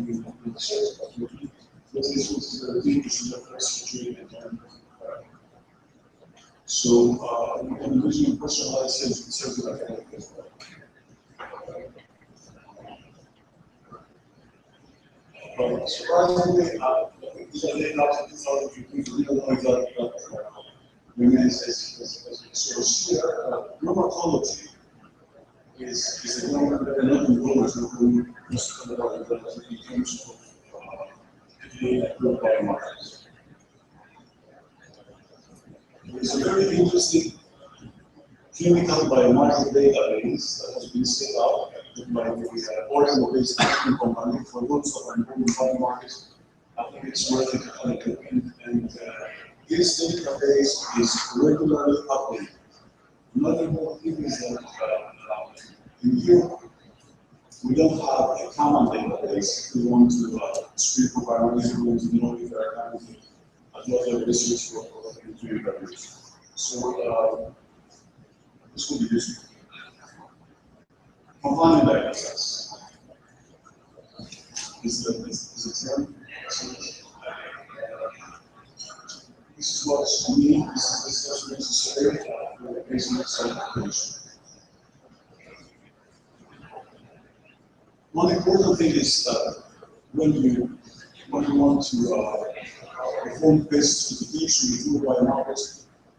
the search opportunity. But this was the definition of first treatment. So we can using personalized sales like that as well. But surprisingly, these are laid out in 2015, we don't know that remains as so here. Rheumatology is a number that are not involved in terms of biomarkers. It's a very interesting clinical biomarker database that has been set up by the Oregon-based company for groups of important biomarkers. I think it's worth it to look and this database is regularly updated. Another important thing is that in Europe, we don't have a common database. We want to screen for biomarkers, we want to know if there are kind of other research for entry barriers. So this will be useful. Companion diagnostics is a term. This is what's needed. This is necessary for the patient self-education. One important thing is that when you want to perform patient certification with biomarkers,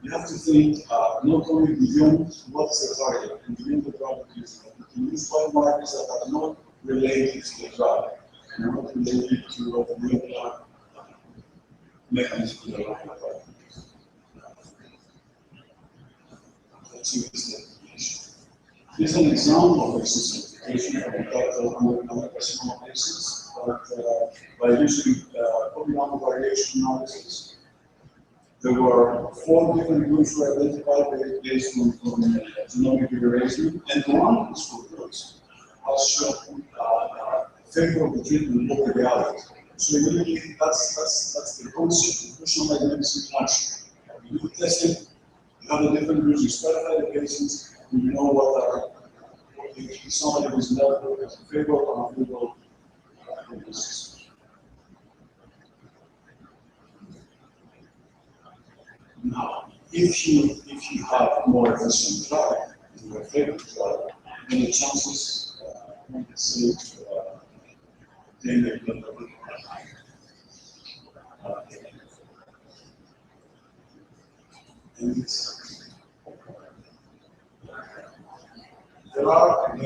you have to think not only beyond what's the target and beyond the drug use. You can use biomarkers that are not related to the drug and not related to the real mechanism of the drug. Let's see this definition. Here's an example of a certification that we got under personal basis, but by using polynomial variation analysis. There were 4 different groups were identified based on genomic variation, and one of these 4 groups has shown favorable treatment over reality. So really, that's the concept of personalized medicine function. You do testing, you have the different groups, you stratify the patients, and you know what it's not like it's not favorable or unfavorable prognosis. Now, if you have more efficient drug, more favorable drug, then the chances, let's say, then they're going to be high. And there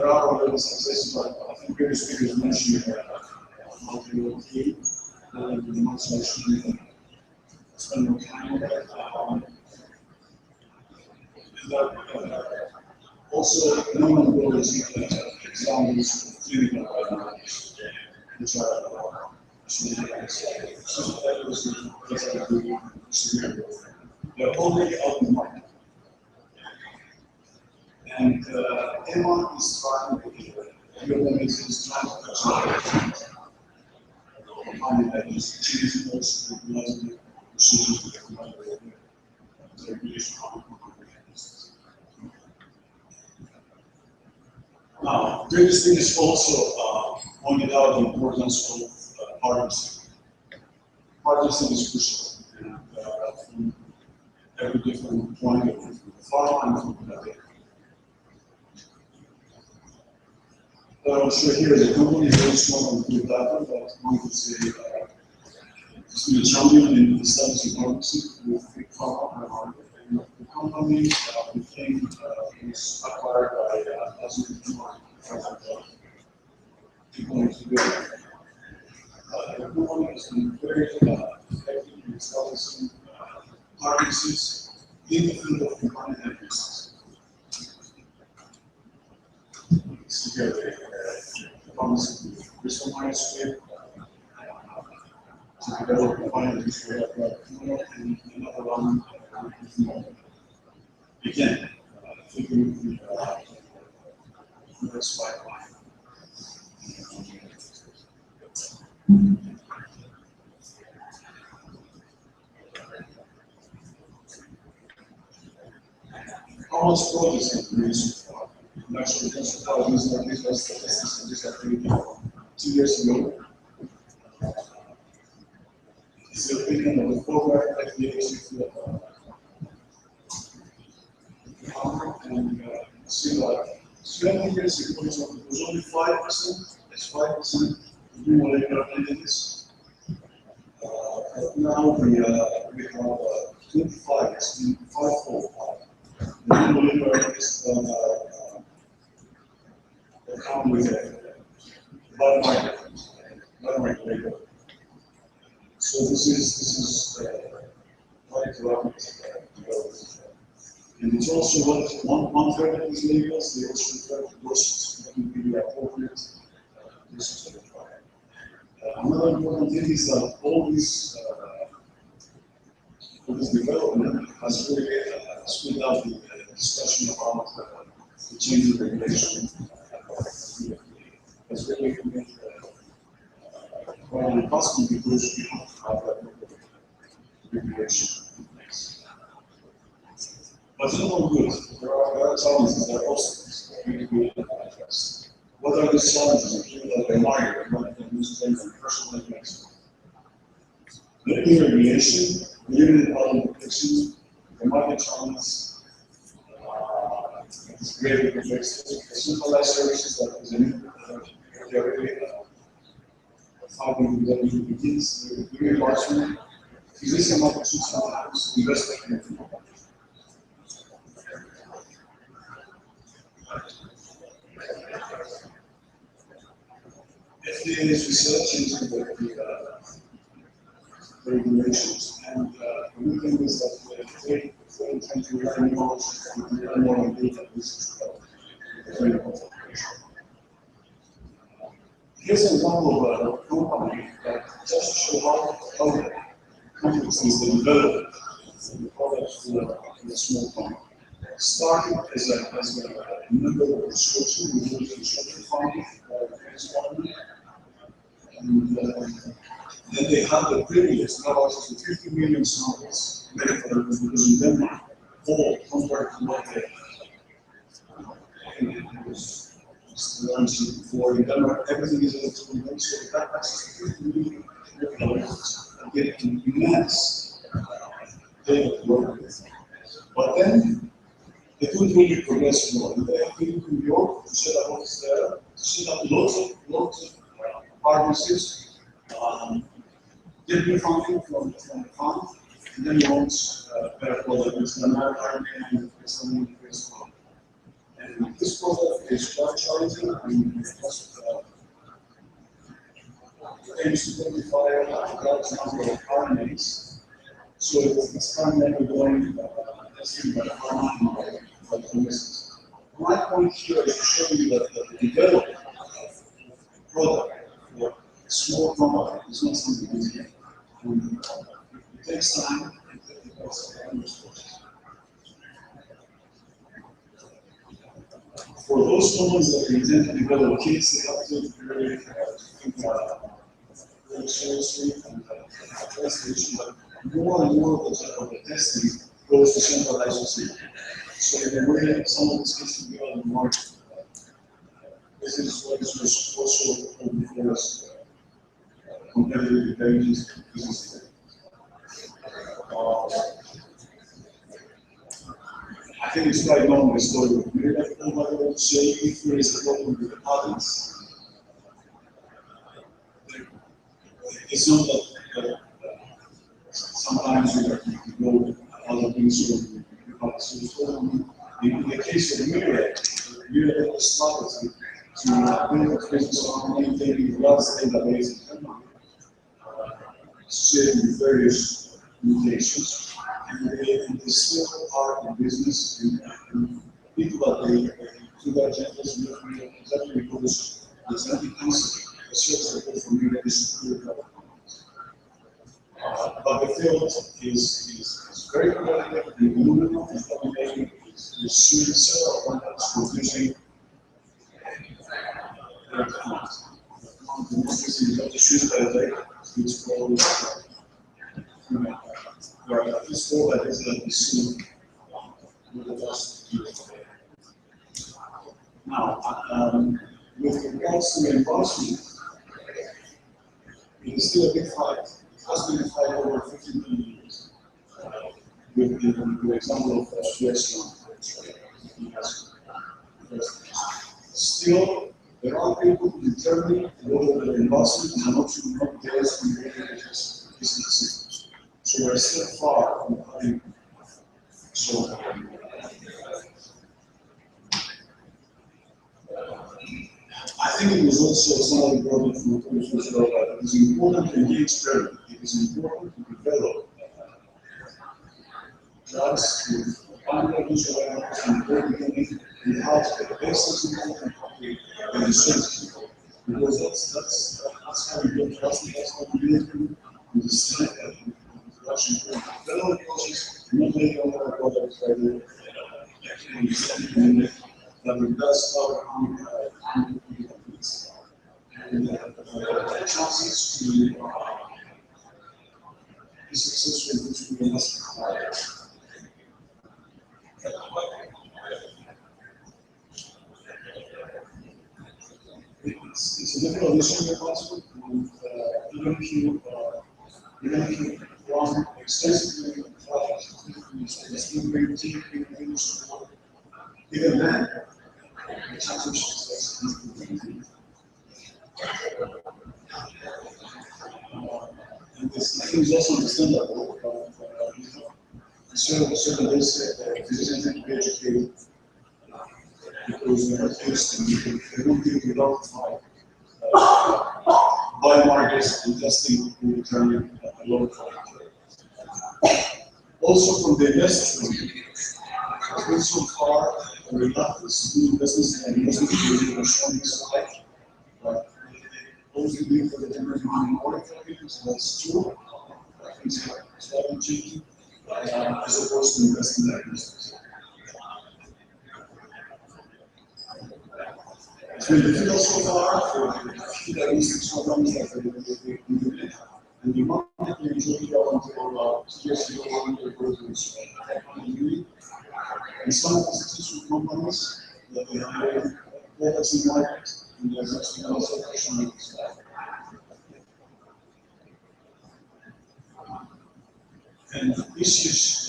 are already successes, but I think previous speakers mentioned multi-OT, and the most actually spend more time on that. Also, no one will receive examples of clinical diagnostics, which are they're already out in the market. And Emma is trying is trying to catch up. Finding that is choosing those recognizing procedures that regulation. Now, previous speakers also pointed out the importance of partnership. Partnership is crucial, and from every different point of view, from the pharma and from the data. I'm sure here is a company very strong and good data that one could say has been a champion in the studies of partnership with big pharma. And the company became was acquired by the company has been very effective in establishing partnerships in the field of companion business. Together, partnership with Bristol Myers Squibb to develop a finance and another one again, figuring the next pipeline. How much progress have we made so far? I'm actually just using these statistics and just activity 2 years ago. It's the opinion of the former FDA chief and see that 20 years ago it was only 5%, that's 5% of new molecular entities. But now we have 25, it's been 5-fold. The new molecular entities that come with a biomarker label. So this is quite rapid development. And it's also one third of these labels, they also refer to doses that would be the appropriate doses of the trial. Another important thing is that all this development has really split out the discussion about the change in regulation. Has really made quite an impossible because we have to have that regulation in place. But it's not all good. There are challenges, there are obstacles that we need to be able to address. What are these challenges? Given that they're minor, rather than use them for personal information. The regulation, limited public protection, the market challenges, it's greater complexity, centralized services that is an already finding that we begins the reimbursement. Existing market should sometimes invest in it. FDA is researching the regulations, and the good thing is that they tend to learn more on data. This is very important. Here's an example of a company that just show how complexities they develop the products in a small company. Started as a member of the structure, we built a structure funding and then they had the privilege now to 50 million samples made for them because in Denmark, all compared to what they learned before, in Denmark, everything is electronic, so that's really get immense data to work with. But then, they couldn't really progress more. They came to New York to set up office there, to set up lots of partnerships, get new funding from the fund, and then launch their product. It's an American and it's an English product. And this product is quite challenging and because it aims to quantify a large number of RNAs. So it's kind of going testing by pharma by chemists. My point here is to show you that the development of a product for a small company is not something easy. It takes time, it takes resources. For those companies that intend to develop kits, they have to really think very seriously and address the issue that more and more of the testing goes to centralized facilities. So in a way, some of this gets to be on the market. This is what is also open for us competitive intelligence business. I think it's quite long, the story. Maybe I don't want to say if there is a problem with the patents. It's not that sometimes you go other things or in the case of Myriad strategy to build a business on maintaining the largest database in Denmark, associated with various mutations, and they still are in business and people that they do their agendas exactly because there's nothing easy. The service that for Myriad is superior. But the field is very competitive. The movement is dominating. There's several companies producing their clients. The most recent is the shoes that they which called where this fall that is that we see with the last years. Now, with regards to reimbursement, it is still a big fight. It has been a fight over 15 million years. With the example of the restaurant. Still, there are people who determine whether the reimbursement is an option or not based on the business. So we're still far from having so. I think it was also somebody brought it from the commission as well, that it is important to engage early. It is important to develop drugs with biometrics and beginning without the basics and the research. Because that's how we build trust, that's how we build with the state and production. Develop the process, not make all our products by the that we does cover and chances to be successful, which we must require. It's a difficult issue in possible, and even if you run extensively projects, still bring team support. Even then, the chance of success is and this, I think, is also understandable. Certain days, physicians need to be educated because they are used and they don't deal with lot of biomarkers and testing to determine a lot of also from the investors, it's been so far a reluctance to do business and most of the showing this life. But they only believe that the general minority so that's true. Things are slightly changing as opposed to investing in that business. It's been difficult so far for the research programs that they do it. And the market may enjoy until years ago when they go to and some of the successful companies that they have property market, and there's actually also question. And issues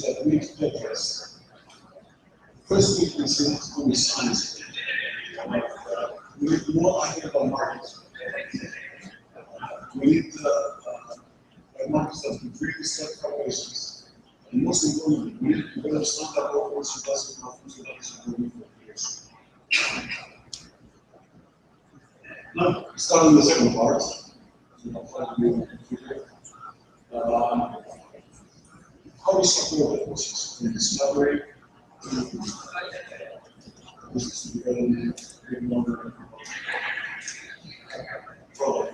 that we need to address. First, we consider only science. We need more technical markets. We need markets that can really set operations. And most importantly, we need to develop standard operations that have been for years. Now, starting the second part. How we support the process from discovery to business development, product.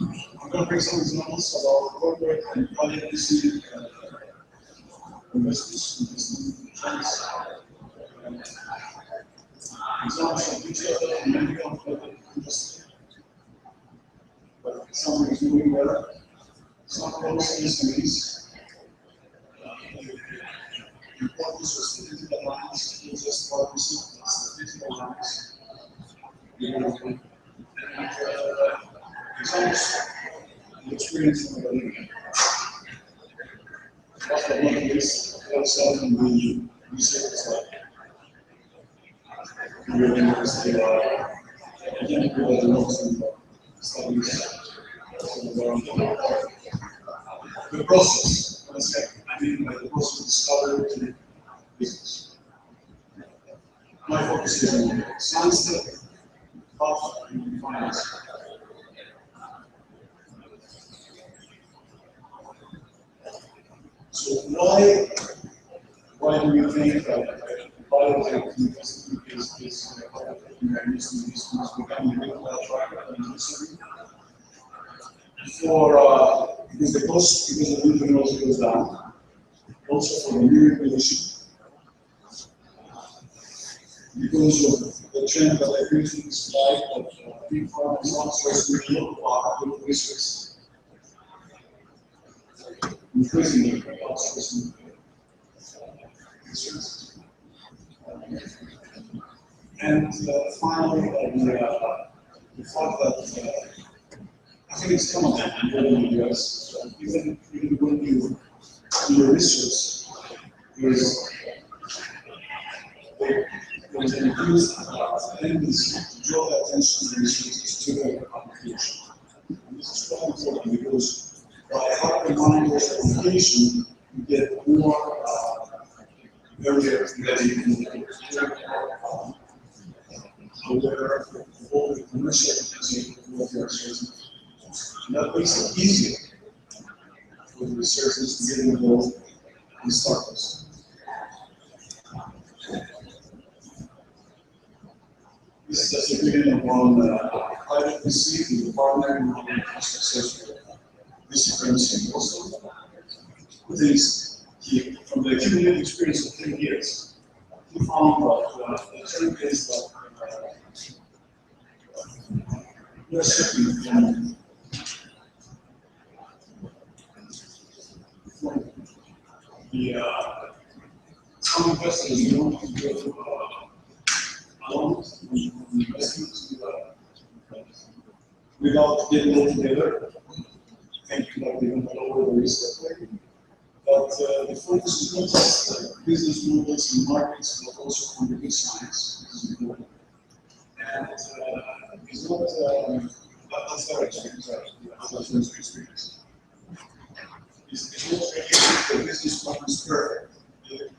I'm going to bring some examples about corporate and private decision investors in trends. Examples of each other and then become public industry. But something is moving well. Some policies and SMEs. The importance of strategic alliance, not just partnership, strategic alliance. Examples of experience in the living. After one of these, outside in the research side. We are university, again, we are the most studies. The process, I mean by the process of discovery to business. My focus is on science, health, and finance. So why do we think that biotech investment is becoming a little attractive in industry? Because the cost, because the new technology goes down, also for the new regulation, because of the trend that I briefly described of big pharma is outsourcing local research, increasingly outsourcing research. And finally, the fact that I think it's common in the US, even when you do your research, there's an increased tendency to draw the attention of researchers to their application. And this is quite important because by having monitors application, you get more areas that you can aware of all the commercial potential of your research. And that makes it easier for the researchers to get involved in startups. This is just a beginning on private VC with a partner in successful disciplines in Boston. With this, from the accumulated experience of 10 years, he found that the trend is that we're shifting from some investors want to go loans and investments without getting all together, thinking that they're going to lower the risk that way. But the focus is not just business models and markets, but also on the big science. This is important. And it's not, that's their experience, that's their experience. It's not really the business model is perfect.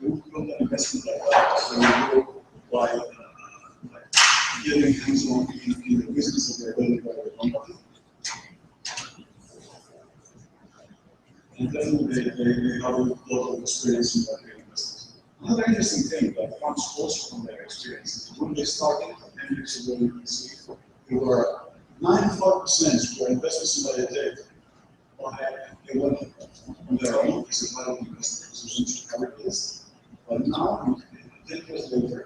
You build an investment like that, so you go by getting things on in the business that they're building by the company. And then they have a lot of experience in that business. Another interesting thing that comes also from their experience is when they started 10 years ago, you can see there were 95% were investments in biotech. They went on their own, it's a lot of investment positions. But now, 10 years later,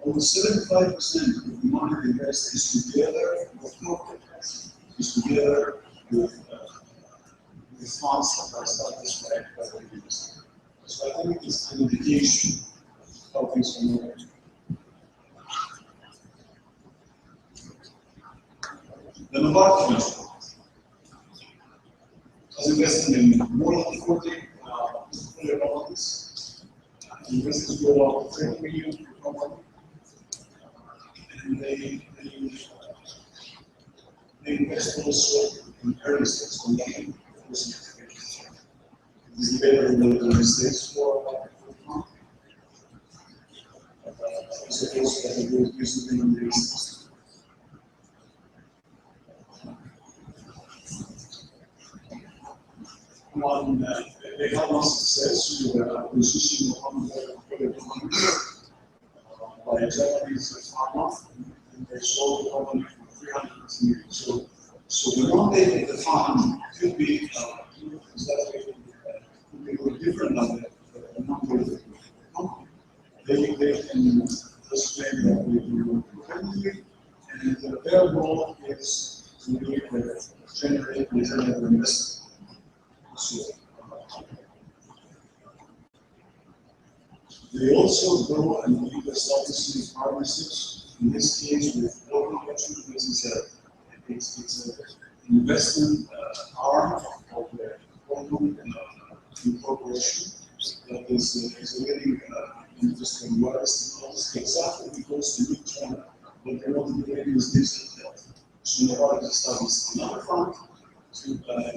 almost 75% of the money they invest is together with corporate, is together with the funds that are established by the university. So I think it's an indication of how things are moving. The Novartis Fund has invested in more than 40 portfolio companies. Investors go up to 30 million per company. And they invest also in early stage company. This is better in the United States for fund. Suppose that it will use it in the States. They had one success with the acquisition of by a Japanese pharma, and they sold the company for $300 million. So the mandate of the fund could be different than the mandate of the company. They can explain that we do independently, and their goal is to generate return on investment. So, they also go and do establishing partnerships, in this case with local business. It's an investment arm of the local corporation that is leading interest in wireless technology exactly because the new trend that they want to do is digital health. So Novartis established another fund to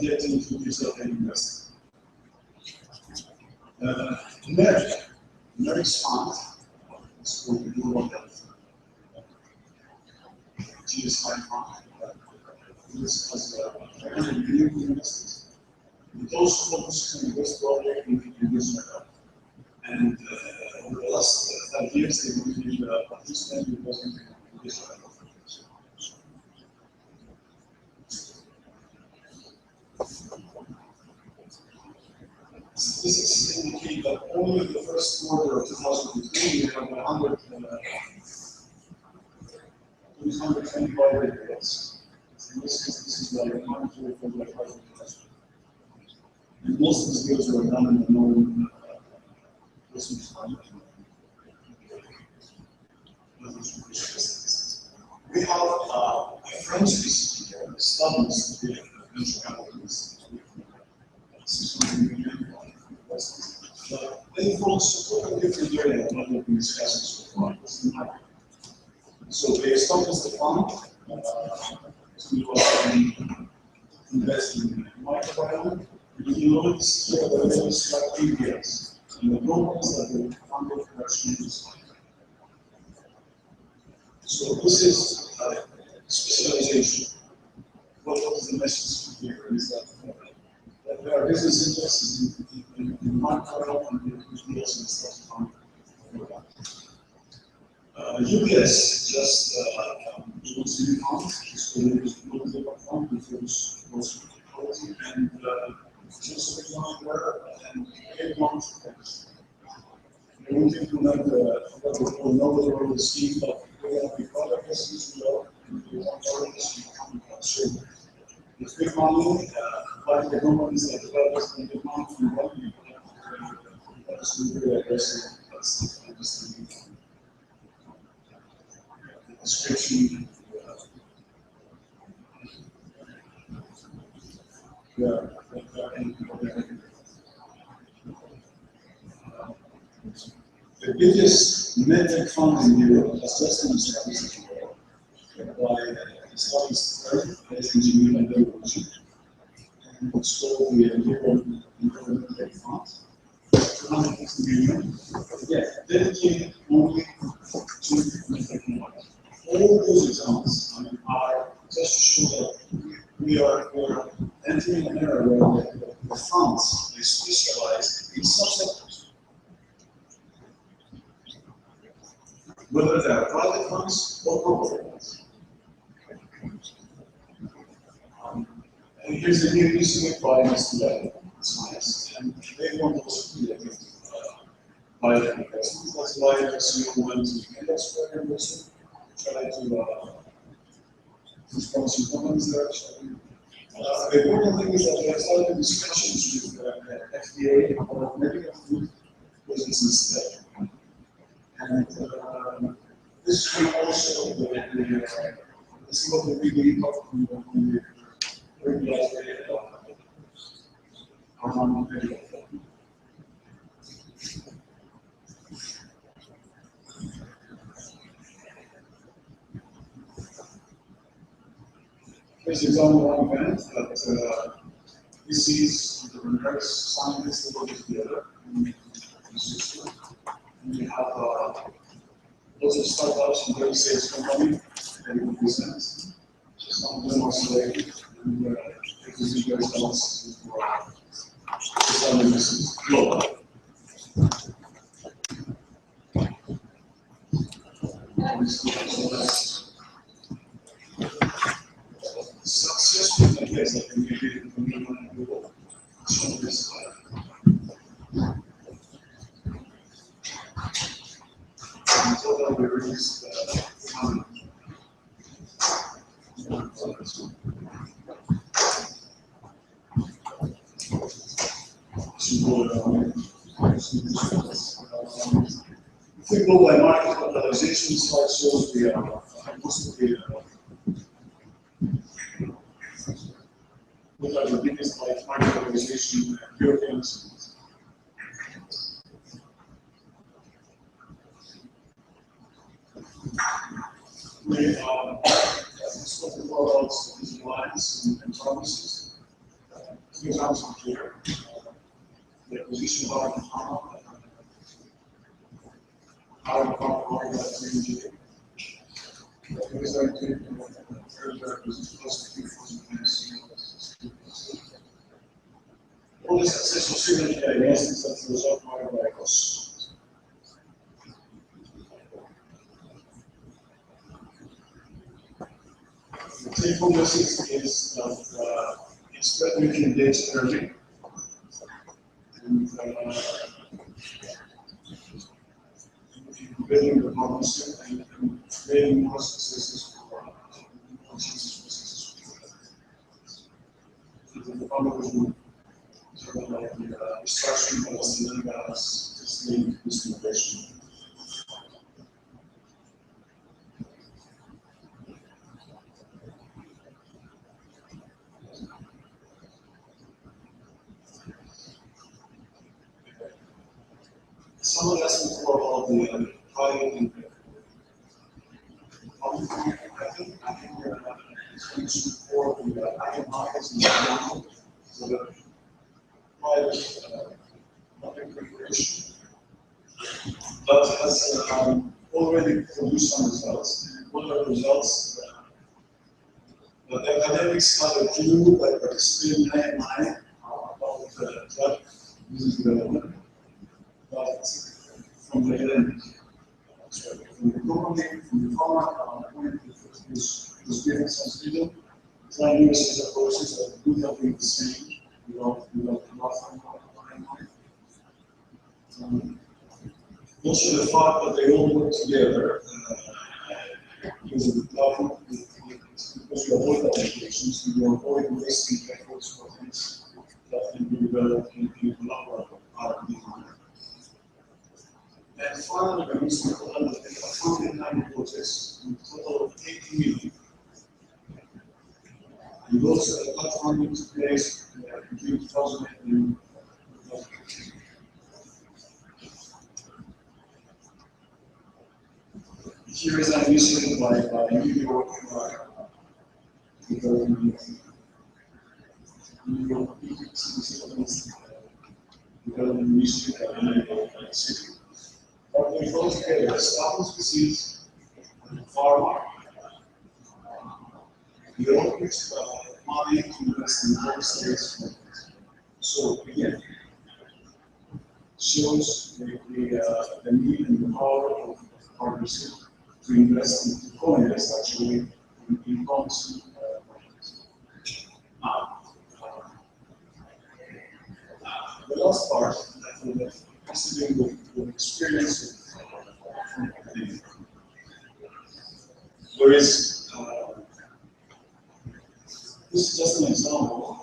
get into digital investment. Merck's fund is called the Global Health. GSI fund. This has 100 million investors. It also focuses on invest broadly in digital health. And over the last 5 years, they have been participating in digital health. Statistics indicate that only in the first quarter of 2015 we have 125 reports. In this case, this is like 125 reports. And most of these deals were done in the known Christmas time. We have a French VC here, established the venture capitalists. They focus on a different area of what we've been discussing so far. So they established the fund to invest in microbiome, immunology, various bacterias, and the programs that the fund of production is. So this is specialization. What is the message here is that there are business interests in microbiome and the stuff fund. UBS just was in funds, it's called the fund, which was quality and just where and 8 months. They want to implement what we call novel oral scheme, but we have the product as well, and we want to become so the big money, like the companies that develop and demand from one, that's really aggressive. That's not understanding. Description. The biggest medtech fund in Europe has just been established by established firm based in Geneva and Belgium. And it's called the European Medtech Fund. 250 million, dedicated only to medtech knowledge. All those examples are just to show that we are entering an era where the funds they specialize in subsectors. Whether they are private funds or corporate funds. And here's a new instrument by Mr. Science, and they want also to be able to buy their investments. That's why SEO went to index program also, try to sponsor companies that are The important thing is that we have started discussions with FDA about medical food business instead. And this will also see what will be the impact on the regulatory around medical food. This is only one event that this is the reverse scientists that work together in the system. And we have lots of startups and very sales companies that we present. Some of them are selected and it will be very responsible for selling this global. Successful campaigns that we did in the media and Google. Show this until then, we released if we go by market capitalization, slide shows the most of the what are the biggest like market capitalization Europeans. We spoke about these lines and promises. Two examples here. The acquisition of our power that we did. What is our all the successful synergy ideas that result by costs. The take-home message is that it's better we can engage early and building the partnership and creating more successes for the partners will sort of like the restructuring policy that has just linked this innovation. Someone asked me before about the private and public market. I think it's going to support the private markets in general, so that private public regulation that has already produced some results. And what are the results? That the academics have a clue by participating in about the drug business development. But from the end, from the company, from the pharma, point was given some freedom. Trying new research approaches that would have been the same without the platform. Also, the fact that they all work together using the platform, because you avoid applications, you avoid wasting efforts for things that can be developed in collaborative R&D. And finally, we use the 109 projects in a total of 80 million. And those platform into place between 2008 and 2015. Here is an initiative by New York, New York development initiative at New York City. But they go together, established disease, pharma, the owners money to invest in United States. So again, shows the need and the power of partnership to invest in co-invest actually in policy. The last part, I think that has to do with experience from academia. Whereas This is just an example of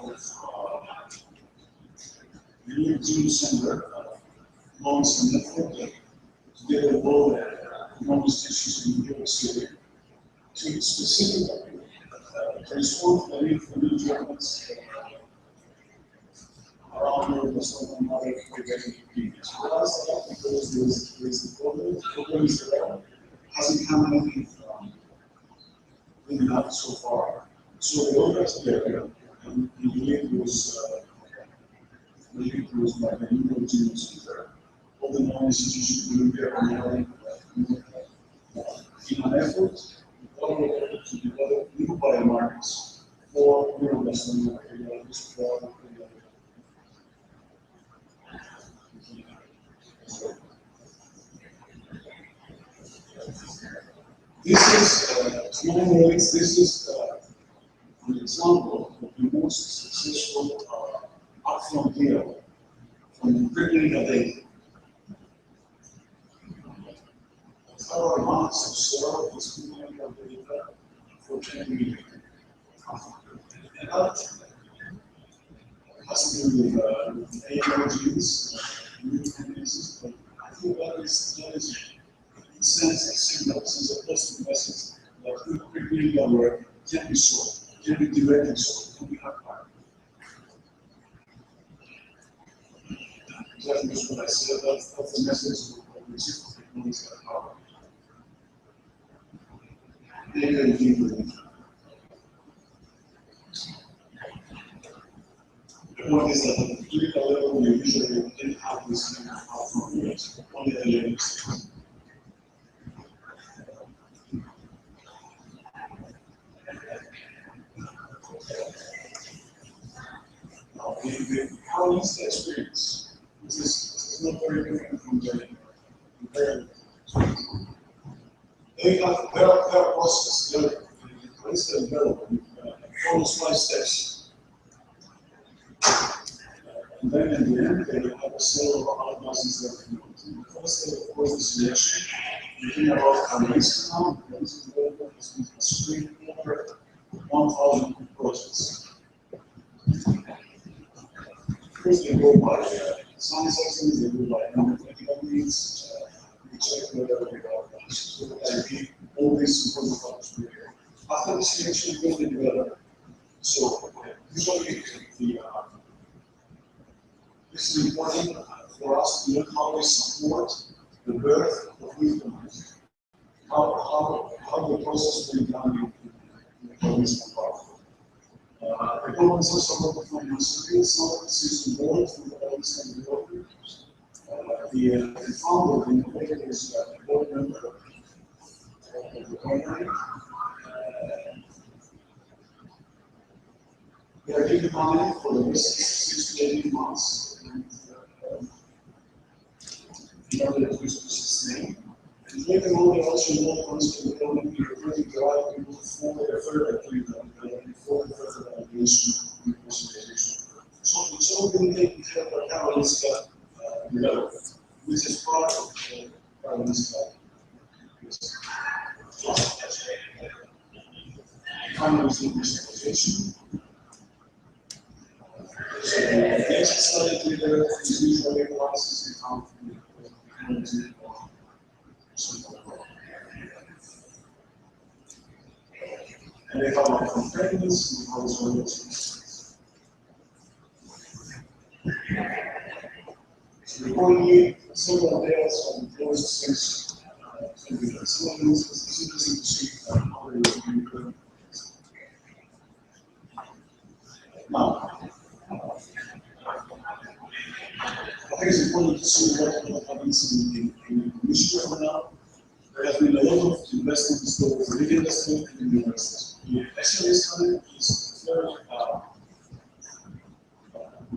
the new June Center launched a network together with all the enormous issues in New York City to specifically transform the need for new treatments around Europe and some other getting communities. Why is that? Because there's the problem is there, hasn't come anything in that so far. So the others there, and we believe it was by the New York City Center, all the non-institutions doing there in an effort to develop new biomarkers for neuroblastoma radiologists for this is, to my knowledge, this is an example of the most successful upfront deal from preclinical data. Our amounts of soil is preclinical data for 10 million. And that has to do with AMO genes, new mechanisms, but I think that is sends a signal, sends a positive message that preclinical work can be solved, can be directly solved, can be applied. Exactly what I said, that's the message of the system technologies that power. The point is that at the clinical level, we usually don't have this kind of outcome yet, only at the later stage. How is the experience? This is not very different from the compared. They have their process, there is a development, follows 5 steps. And then in the end, they have a cell of analysis that you know. The first step, of course, is selection. You think about analysis now, analysis development has been screened over 1,000 projects. First, they go by science excellence, they go by analytical needs, we check whether they are so IP, all these important factors. After the selection, we will develop. So, usually, this is important for us to learn how we support the birth of new technology. How the process will be done in the organism part. The governments also work from the civil system board from the organism development. The founder, the innovator, is a board member of the company. They are given money for the next 6 to 18 months in order to sustain. And later on, they also know once the development is ready to drive people for the further clinical development, for the further validation and personalization. So it's all been taken care of by Karolinska development, which is part of the Karolinska. Finally, specialization. So the next study leader is usually analysis and conflict. And they have a companions and also so reportedly, several layers of closed space. Some of these it's interesting to see how they will be good. Now, I think it's important to see what happens in Michigan right now. There has been a lot of investment for big investment in the universities. The SLA is very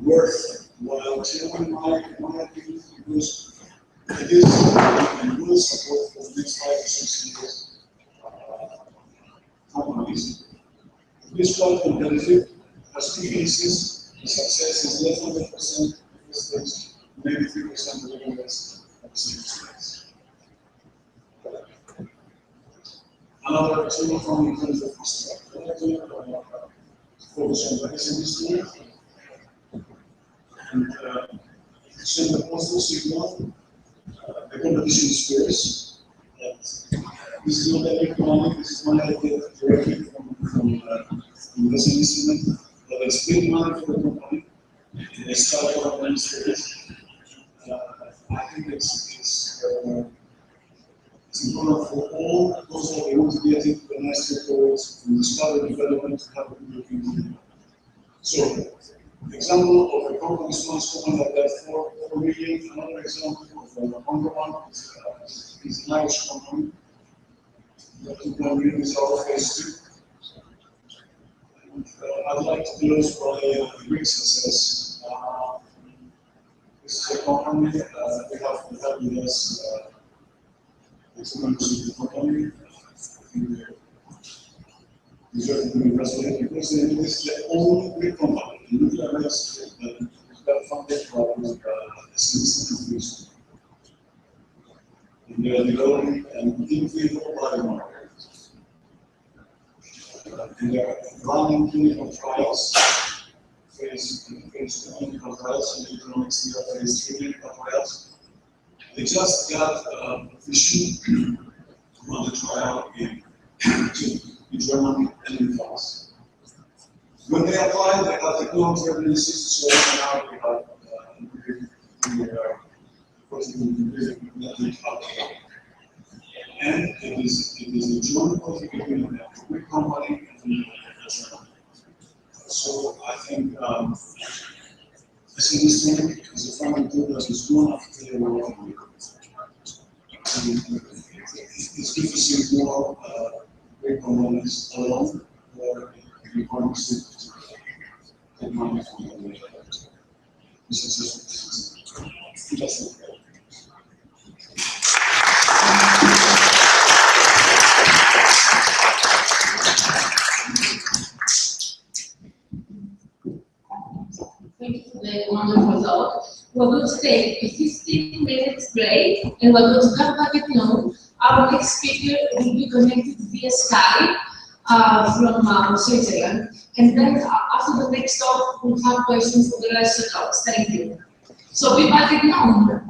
worthwhile sharing my opinion because it is and will support for the next 5 to 6 years companies. This cloud can benefit as 2 pieces. The success is less than 1% mistakes, maybe 3% of the investment at the same space. Another tool from in terms of focus on the industry. And so the postal signal, the competition is fierce. This is not any economic, this is money that get directly from the instrument, but it's big money for the company. They start to administrate it. I think it's important for all those that want to get into the nice towards from discovery development to have a good looking. So, example of a program response company like that for 4 million. Another example of a Congo one is an Irish company. The 2.1 million is our phase 2. And, I'd like to close by a great success. This is a company they have with us. It's members of the company. I think they deserve to be investigated because this is the only big company in nuclear medicine that has got funded by the citizens. And they are developing an in vivo biomarker. And they are running clinical trials, phase 2 clinical trials, and economics phase 3 clinical trials. They just got permission to run the trial in Germany and in France. When they applied, they had the clinical evidences, so now they have and it is a joint project between a big company and Germany. So I think this industry is a funding tool that is good enough to the world. It's good to see more big companies alone or big partnerships to take money from the successful. Thank you for the wonderful talk. We're going to take a 15 minutes break and we're going to come back at noon. Our next speaker will be connected via Skype from Switzerland. And then after the next talk, we'll have questions for the rest of the talks. Thank you. So be back at noon.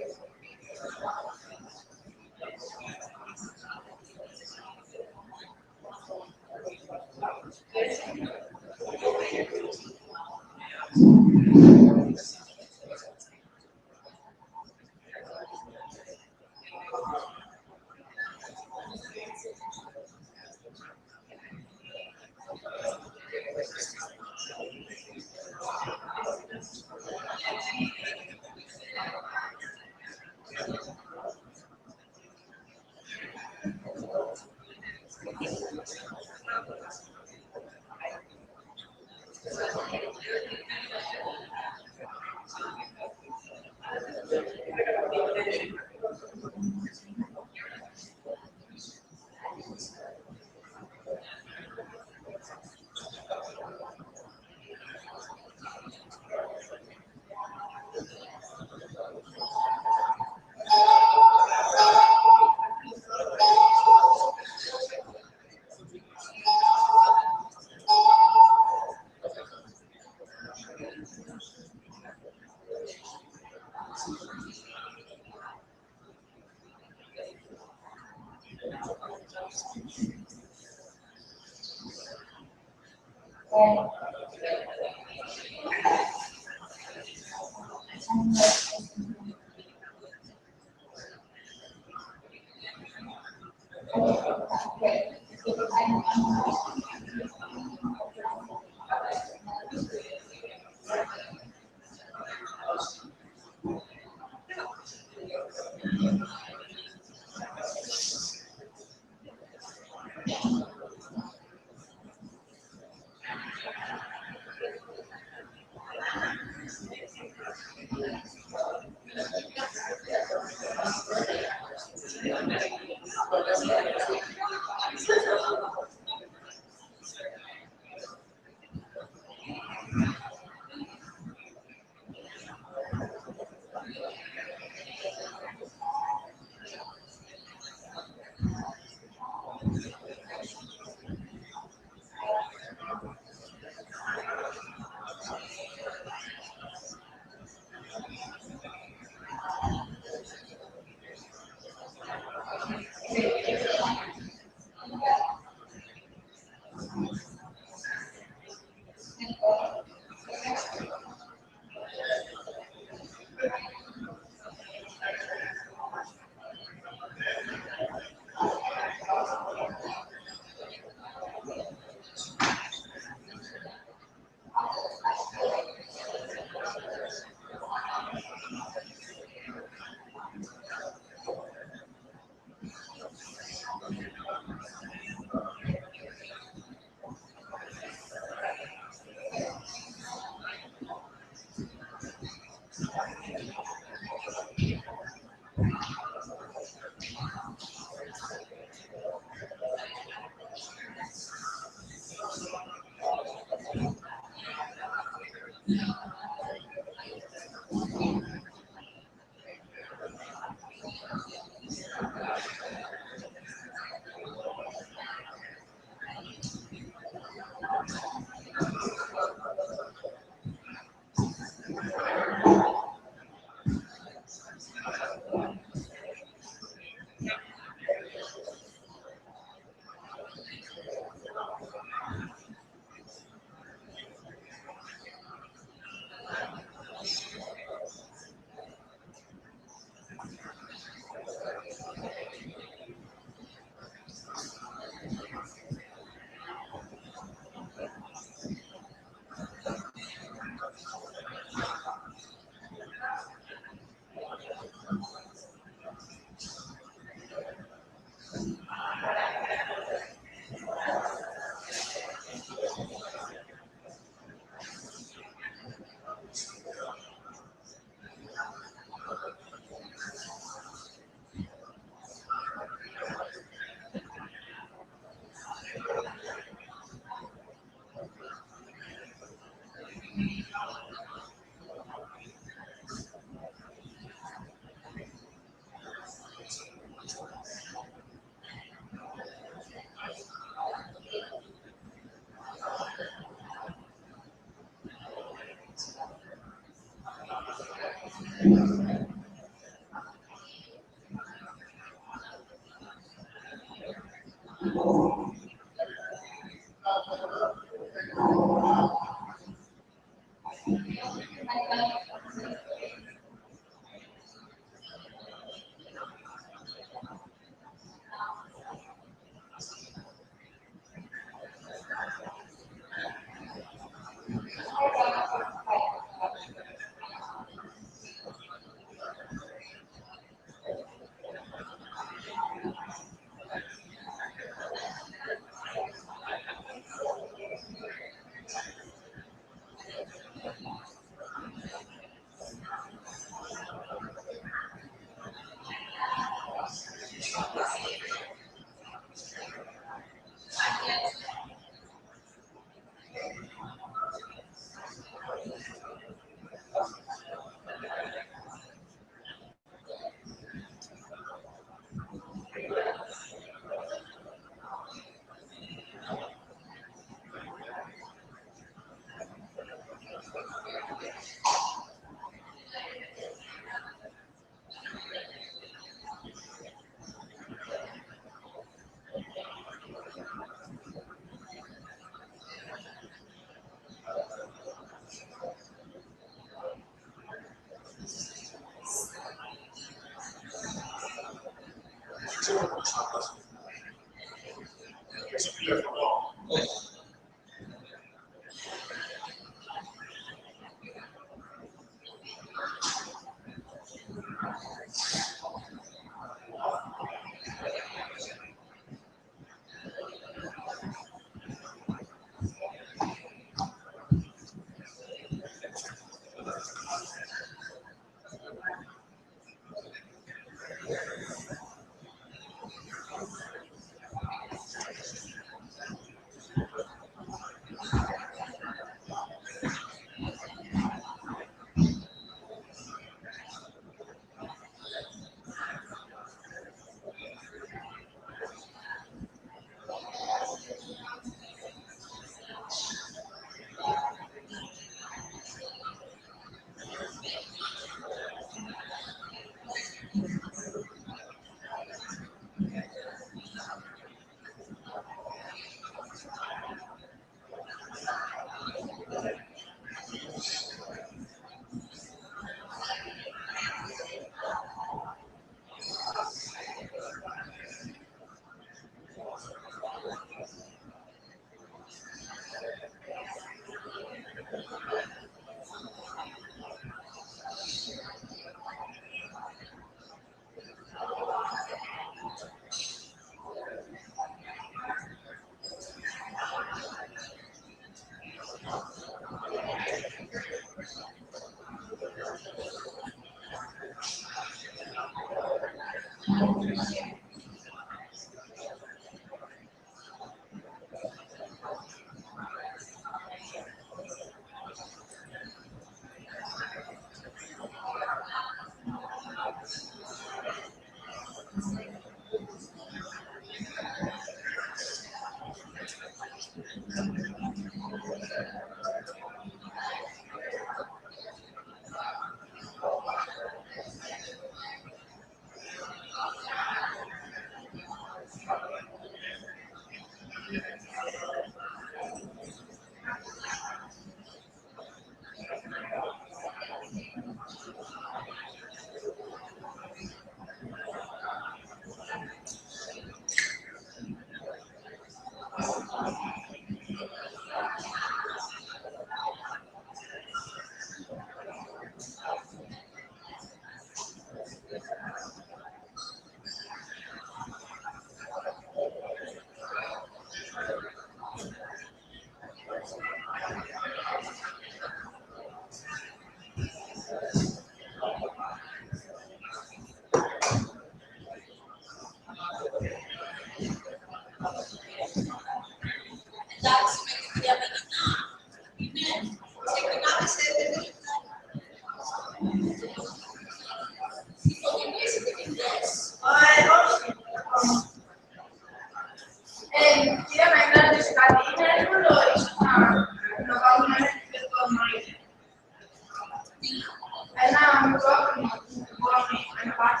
And now I'm working on part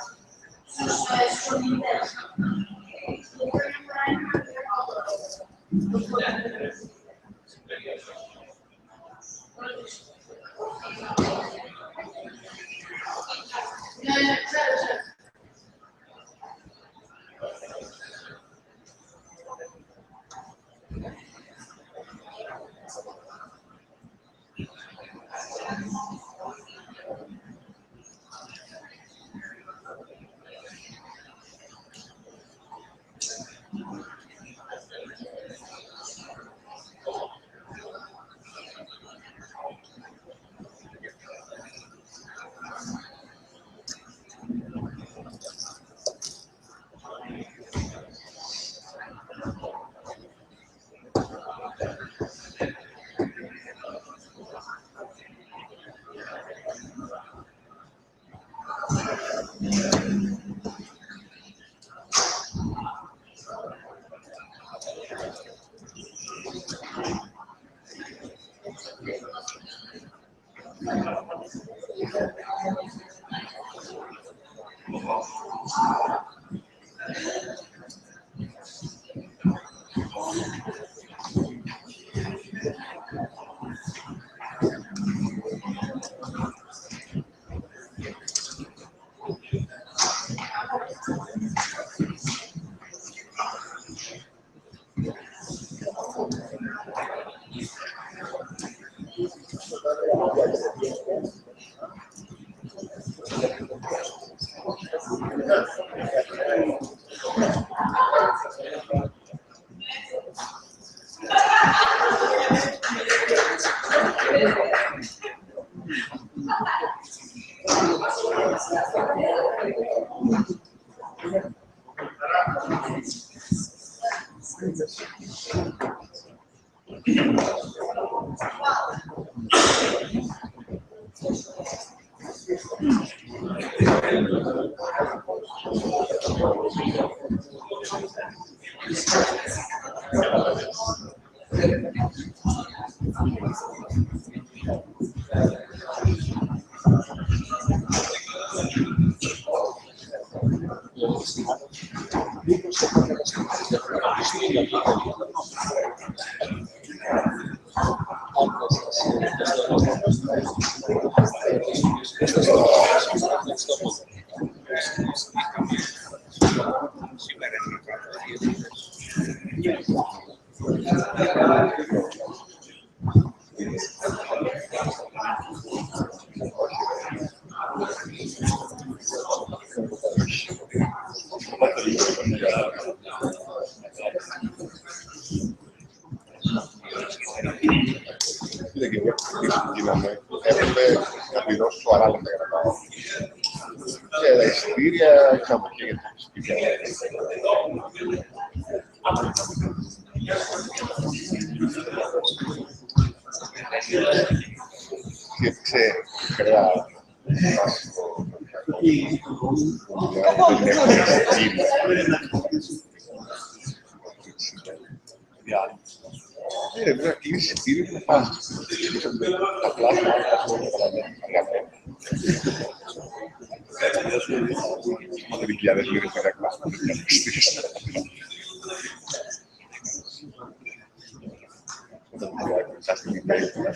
Είδε και εγώ τι γίναμε. Έπρεπε να πληρώσω 40 για να πάω. Και τα εισιτήρια είχαμε και για τα εισιτήρια. Υπήρξε χρειά βάσιμο. Πρέπει να κλείσει εισιτήριο και να πας. Απλά θα Μαδρικιάδες λίρες για να κλάσουμε την αυτοστήριξη. Όταν θα την email του να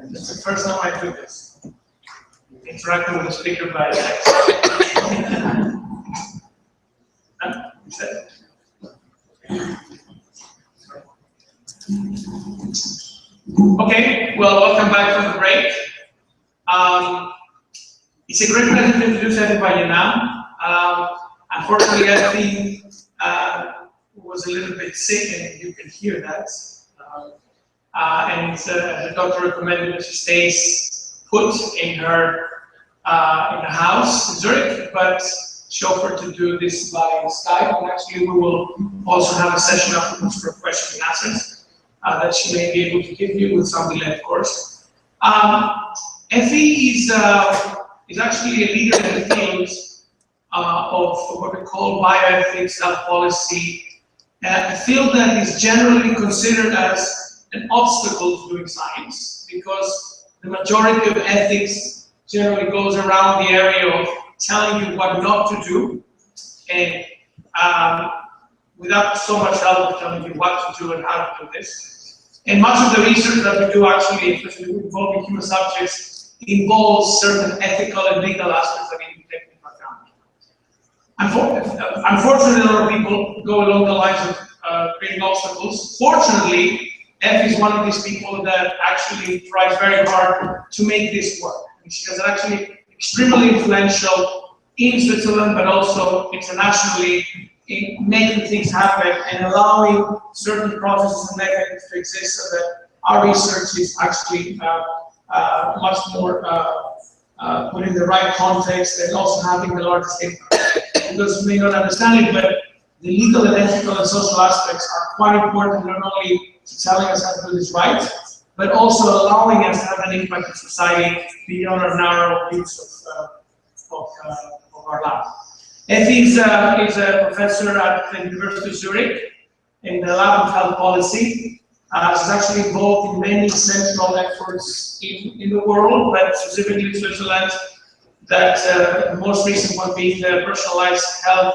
It's the first time I do this. Interacting with the speaker by text. Okay, well, welcome back from the break. It's a great pleasure to introduce everybody now. Unfortunately, I think was a little bit sick, and you can hear that. And the doctor recommended that she stays put in her house in Zurich, but she offered to do this by Skype. And actually, we will also have a session afterwards for question and answers that she may be able to give you with some delay, of course. Effie is actually a leader in the field of what we call bioethics, health policy, a field that is generally considered as an obstacle to doing science, because the majority of ethics generally goes around the area of telling you what not to do, and without so much help of telling you what to do and how to do this. And much of the research that we do, actually, especially involving human subjects, involves certain ethical and legal aspects that need to be taken into account. Unfortunately, a lot of people go along the lines of creating obstacles. Fortunately, F is one of these people that actually tries very hard to make this work. And she is actually extremely influential in Switzerland, but also internationally, in making things happen and allowing certain processes and mechanisms to exist so that our research is actually much more put in the right context and also having the largest impact. Because you may not understand it, but the legal and ethical and social aspects are quite important, not only to telling us how to do this right, but also allowing us to have an impact in society beyond our narrow views of our lab. Effie is a professor at the University of Zurich in the lab of health policy. She's actually involved in many central efforts in the world, but specifically in Switzerland, that the most recent one being the personalized health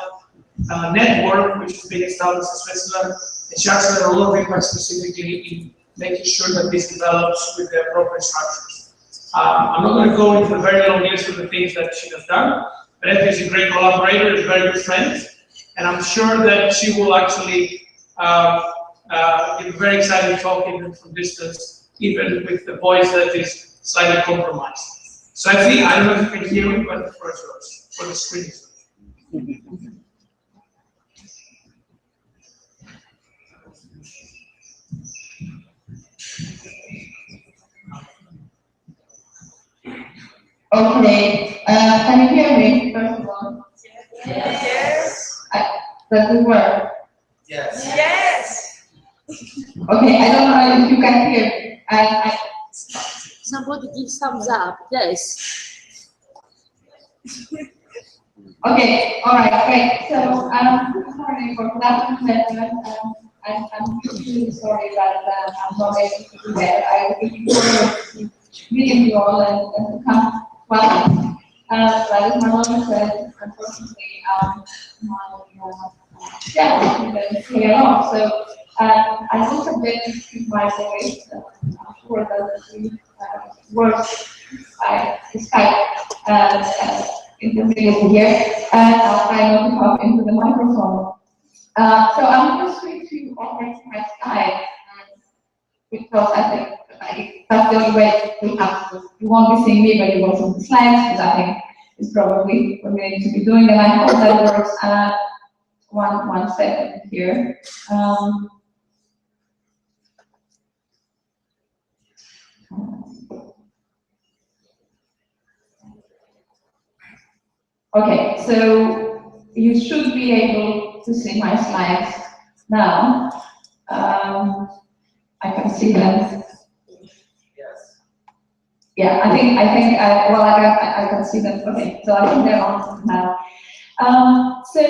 network, which has been established in Switzerland. And she actually had a lot of impact specifically in making sure that this develops with the appropriate structures. I'm not going to go into a very long list of the things that she has done, but Effie is a great collaborator, is a very good friend, and I'm sure that she will actually give a very exciting talk even from distance, even with the voice that is slightly compromised. So I think, I don't know if you can hear me, but the first verse, for the screen. Okay, can you hear me, first of all? Yes. Does it work? Yes. Yes. Okay, I don't know if you can hear me. Somebody give thumbs up, yes. Okay, all right, great. So, sorry for that, I'm really sorry that I'm not able to do that. I really wanted to meet you all and to come. Well, but as my mother said, unfortunately, yeah, we didn't play along. So, I looked a bit into my voice. I'm sure that we works by Skype in the middle here, and I'll try not to talk into the microphone. So I'm going to switch to operate my Skype because I think that's the only way we have to. You won't be seeing me, but you will see the slides, which I think is probably what we need to be doing, and I hope that works. One second here. Okay, so you should be able to see my slides now. I can see them. Yes. Yeah, I think well, I can see them. Okay, so I think they're on now. So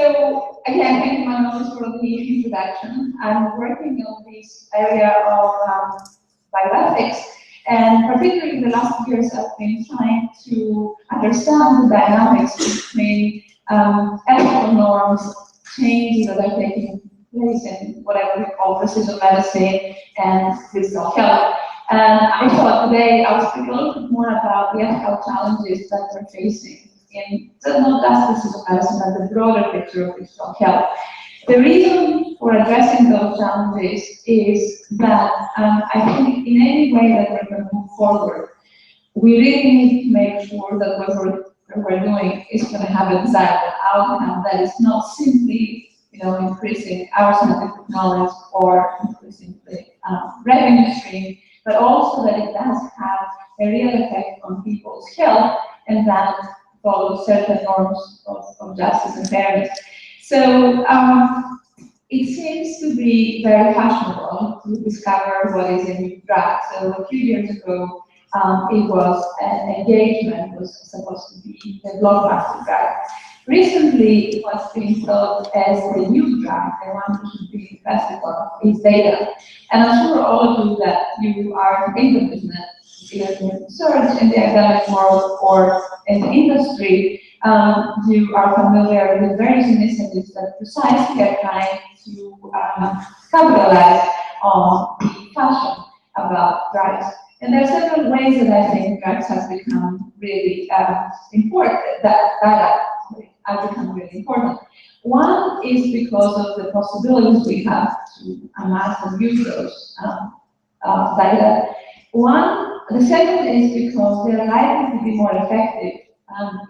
again, thank you, Manuel, for the introduction. I'm working on this area of bioethics, and particularly in the last years, I've been trying to understand the dynamics between ethical norms, changes that are taking place in whatever we call precision medicine and digital health. And I thought today I would speak a little bit more about the ethical challenges that we're facing in not just precision medicine, but the broader picture of digital health. The reason for addressing those challenges is that I think in any way that we're going to move forward, we really need to make sure that what we're doing is going to have a desired outcome that is not simply, increasing our scientific knowledge or increasing the revenue stream, but also that it does have a real effect on people's health and that follows certain norms of justice and fairness. So it seems to be very fashionable to discover what is a new drug. So a few years ago, it was an engagement, was supposed to be the blockbuster drug. Recently, what's being thought as the new drug, the one which should be invested on, is data. And I'm sure all of you that you are in the business, either in research, in the academic world, or in the industry, you are familiar with various initiatives that precisely are trying to capitalize on the fashion about drugs. And there are several ways that I think drugs have become really important, that have become really important. One is because of the possibilities we have to amass and use those data. The second is because they're likely to be more effective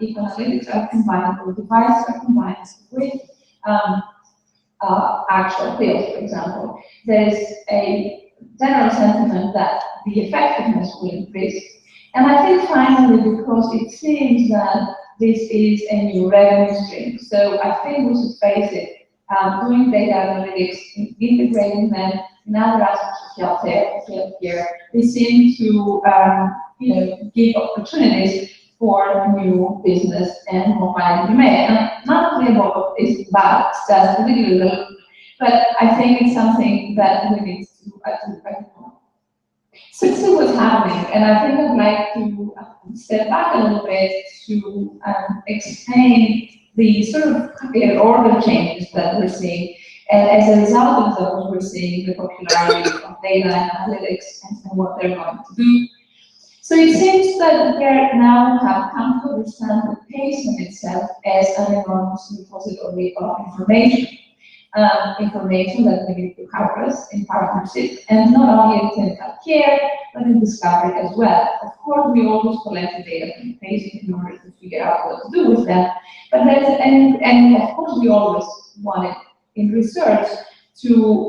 if analytics are combined or devices are combined with actual fields, for example. There is a general sentiment that the effectiveness will increase. And I think finally, because it seems that this is a new revenue stream, so I think we should face it, doing data analytics, integrating them in other aspects of healthcare, they seem to give opportunities for new business and more money to be made. And none of the above is bad, it's just particularly, but I think it's something that we need to recognize. So see what's happening, and I think I'd like to step back a little bit to explain the sort of order changes that we're seeing. And as a result of those, we're seeing the popularity of data and analytics and what they're going to do. So it seems that we now have come to understand the patient itself as an enormous repository of information. information that we need to harvest in partnership, and not only in clinical care, but in discovery as well. Of course, we always collect the data from the patient in order to figure out what to do with them, but and of course, we always want it in research to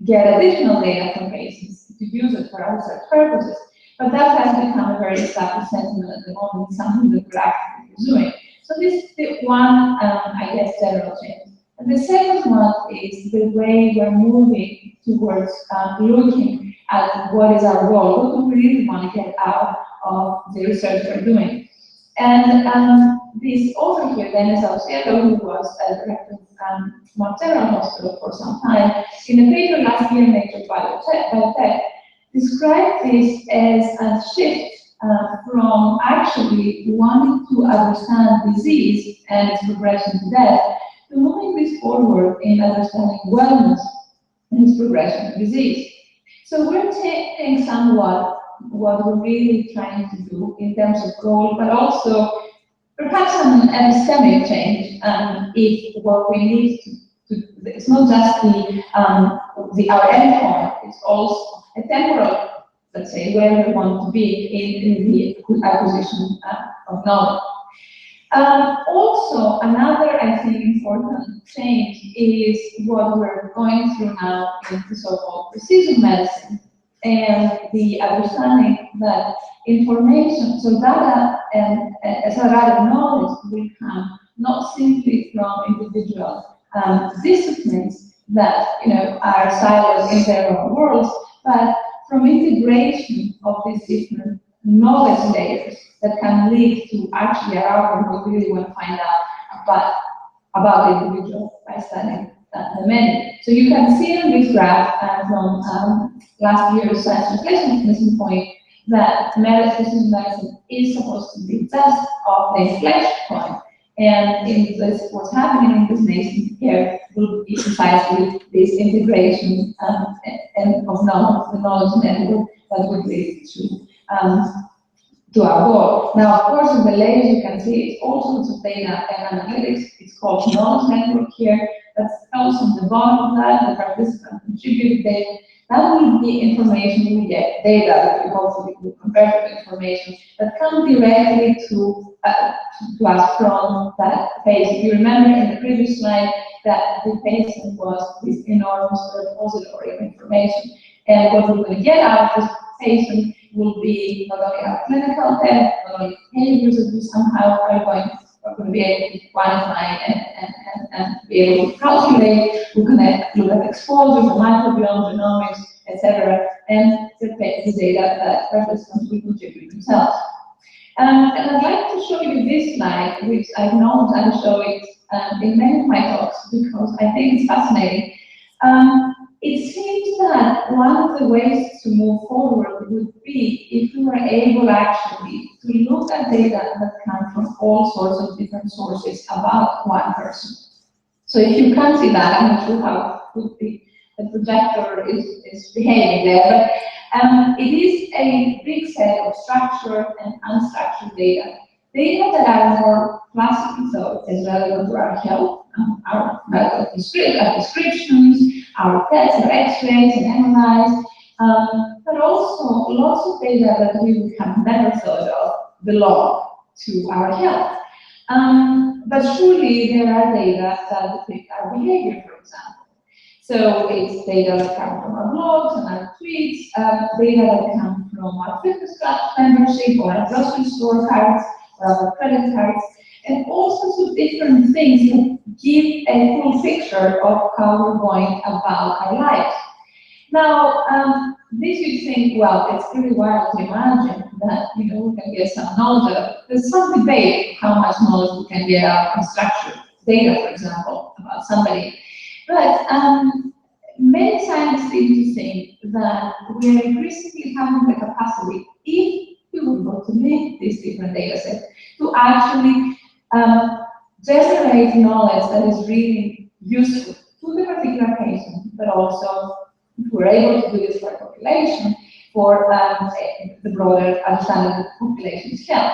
get additional data from patients to use it for our research purposes. But that has become a very established sentiment at the moment, something that we're actively pursuing. So this is the one, I guess, general change. And the second one is the way we're moving towards looking at what is our role, what do we really want to get out of the research we're doing. And this author here, Dennis Ausiello, who was a director of Mount General Hospital for some time, in a paper last year in Nature Biotech, described this as a shift from actually wanting to understand disease and its progression to death, to moving this forward in understanding wellness and its progression to disease. So we're changing somewhat what we're really trying to do in terms of goal, but also perhaps an epistemic change. If what we need to it's not just our endpoint, it's also a temporal, let's say, where we want to be in the acquisition of knowledge. Also, another, I think, important change is what we're going through now in the so-called precision medicine, and the understanding that information, so data and as a rather knowledge will come not simply from individual disciplines that are silos in their own worlds, but from integration of these different knowledge layers that can lead to actually a outcome we really want to find out about the individual by studying the menu. So you can see on this graph from last year's science translation mechanism point that precision medicine is supposed to be just of the inflection point. And in this, what's happening in this nation here will be precisely this integration and of knowledge, the knowledge network that would lead to our goal. Now, of course, in the layers you can see all sorts of data and analytics. It's called knowledge network here. That's also on the bottom of that, the participant contributed data. That will be information we get, data that we hopefully will convert to information that come directly to us from that patient. If you remember in the previous slide that the patient was this enormous repository of information. And what we're going to get out of this patient will be not only our clinical data, not only behaviors that we somehow are going to be able to quantify and be able to calculate. We're going to look at exposure, the microbiome, genomics, etc., and the data that participants will contribute themselves. And I'd like to show you this slide, which I know I show it in many of my talks because I think it's fascinating. It seems that one of the ways to move forward would be if we were able actually to look at data that come from all sorts of different sources about one person. So if you can see that, I'm not sure how the projector is behaving there, but it is a big set of structured and unstructured data. Data that are more classically so as relevant to our health, our medical prescriptions, our tests, our x-rays and MRIs, but also lots of data that we would have never thought of belong to our health. But surely there are data that depict our behavior, for example. So it's data that come from our blogs and our tweets, data that come from our fitness club membership or our grocery store cards or our credit cards, and all sorts of different things that give a full picture of how we're going about our lives. Now, this you think, well, it's pretty wild to imagine that we can get some knowledge of. There's some debate how much knowledge we can get out of structured data, for example, about somebody. But many scientists seem to think that we are increasingly having the capacity, if we would go to make these different data sets, to actually generate knowledge that is really useful to the particular patient, but also if we're able to do this for a population, for the broader understanding of the population's health.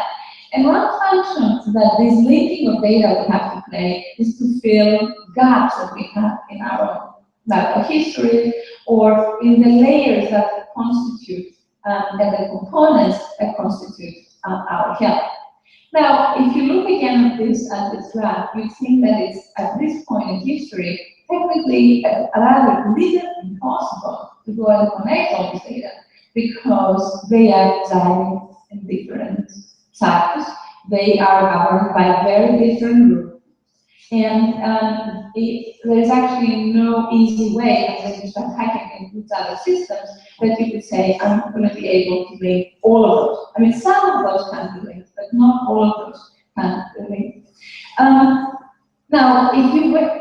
And one function that this linking of data will have to play is to fill gaps that we have in our own medical history or in the layers that constitute and the components that constitute our health. Now, if you look again at this graph, you think that it's at this point in history technically rather little impossible to go and connect all this data because they are residing in different cycles. They are governed by very different rules. And there is actually no easy way, unless you start hacking into other systems, that you could say, I'm going to be able to link all of those. I mean, some of those can be linked, but not all of those can be linked. Now, if you were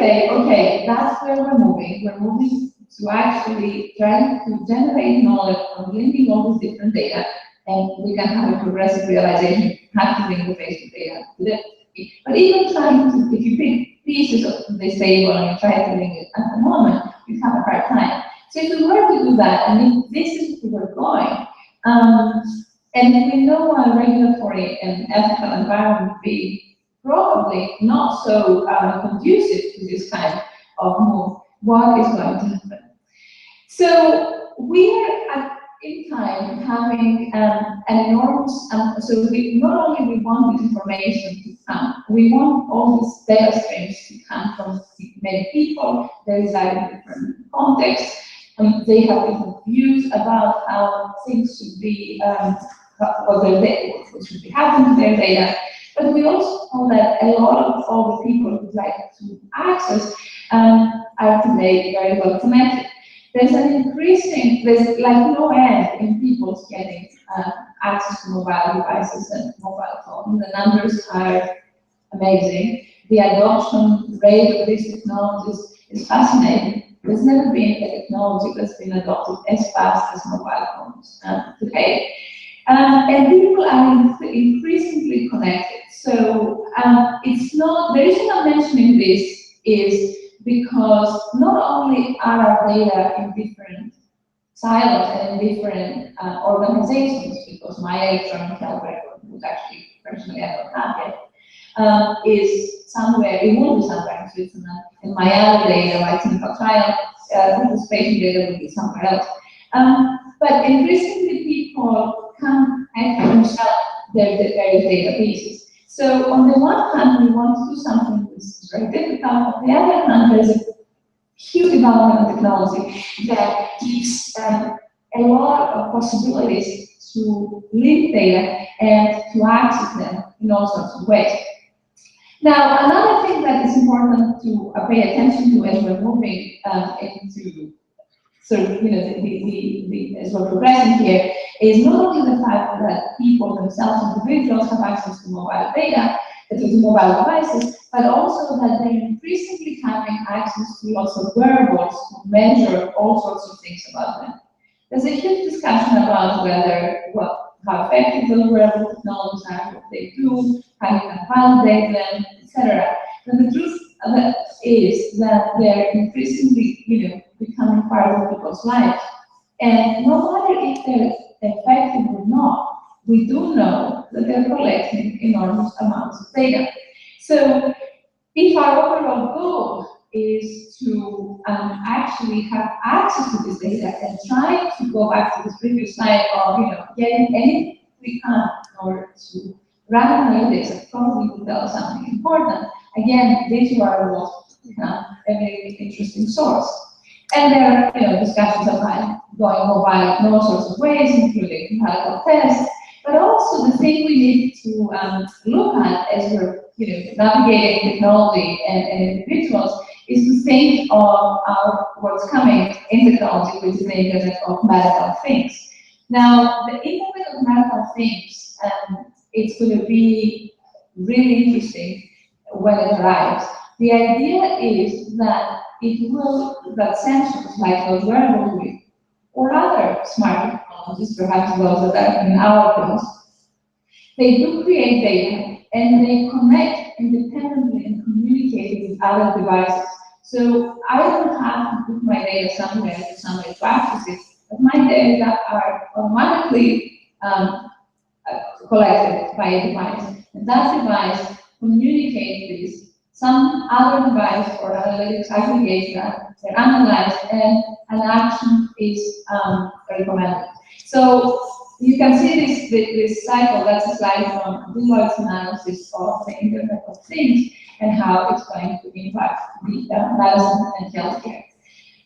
say, okay, that's where we're moving. We're moving to actually trying to generate knowledge from linking all these different data, and we can have a progressive realization, have to link the basic data to this. But even trying to, if you pick pieces of this table and you try to link it at the moment, you have a hard time. So if we were to do that, I mean, this is where we're going. And we know a regulatory and ethical environment would be probably not so conducive to this kind of move. What is going to happen? So we are in time having an enormous, so we not only we want this information to come, we want all these data streams to come from many people. There is a different context, and they have different views about how things should be, what should be happening to their data. But we also know that a lot of all the people who like to access are today very well connected. There's an increasing, there's like no end in people getting access to mobile devices and mobile phones. The numbers are amazing. The adoption rate of these technologies is fascinating. There's never been a technology that's been adopted as fast as mobile phones today. And people are increasingly connected. So it's not, the reason I'm mentioning this is because not only are our data in different silos and in different organizations, because my electronic health record, which actually personally I don't have yet, is somewhere, it will be somewhere in Switzerland, and my other data, my clinical trial participation data will be somewhere else. But increasingly people can actually themselves their various data pieces. So on the one hand, we want to do something which is very difficult. On the other hand, there's a huge development of technology that gives a lot of possibilities to link data and to access them in all sorts of ways. Now, another thing that is important to pay attention to as we're moving into sort of, you know, as we're progressing here, is not only the fact that people themselves, individuals, have access to mobile data, to mobile devices, but also that they're increasingly having access to lots of wearables to measure all sorts of things about them. There's a huge discussion about whether, well, how effective those wearable technologies are, what they do, how you can validate them, etc. And the truth is that they're increasingly, you know, becoming part of people's lives. And no matter if they're effective or not, we do know that they're collecting enormous amounts of data. So if our overall goal is to actually have access to this data and try to go back to this previous slide of, you know, getting anything we can in order to run analytics that probably will tell us something important, again, these URLs become a very interesting source. And there are, you know, discussions about going mobile in all sorts of ways, including medical tests. But also the thing we need to look at as we're, you know, navigating technology and individuals is to think of what's coming in technology, which is the Internet of Medical Things. Now, the Internet of Medical Things, it's going to be really interesting when it arrives. The idea is that it will, that sensors like those wearables or other smart technologies, perhaps those that are in our clothes, they do create data and they connect independently and communicate with other devices. So I don't have to put my data somewhere to access it, but my data are automatically collected by a device. And that device communicates this. Some other device or analytics aggregates that, they're analyzed, and an action is recommended. So you can see this cycle. That's a slide from Deloitte's analysis of the Internet of Things and how it's going to impact the medicine and healthcare.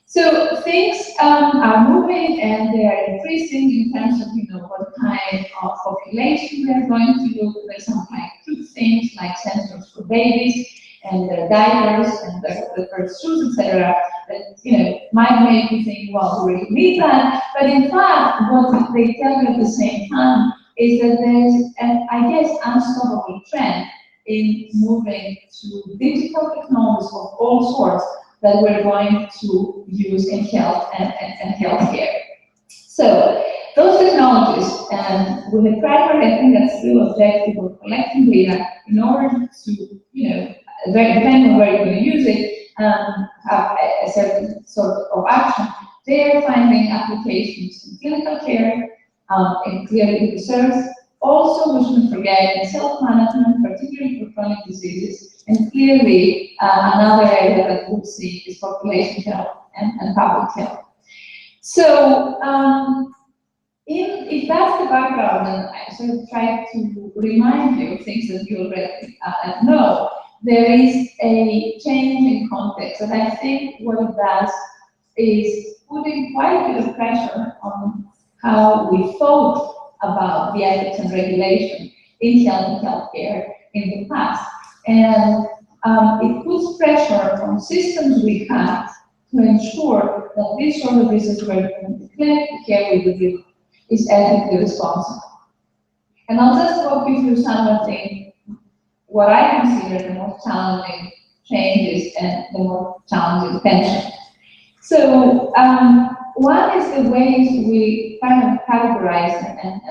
So things are moving and they are increasing in terms of what kind of population they're going to look. There's some kind of things like sensors for babies and their diapers and their first shoes, etc. That might make you think, well, we really need that. But in fact, what they tell you at the same time is that there's an, I guess, unstoppable trend in moving to digital technologies of all sorts that we're going to use in health and healthcare. So those technologies, and with the primary, I think that's still objective of collecting data in order to, depending on where you're going to use it, have a certain sort of action. They are finding applications in clinical care, in clearly research. Also, we shouldn't forget in self-management, particularly for chronic diseases, and clearly another area that we'll see is population health and public health. So, if that's the background, and I sort of try to remind you of things that you already know, there is a change in context, and I think what it does is putting quite a bit of pressure on how we thought about the ethics and regulation in health and healthcare in the past. And it puts pressure on systems we have to ensure that this sort of research we're doing, the clinical care we do, is ethically responsible. And I'll just walk you through some of what I consider the most challenging changes and the most challenging tensions. So one is the ways we kind of categorize and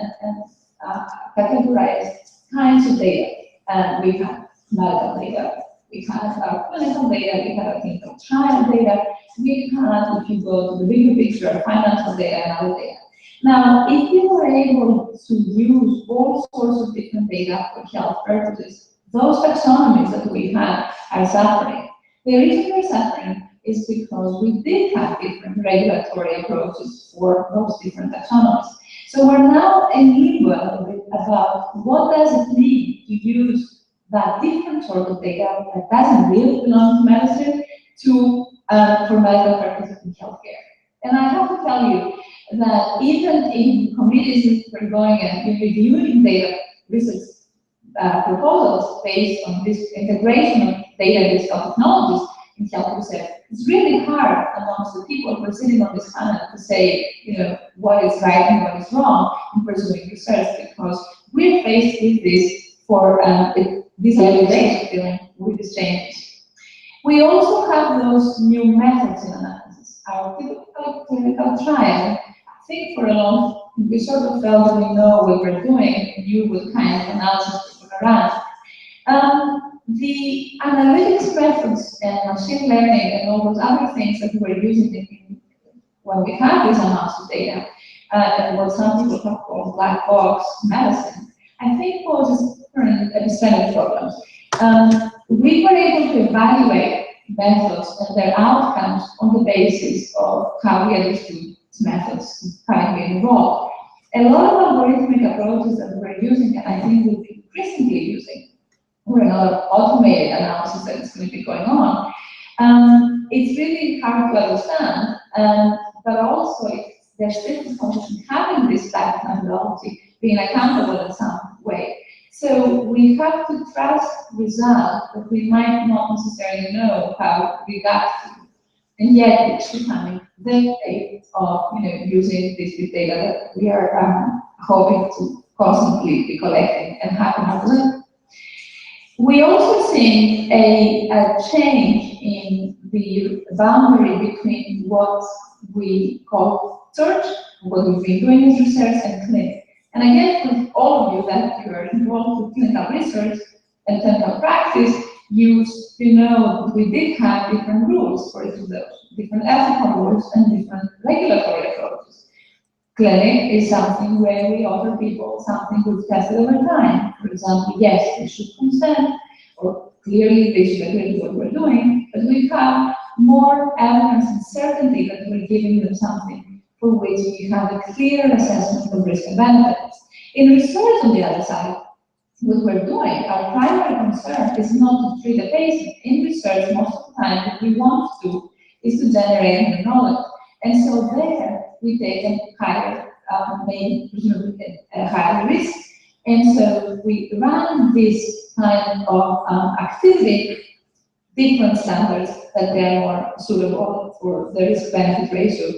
categorize kinds of data. We have medical data, we have our clinical data, we have our clinical trial data, we have, if you go to the bigger picture, financial data and other data. Now, if you were able to use all sorts of different data for health purposes, those taxonomies that we have are suffering. The reason they're suffering is because we did have different regulatory approaches for those different taxonomies. So we're now in limbo about what does it mean to use that different sort of data that doesn't really belong to medicine for medical purposes in healthcare. And I have to tell you that even in committees that are going and reviewing data research proposals based on this integration of data and digital technologies in health research, it's really hard amongst the people who are sitting on this panel to say, what is right and what is wrong in pursuing research, because we're faced with this for these early days of dealing with these changes. We also have those new methods in analysis. Our typical clinical trial, I think for a long time, we sort of felt we know what we're doing and knew what kind of analysis we're going to run. The analytics methods and machine learning and all those other things that we're using when we have this amounts of data, and what some people have called black box medicine, I think poses different epistemic problems. We were able to evaluate methods and their outcomes on the basis of how we understood these methods currently involved. A lot of algorithmic approaches that we're using, and I think we'll be increasingly using, or another automated analysis that is going to be going on, it's really hard to understand, but also there's difficulty in having this type of methodology being accountable in some way. So we have to trust results that we might not necessarily know how we got to, and yet it's becoming the state of using this big data that we are hoping to constantly be collecting and having a look. We also see a change in the boundary between what we call search, what we've been doing as research, and clinic. And again, for all of you that you are involved with clinical research and clinical practice, you know we did have different rules for each of those, different ethical rules and different regulatory approaches. clinic is something where we offer people something that's tested over time. For example, yes, they should consent, or clearly they should agree to what we're doing, but we have more evidence and certainty that we're giving them something for which we have a clear assessment of risk and benefits. In research, on the other side, what we're doing, our primary concern is not to treat a patient. In research, most of the time, what we want to do is to generate new knowledge. And so there, we take a higher, maybe presumably a higher risk. And so we run this kind of activity, different standards that they are more suitable for the risk-benefit ratio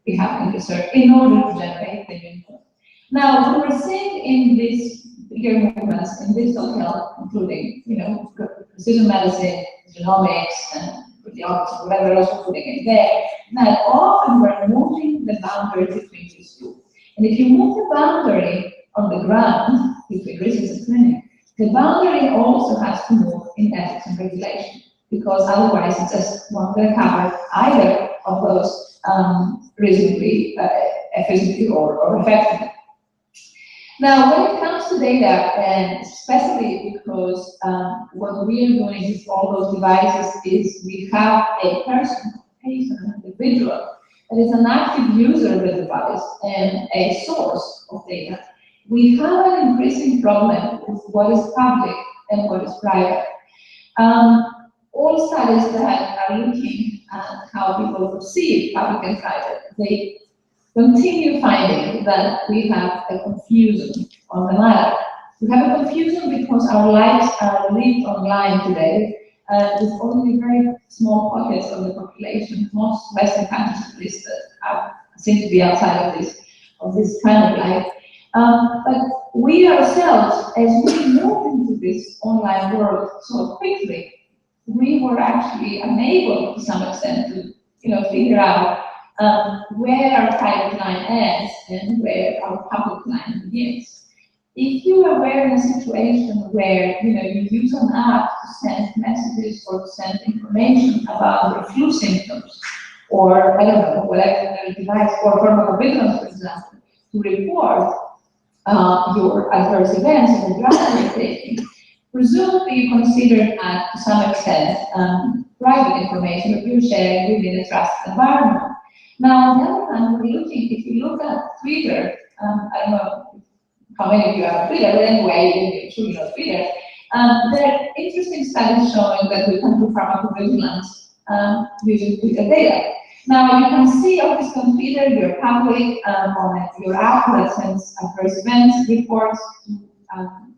we have in research in order to generate the new knowledge. Now, what we're seeing in these bigger movements in digital health, including, precision medicine, genomics, and proteomics, whatever else we're putting in there, that often we're moving the boundary between these two. And if you move the boundary on the ground between research and clinic, the boundary also has to move in ethics and regulation, because otherwise it just won't cover either of those reasonably efficiently or effectively. Now, when it comes to data, and especially because what we are doing with all those devices is we have a person, an individual, that is an active user of the device and a source of data. We have an increasing problem with what is public and what is private. All studies that are looking at how people perceive public and private, they continue finding that we have a confusion on the matter. We have a confusion because our lives are lived online today, with only very small pockets of the population. Most Western countries, at least, seem to be outside of this kind of life. But we ourselves, as we moved into this online world so quickly, we were actually unable, to some extent, to figure out where our private line ends and where our public line begins. If you are in a situation where you use an app to send messages or to send information about your flu symptoms, or I don't know, whatever device, or pharmacovigilance, for example, to report your adverse events and the drugs you're taking, presumably you consider that to some extent private information that you're sharing within a trusted environment. Now, on the other hand, if you look at Twitter, I don't know how many of you have Twitter, but anyway, I'm sure you know Twitter, there are interesting studies showing that we can do pharmacovigilance using Twitter data. Now, you can see, obviously, on Twitter, your public, on your app that sends adverse events reports to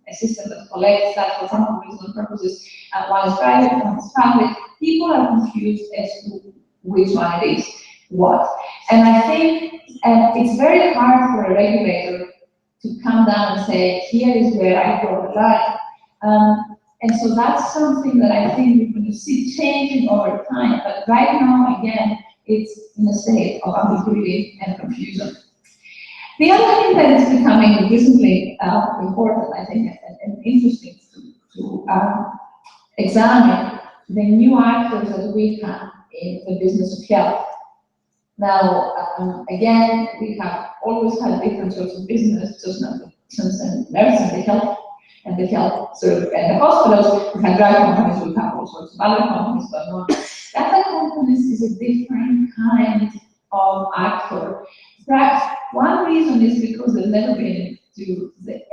a system that collects that for pharmacovigilance purposes. One is private, one is public. People are confused as to which one it is. What? And I think it's very hard for a regulator to come down and say, here is where I draw the line. And so that's something that I think we're going to see changing over time. But right now, again, it's in a state of ambiguity and confusion. The other thing that is becoming increasingly important, I think, and interesting to examine the new actors that we have in the business of health. Now, again, we have always had different sorts of business, just not since the medicine, and the health service, and the hospitals. We have drug companies, we have all sorts of other companies going on. Data companies is a different kind of actor. Perhaps one reason is because they've never been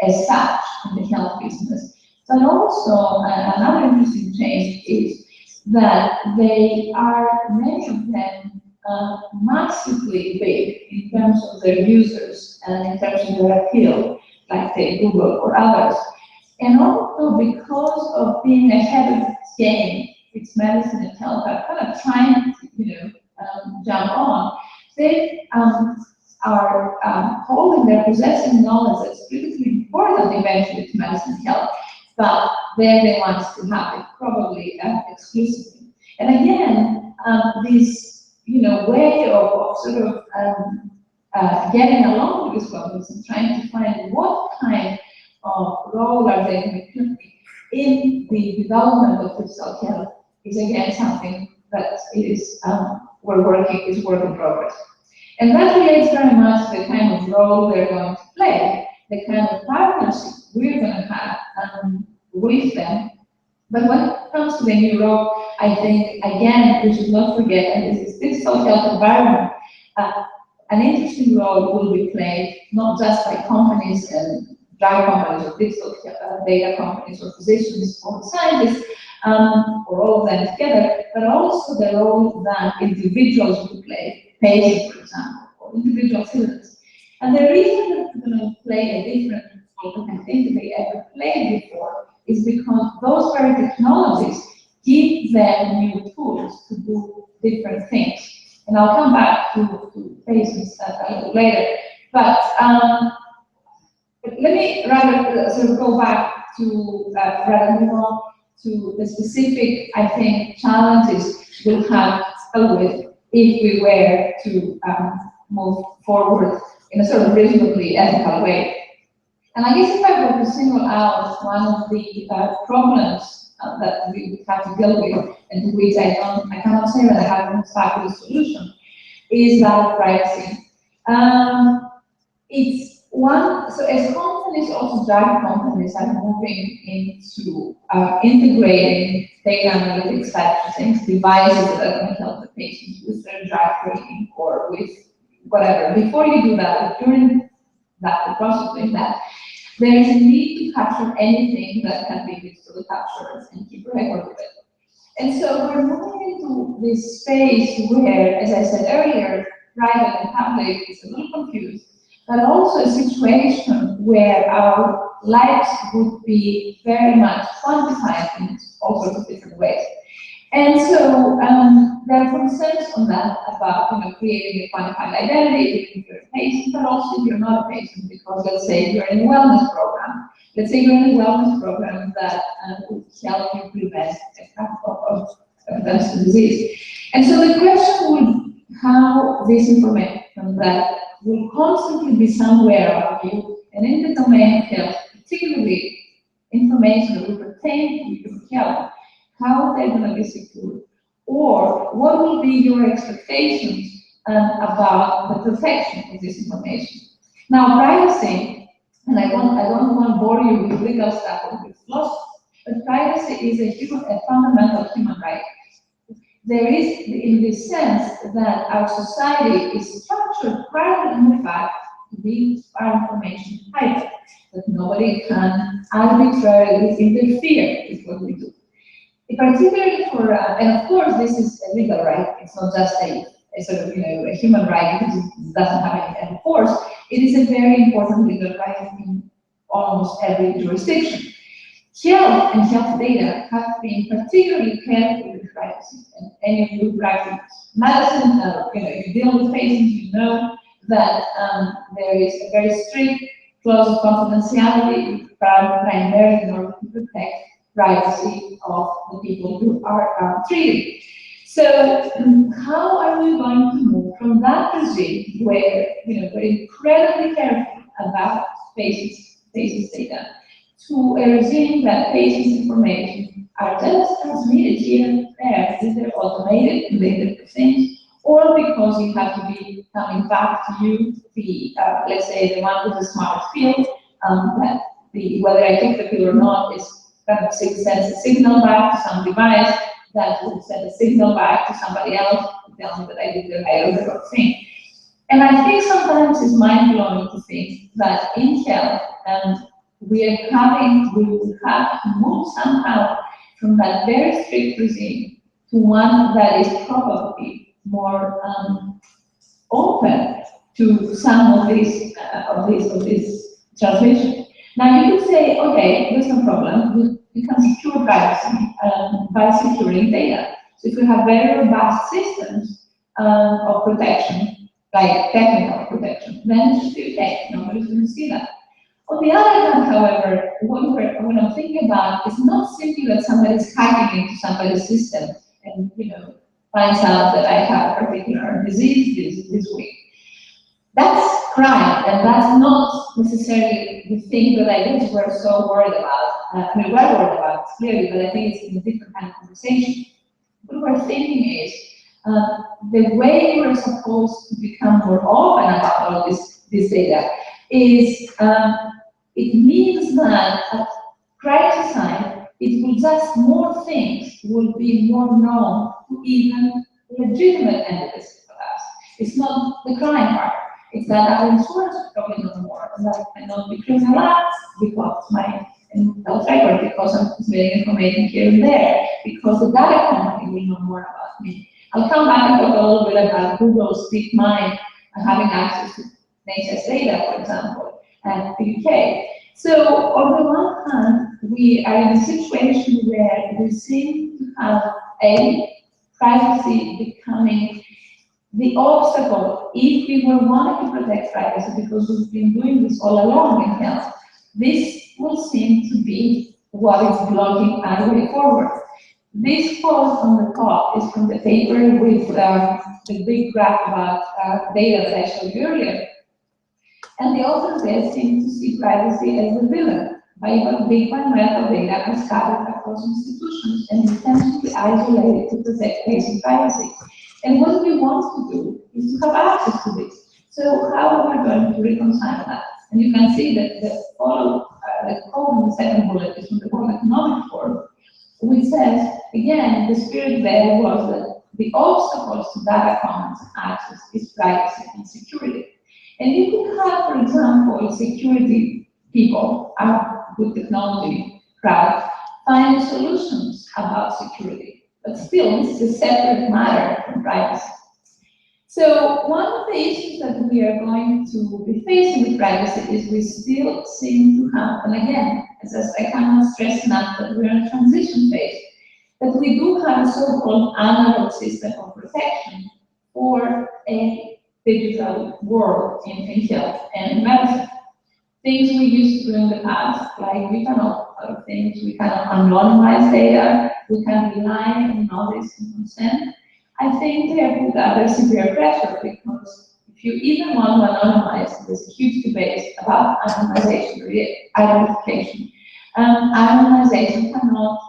as such in the health business. But also, another interesting change is that they are, many of them, massively big in terms of their users and in terms of their appeal, like say Google or others. And also because of being ahead of its game, its medicine and health are kind of trying to, jump on. They are holding, they're possessing knowledge that's critically important eventually to medicine and health, but they're the ones to have it, probably exclusively. And again, this way of sort of getting along with these problems and trying to find what kind of role are they going to play in the development of digital health is again something that is work in progress. And that relates very much to the kind of role we're going to play, the kind of partnership we're going to have with them. But when it comes to the new role, I think, again, we should not forget, and this is digital health environment, an interesting role will be played not just by companies and drug companies or digital data companies or physicians or scientists, or all of them together, but also the role that individuals will play, patients, for example, or individual citizens. And the reason that we're going to play a different role than I think they ever played before is because those very technologies give them new tools to do different things. And I'll come back to patients a little later. But let me rather sort of go back to rather move on to the specific, I think, challenges we'll have to deal with if we were to move forward in a sort of reasonably ethical way. And I guess if I were to single out one of the problems that we have to deal with, and to which I cannot say that I have a fabulous solution, is that of privacy. It's one, so as companies, also drug companies, are moving into integrating data analytics types of things, devices that are going to help the patients with their drug training or with whatever. Before you do that, during that, the process of doing that, there is a need to capture anything that can be digitally captured and keep record of it. And so we're moving into this space where, as I said earlier, private and public is a little confused, but also a situation where our lives would be very much quantified in all sorts of different ways. And so there are concerns on that about creating a quantified identity if you're a patient, but also if you're not a patient, because let's say you're in a wellness program. Let's say you're in a wellness program that will help you prevent the disease. And so the question would how this information that will constantly be somewhere about you and in the domain of health, particularly information that will pertain to your health, how they're going to be secured, or what will be your expectations about the protection of this information. Now, privacy, and I don't want to bore you with legal stuff or with philosophy, but privacy is a fundamental human right. There is, in this sense, that our society is structured rather than the fact to leave our information private, that nobody can arbitrarily interfere with what we do. Particularly for, and of course this is a legal right, it's not just a sort of, a human right because it doesn't have any force. It is a very important legal right in almost every jurisdiction. Health and health data have been particularly careful with privacy, and any of you practice medicine, you deal with patients, you know that there is a very strict clause of confidentiality, primarily in order to protect privacy of the people who are treated. So how are we going to move from that regime where we're incredibly careful about patients' data to a regime that patients' information are just transmitted here and there, either automated in the Internet of Things, or because you have to be coming back to you, the let's say the one with the smart pill, that whether I took the pill or not is kind of sends a signal back to some device that will send a signal back to somebody else to tell me that I did the right or the wrong thing. And I think sometimes it's mind-blowing to think that in health, we will have to move somehow from that very strict regime to one that is probably more open to some of this transmission. Now you could say, okay, there's no problem. We can secure privacy by securing data. So if we have very robust systems of protection, like technical protection, then it should be okay. Nobody's going to see that. On the other hand, however, what I'm thinking about is not simply that somebody's hacking into somebody's system and finds out that I have a particular disease this week. That's crime, and that's not necessarily the thing that I guess we're so worried about. We're worried about it, clearly, but I think it's in a different kind of conversation. What we're thinking is, the way we're supposed to become more open about all this data is it means that at crisis time, it will just more things will be more known to even legitimate entities for us. It's not the crime part. It's that our insurance is probably no more, and that I cannot be criminalized because my health record, because I'm transmitting information here and there, because the data company will know more about me. I'll come back and talk a little bit about Google's DeepMind and having access to NHS data, for example, and the UK. So on the one hand, we are in a situation where we seem to have privacy becoming the obstacle if we were wanting to protect privacy, because we've been doing this all along in health. This will seem to be what is blocking our way forward. This quote on the top is from the paper with the big graph about data that I showed you earlier. And the authors there seem to see privacy as the villain, by big medical data are scattered across institutions and intentionally isolated to protect patient privacy. And what we want to do is to have access to this. So how are we going to reconcile that? And you can see that the quote in the second bullet is from the World Economic Forum, which says, again, the spirit there was that the obstacles to data commons access is privacy and security. And you could have, for example, security people, with technology crowd, finding solutions about security. But still, this is a separate matter from privacy. So one of the issues that we are going to be facing with privacy is we still seem to have, and again, as I cannot stress enough that we're in a transition phase, that we do have a so-called analog system of protection for a digital world in health and medicine. Things we used to do in the past, like we cannot things, we cannot anonymize data, we can rely on knowledge and consent. I think they are put under severe pressure, because if you even want to anonymize, there's a huge debate about anonymization, identification. Anonymization cannot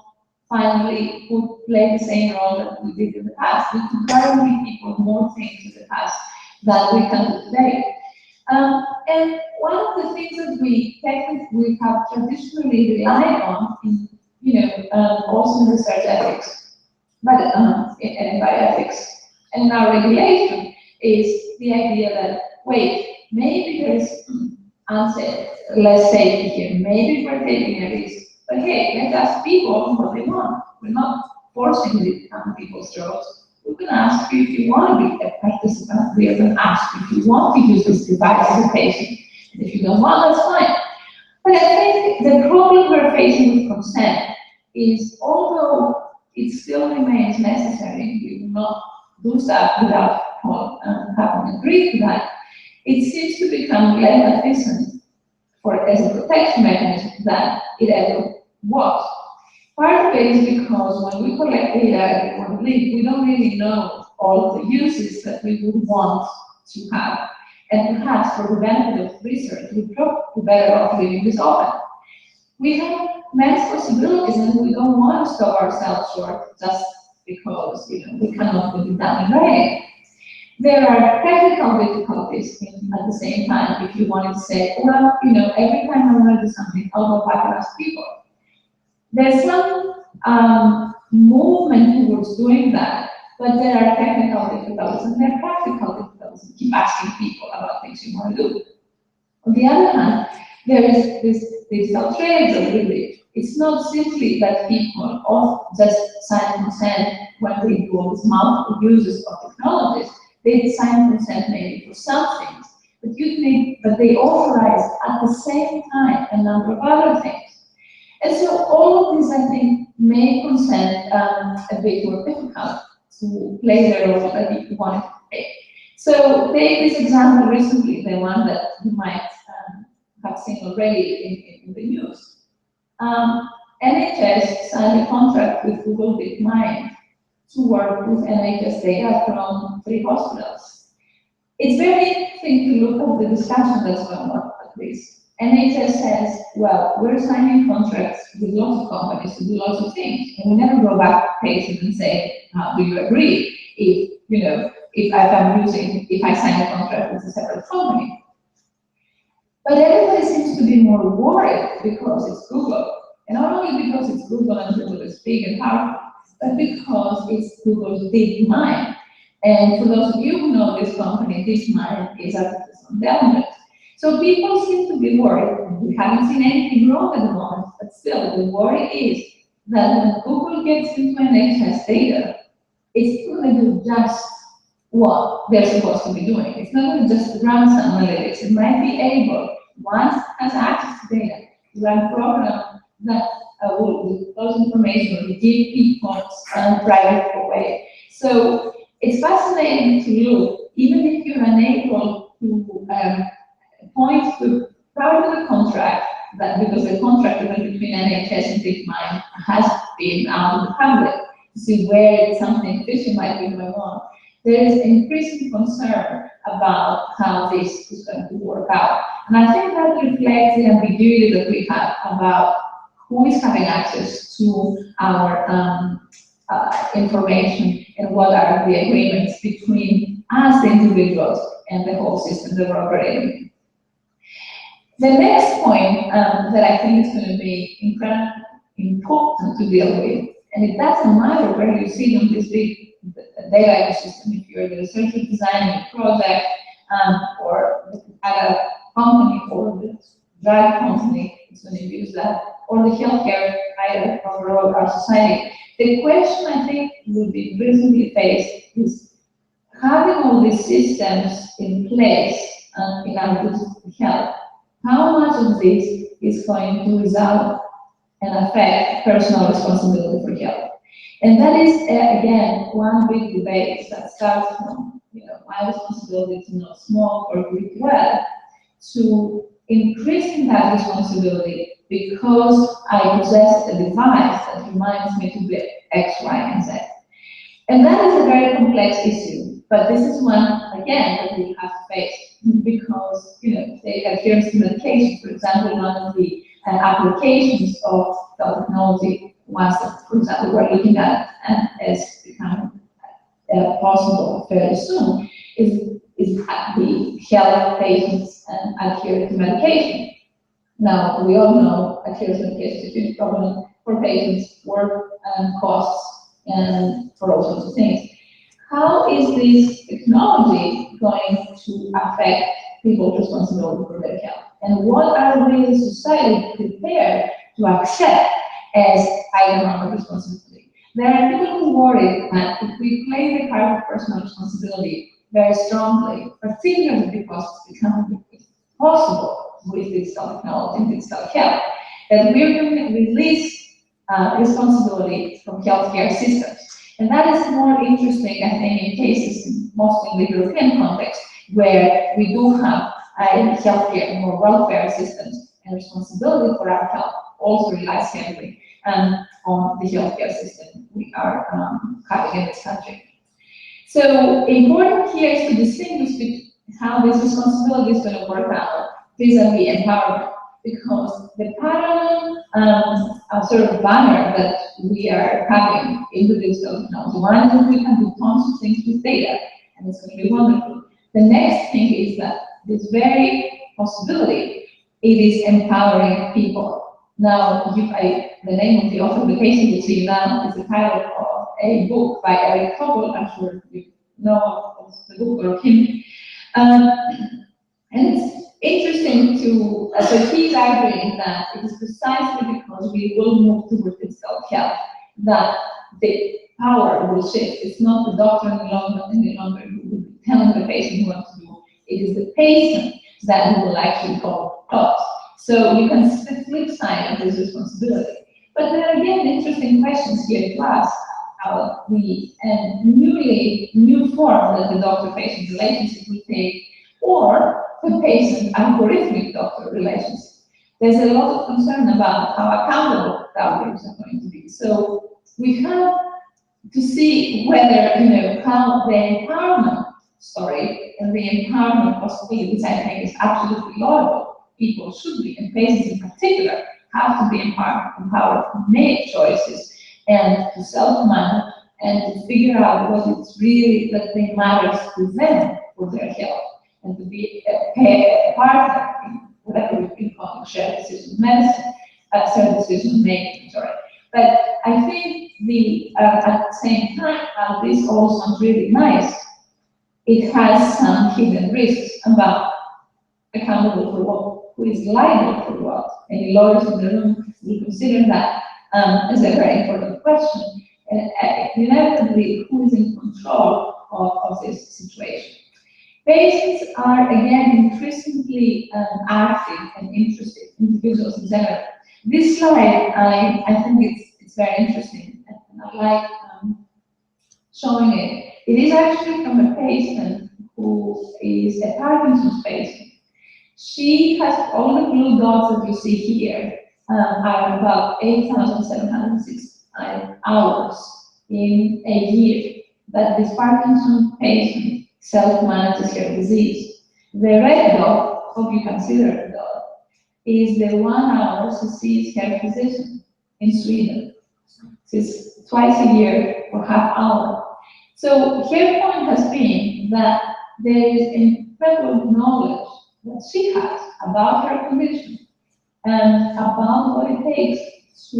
finally play the same role that we did in the past. We can guarantee people more things in the past than we can do today. And one of the things that we have traditionally relied on, also in research ethics, but in bioethics and in our regulation, is the idea that, wait, maybe there's less safety here, maybe we're taking a risk, but hey, let's ask people what they want. We're not forcing it down people's throats. We can ask you if you want to be a participant. We can ask if you want to use this device as a patient. And if you don't want, that's fine. But I think the problem we're facing with consent is, although it still remains necessary, we will not do that without having agreed to that, it seems to become less efficient as a protection mechanism than it ever was. Part of it is because when we collect data and we want to leave, we don't really know all of the uses that we would want to have. And perhaps for the benefit of research, we'd probably be better off leaving this open. We have immense possibilities, and we don't want to stop ourselves short just because we cannot put it down in writing. There are technical difficulties at the same time. If you wanted to say, well, every time I want to do something, I'll go back and ask people. There's some movement towards doing that, but there are technical difficulties and there are practical difficulties. Keep asking people about things you want to do. On the other hand, there is this digital trade, really. It's not simply that people just sign consent when they do all these multiple uses of technologies. They sign consent maybe for some things, but they authorize at the same time a number of other things. And so all of this, I think, make consent a bit more difficult to play the role that you want to play. So take this example recently, the one that you might have seen already in the news. NHS signed a contract with Google DeepMind to work with NHS data from 3 hospitals. It's very interesting to look at the discussion that's going on at this. NHS says, well, we're signing contracts with lots of companies to do lots of things, and we never go back to patients and say, do you agree? If you know, if I sign a contract with a separate company. But everybody seems to be more worried because it's Google. And not only because it's Google and Google is big and powerful, but because it's Google's DeepMind. And for those of you who know this company, DeepMind is artificial intelligence. So people seem to be worried. We haven't seen anything wrong at the moment, but still the worry is that when Google gets into NHS data, it's going to do just what they're supposed to be doing. It's not going to just run some analytics. It might be able, once it has access to data, to run programs that will disclose information, will give people some private away. So it's fascinating to look, even if you're unable to point to part of the contract, that because the contract even between NHS and DeepMind has been out of the public, to see where something fishy might be going on. There is increasing concern about how this is going to work out. And I think that reflects the ambiguity that we have about who is having access to our information and what are the agreements between us, the individuals, and the whole system that we're operating in. The next point that I think is going to be incredibly important to deal with, and it doesn't matter where you see on this big data ecosystem, if you're the researcher designing a project or at a company or the drug company is going to use that, or the healthcare provider overall our society. The question I think will be reasonably faced is having all these systems in place in our digital health. How much of this is going to result and affect personal responsibility for health? And that is, again, one big debate that starts from, my responsibility to not smoke or breathe well, to increasing that responsibility because I possess a device that reminds me to do X, Y, and Z. And that is a very complex issue, but this is one, again, that we have to face because, the adherence to medication, for example, one of the applications of the technology, ones that, for example, we're looking at and is becoming possible fairly soon, is the help patients adhere to medication. Now, we all know adherence to medication is a huge problem for patients, work and costs, and for all sorts of things. How is this technology going to affect people's responsibility for their health? And what are we as a society prepared to accept as high amount of responsibility? There are people who worry that if we play the card of personal responsibility very strongly, particularly because it's becoming possible with digital technology and digital health, that we're going to release responsibility from healthcare systems. And that is more interesting, I think, in cases, mostly in the European context, where we do have a healthcare, more welfare systems, and responsibility for our health also relies heavily on the healthcare system we are having in this country. So important here is to distinguish between how this responsibility is going to work out vis-a-vis empowerment, because the parallel sort of banner that we are having in the digital technology, one is that we can do tons of things with data, and it's going to be wonderful. The next thing is that this very possibility, it is empowering people. Now, the name of the author of the case you see now is the title of a book by Eric Topol. I'm sure you know of the book or him. And it's interesting to, so he's arguing that it is precisely because we will move towards digital health that the power will shift. It's not the doctor any longer who will be telling the patient what to do. It is the patient that will actually call shots. So you can see the flip side of this responsibility. But there are again interesting questions here to ask about the new form that the doctor-patient relationship will take, or the patient-algorithmic doctor relationship. There's a lot of concern about how accountable the algorithms are going to be. So we have to see whether, how the empowerment story and the empowerment possibility, which I think is absolutely laudable, people should be, and patients in particular, have to be empowered to make choices and to self-manage and to figure out what it's really that they matters to them for their health, and to be a partner in whatever we've been calling shared decision medicine, shared decision making, sorry. But I think at the same time, while this all sounds really nice, it has some hidden risks about accountable for what, who is liable for what. Any lawyers in the room will consider that as a very important question. Inevitably, who is in control of this situation? Patients are, again, increasingly active and interested, individuals in general. This slide, I think it's very interesting, and I like showing it. It is actually from a patient who is a Parkinson's patient. She has all the blue dots that you see here are about 8,765 hours in a year that this Parkinson's patient self-manages her disease. The red dot, hope you can see the red dot, is the 1 hour she sees her physician in Sweden. It's twice a year for half hour. So her point has been that there is incredible knowledge that she has about her condition and about what it takes to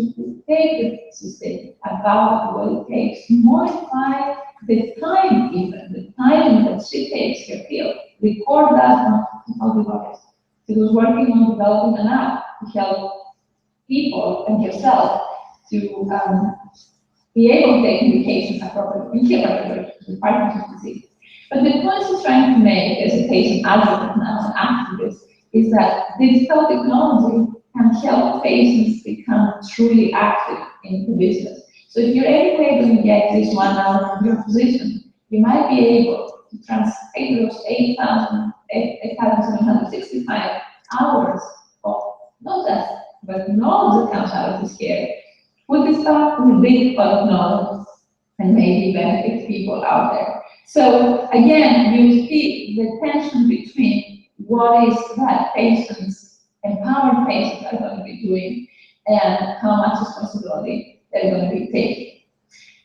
take the system, about what it takes to modify the time, even the time that she takes her pill. Record that on how to work it. She was working on developing an app to help people and herself to be able to take medication appropriately in children with Parkinson's disease. But the point she's trying to make as a patient advocate now, an activist, is that digital technology can help patients become truly active in the business. So if you're able to get this 1 hour from your physician, you might be able to translate those 8,765 hours of not just, but knowledge that comes out of this care, put this back in a big pot of knowledge and maybe benefit people out there. So again, you see the tension between what is that patients, empowered patients are going to be doing and how much responsibility they're going to be taking.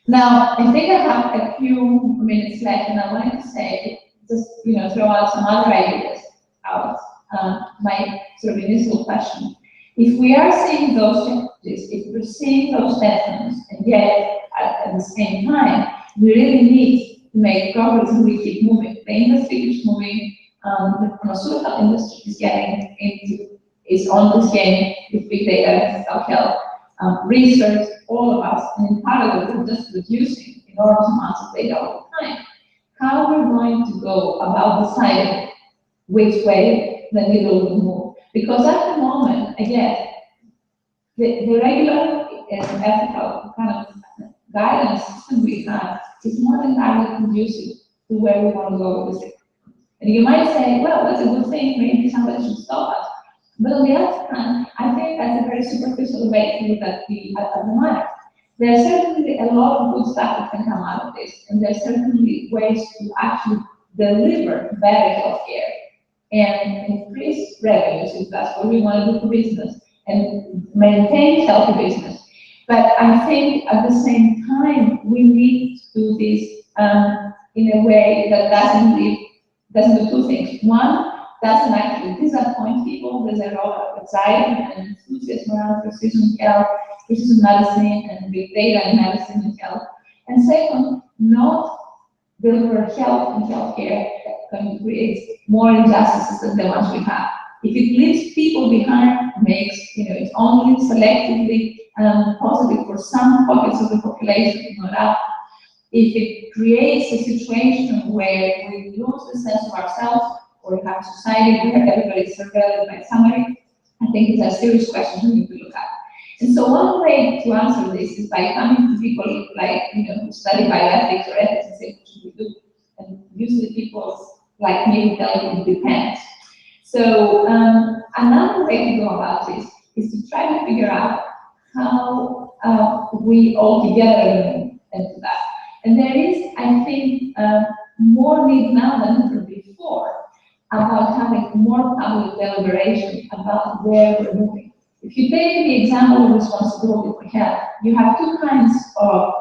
Now, I think I have a few minutes left, and I wanted to say, just throw out some other ideas out. My sort of initial question: if we are seeing those changes, if we're seeing those tensions, and yet at the same time, we really need to make progress and we keep moving. The industry keeps moving. The pharmaceutical industry is on this game with big data, digital health, research, all of us, and in parallel, we're just producing enormous amounts of data all the time. How we're going to go about deciding which way the needle will move? Because at the moment, again, the regular and ethical kind of guidance system we have is not entirely conducive to where we want to go with it. And you might say, well, that's a good thing, maybe somebody should stop us. But on the other hand, I think that's a very superficial way to look at the matter. There's certainly a lot of good stuff that can come out of this, and there's certainly ways to actually deliver better healthcare and increase revenues, if that's what we want to do for business, and maintain healthy business. But I think at the same time, we need to do this in a way that doesn't do two things. One, doesn't actually disappoint people. There's a lot of anxiety and enthusiasm around precision health, precision medicine, and big data in medicine and health. And second, not deliver health and healthcare that can create more injustices than the ones we have. If it leaves people behind, makes it's only selectively positive for some pockets of the population, not others. If it creates a situation where we lose the sense of ourselves, or we have a society where everybody is surveilled by somebody, I think it's a serious question we need to look at. And so one way to answer this is by coming to people like who study bioethics or ethics and say, what should we do? And usually people like me will tell you it depends. So another way to go about this is to try to figure out how we all together move into that. And there is, I think, more need now than ever before about having more public deliberation about where we're moving. If you take the example of responsibility for health, you have two kinds of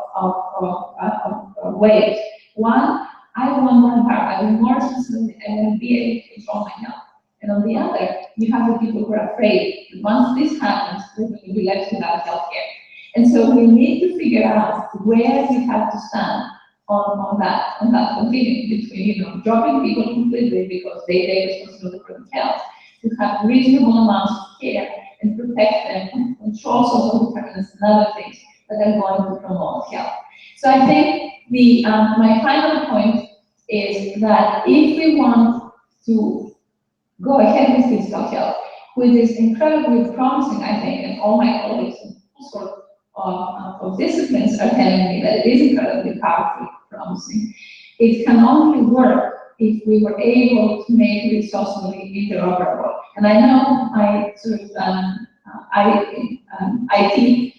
ways. One, I want more power, I want more responsibility, I want to be able to control my health. And on the other, you have the people who are afraid that once this happens, we're going to be left without healthcare. And so we need to figure out where we have to stand on that continuum between, dropping people completely because they take responsibility for themselves, to have reasonable amounts of care and protect them and control social determinants and other things that are going to promote health. So I think my final point is that if we want to go ahead with physical health, which is incredibly promising, I think, and all my colleagues in all sorts of disciplines are telling me that it is incredibly powerful, promising. It can only work if we were able to make it socially interoperable. And I know my sort of IT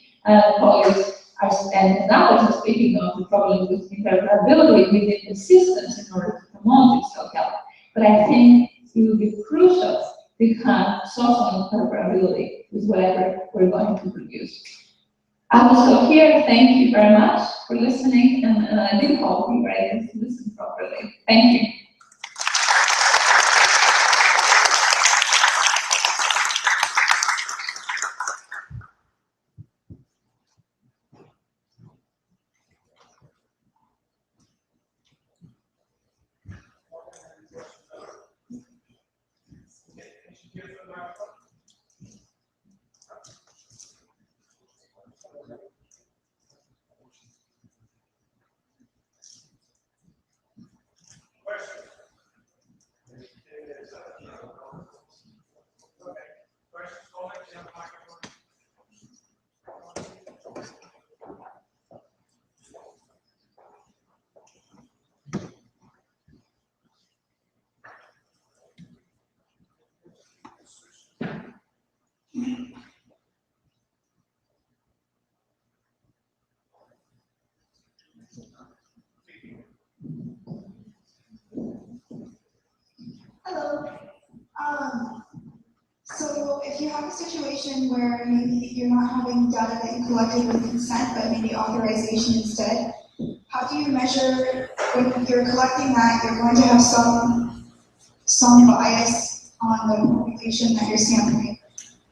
colleagues and now are speaking of the problem with interoperability within the systems in order to promote digital health. But I think it will be crucial to have social interoperability with whatever we're going to produce. I will stop here. Thank you very much for listening, and I do hope you were able to listen properly. Thank you. Hello. So if you have a situation where maybe you're not having data that you collected with consent, but maybe authorization instead, how do you measure when you're collecting that you're going to have some bias on the population that you're sampling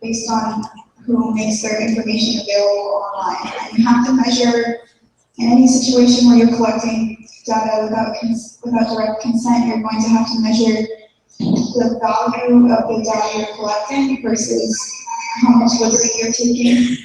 based on who makes their information available online? And you have to measure in any situation where you're collecting data without direct consent, you're going to have to measure the value of the data you're collecting versus how much liberty you're taking.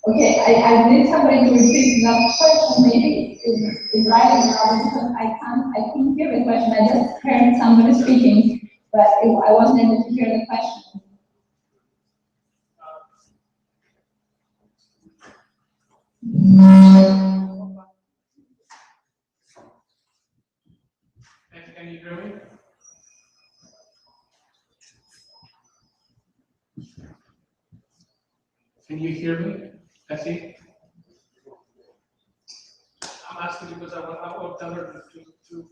Okay, I need somebody to repeat that question, maybe in writing because I couldn't hear the question. I just heard somebody speaking, but I wasn't able to hear the question. Can you hear me? Can you hear me, Effie? I'm asking because I want Tamer to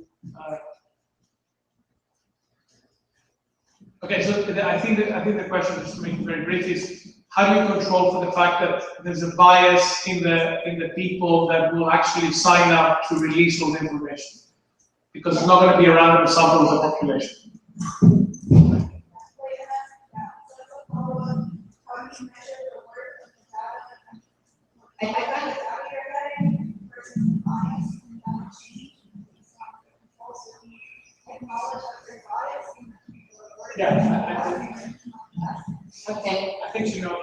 okay, so I think the question, just to make it very brief, is how do you control for the fact that there's a bias in the people that will actually sign up to release all the information? Because it's not going to be a random sample of the population. Yeah, okay. I think she knows.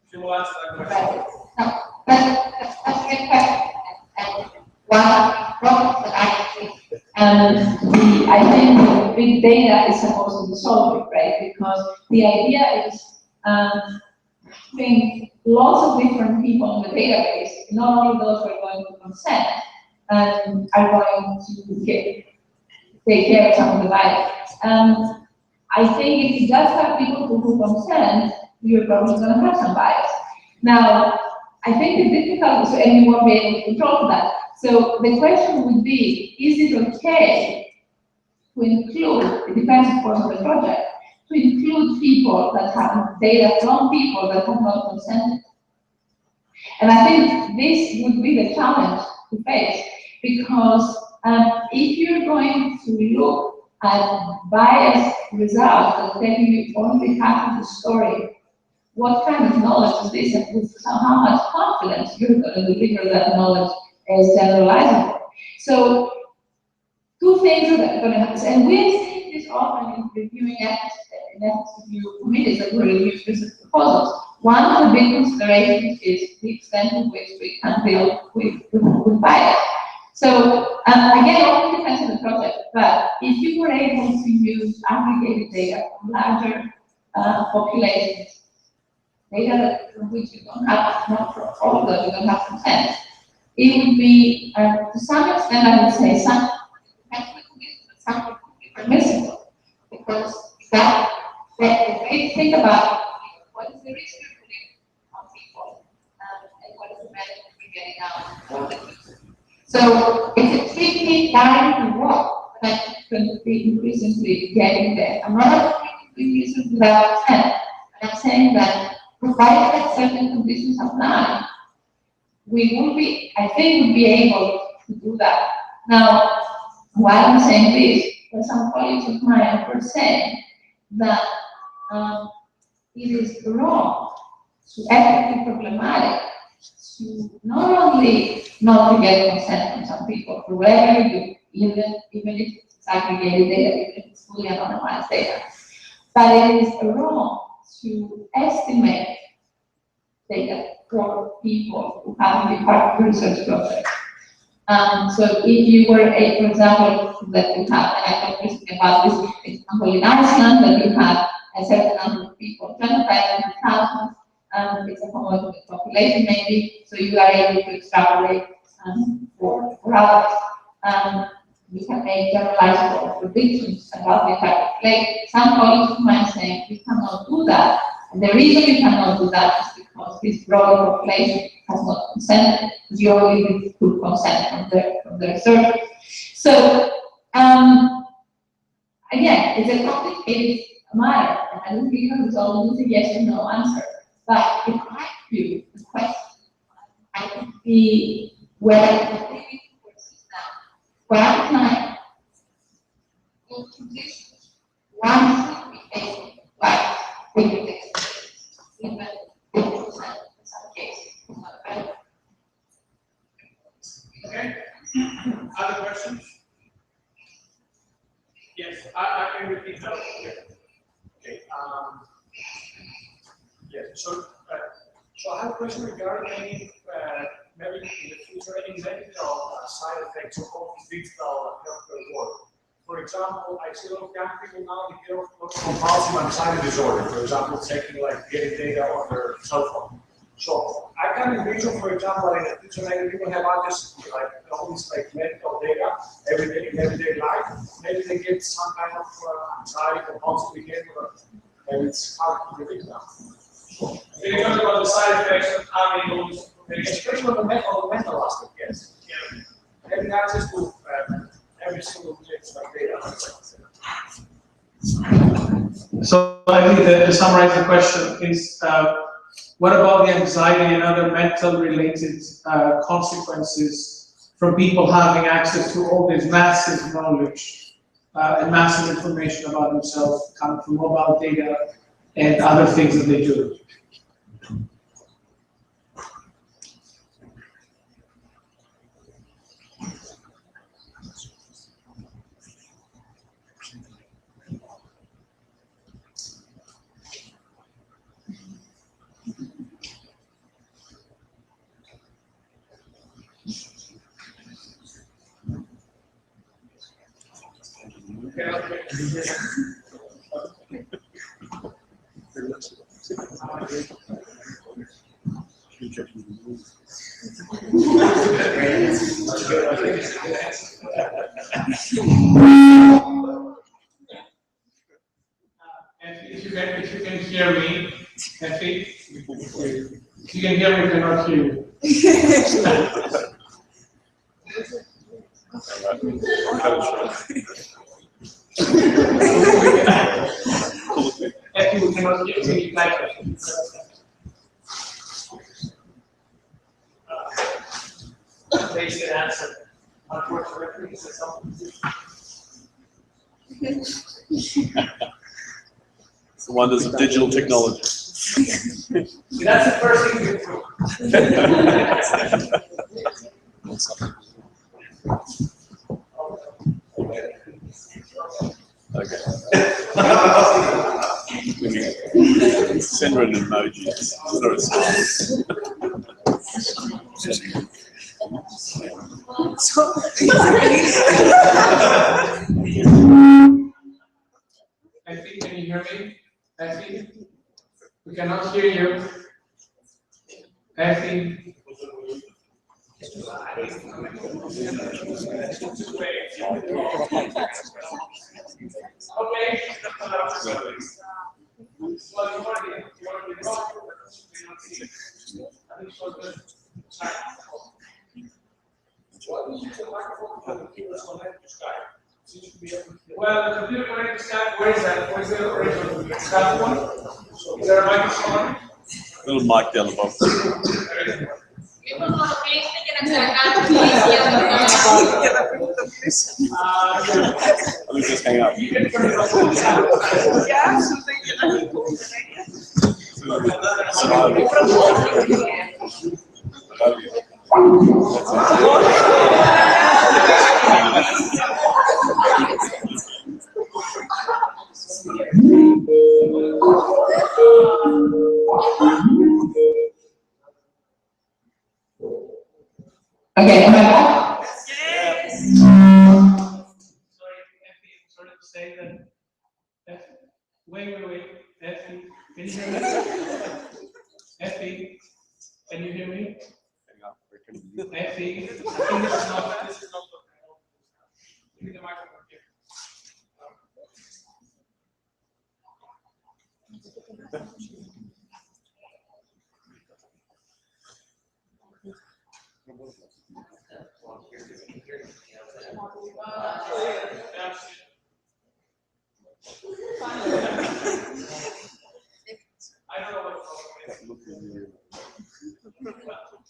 She will answer that question. No, that's a good question. And one problem that I think, I think big data is supposed to be solved, right? Because the idea is having lots of different people in the database, not only those who are going to consent, are going to take care of some of the bias. I think if you just have people who consent, you're probably going to have some bias. Now, I think the difficulty, and you won't be able to control that. So the question would be, is it okay to include, it depends of course on the project, to include people that have data from people that have not consented? And I think this would be the challenge to face, because if you're going to look at biased results that tell you only half of the story, what kind of knowledge is this, and with how much confidence you're going to deliver that knowledge as generalizable? So, two things are going to happen, and we've seen this often in reviewing ethics review committees that will review specific proposals. One of the big considerations is the extent to which we can deal with bias. So, again, it all depends on the project, but if you were able to use aggregated data from larger populations, data from which you don't have, not from all of them, you don't have consent, it would be, to some extent, I would say, some would be permissible, because that, the way to think about what is the risk you're putting on people, and what is the benefit you're getting out. So it's a tricky line to walk, but I think going to be increasingly getting there. I'm not increasingly without consent, but I'm saying that provided that certain conditions apply, we will be, I think, we'll be able to do that. Now, while I'm saying this, there's some colleagues of mine were saying that it is wrong, to ethically problematic, to not only not to get consent from some people for whatever you do, even if it's aggregated data, even if it's fully anonymized data, but it is wrong to estimate data for people who haven't been part of the research project. So if you were for example, that you have, and I talked recently about this example in Iceland, that you have a certain number of people, 25,000, it's a homogeneous population maybe, so you are able to extrapolate for others. We can make generalizable predictions about the type of play. Some colleagues of mine saying you cannot do that. And the reason you cannot do that is because this broader population has not consented. You only could consent from the research. So again, it's a complicated matter, and I don't think it's always a yes or no answer. But if I do the question, I could be where the living forces now, one time, in conditions, one should be able to apply bigger dexterity, even 50% in some cases. Not better. Okay. Other questions? Yes, I can repeat that. Okay. Yes. So I have a question regarding any maybe in the future any medical side effects of all this digital healthcare work. For example, I see a lot of young people now develop compulsive anxiety disorder. For example, taking like getting data on their cell phone. So I can envision, for example, in the future, maybe people have access to like all this like medical data in everyday life. Maybe they get some kind of anxiety, compulsive behavior, and it's hard to predict now. When you talk about the side effects of having all this, especially on the mental aspect, yes. Having access to every single place like data. So I think that to summarize the question is, what about the anxiety and other mental related consequences from people having access to all this massive knowledge and massive information about themselves coming from mobile data and other things that they do? If you can hear me, Effie, if you can hear me, we cannot hear you. Effie, we cannot hear you. Can you type it? They should answer. Unfortunately, it's something. It's the wonders of digital technology. That's the first thing to improve. Okay. Send her an emoji. Or a smile. Effie, can you hear me? Effie? We cannot hear you. Effie? Okay. Well, the computer connected Skype, where is that? Where's the original Skype one? Is there a microphone? Little mic down the bottom. Let me just hang up. Okay, am I back? Yes. Sorry, Effie, I'm sorry to say that. Wait. Effie, can you hear me? Effie, can you hear me? Effie, I think this is not. Give me the microphone here. I don't know what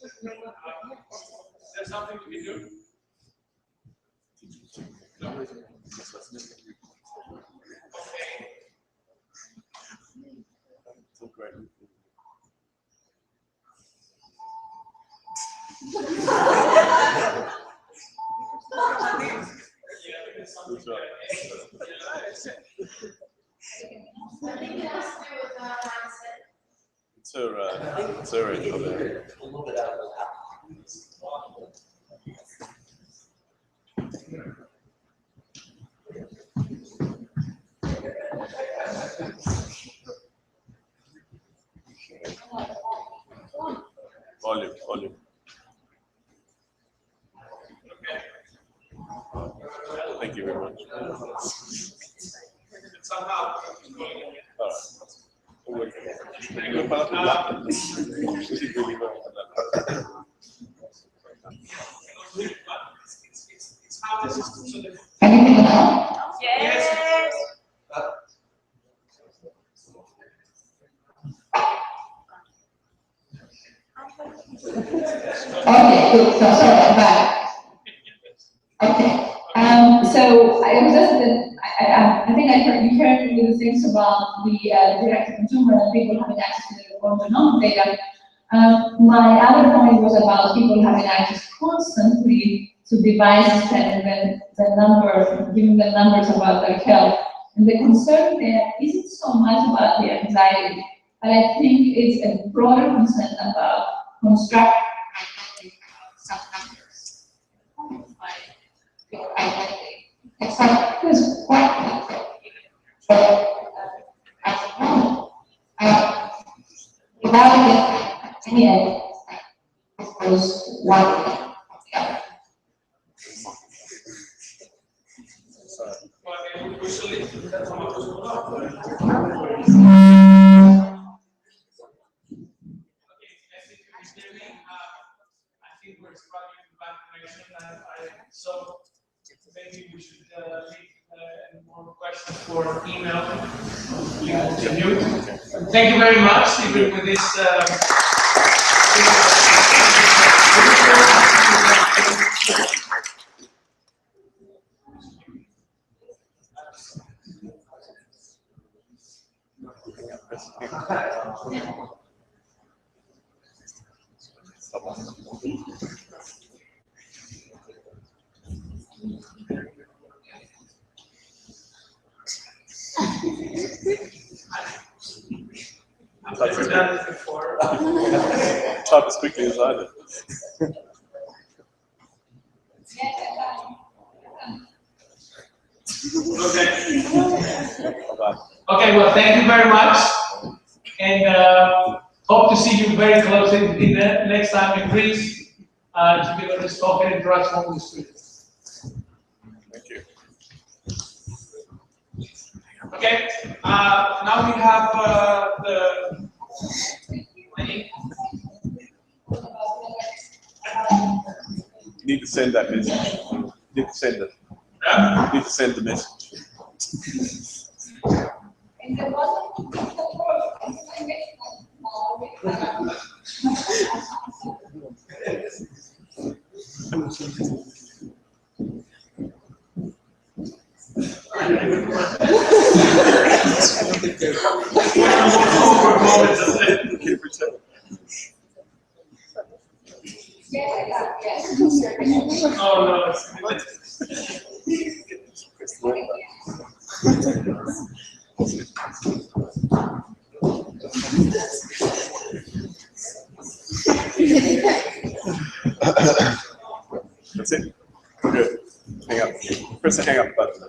is there something we can do? No. Okay. It's her end of it. Volume. Thank you very much. Somehow. All right. It's how the system should have. Yes. Okay, good. So sorry, I'm back. Okay. So I was just I think you heard the things about the direct-to-consumer and people having access to their own genomic data. My other point was about people having access constantly to devices and giving them numbers about their health. And the concern there isn't so much about the anxiety, but I think it's a broader concern about constructing some numbers. Exactly. It's quite without any evidence, it was one thing. we should leave. That's how much. I think we're struggling with bad connection, so maybe we should leave any more questions for email. Thank you very much, even with this. I've never done this before. Type as quickly as I did. Okay. Okay, well, thank you very much. And hope to see you very close in the next time in Greece to be able to talk and interact more with the students. Thank you. Okay, now we have the. You need to send that message. You need to send it. Yeah? You need to send the message. Oh no. That's it. Good. Hang up. Press the hang up button.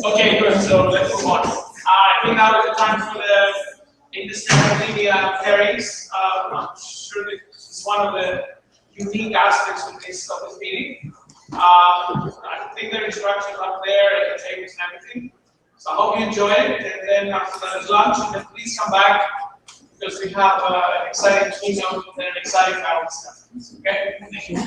Okay, good. So let's move on. I think now is the time for the industry academia pairings. I'm sure this is one of the unique aspects of this meeting. I think there are instructions up there and the tables and everything. So I hope you enjoy it. And then after that is lunch. And then please come back because we have an exciting keynote and an exciting panel discussion. Okay? Thank you.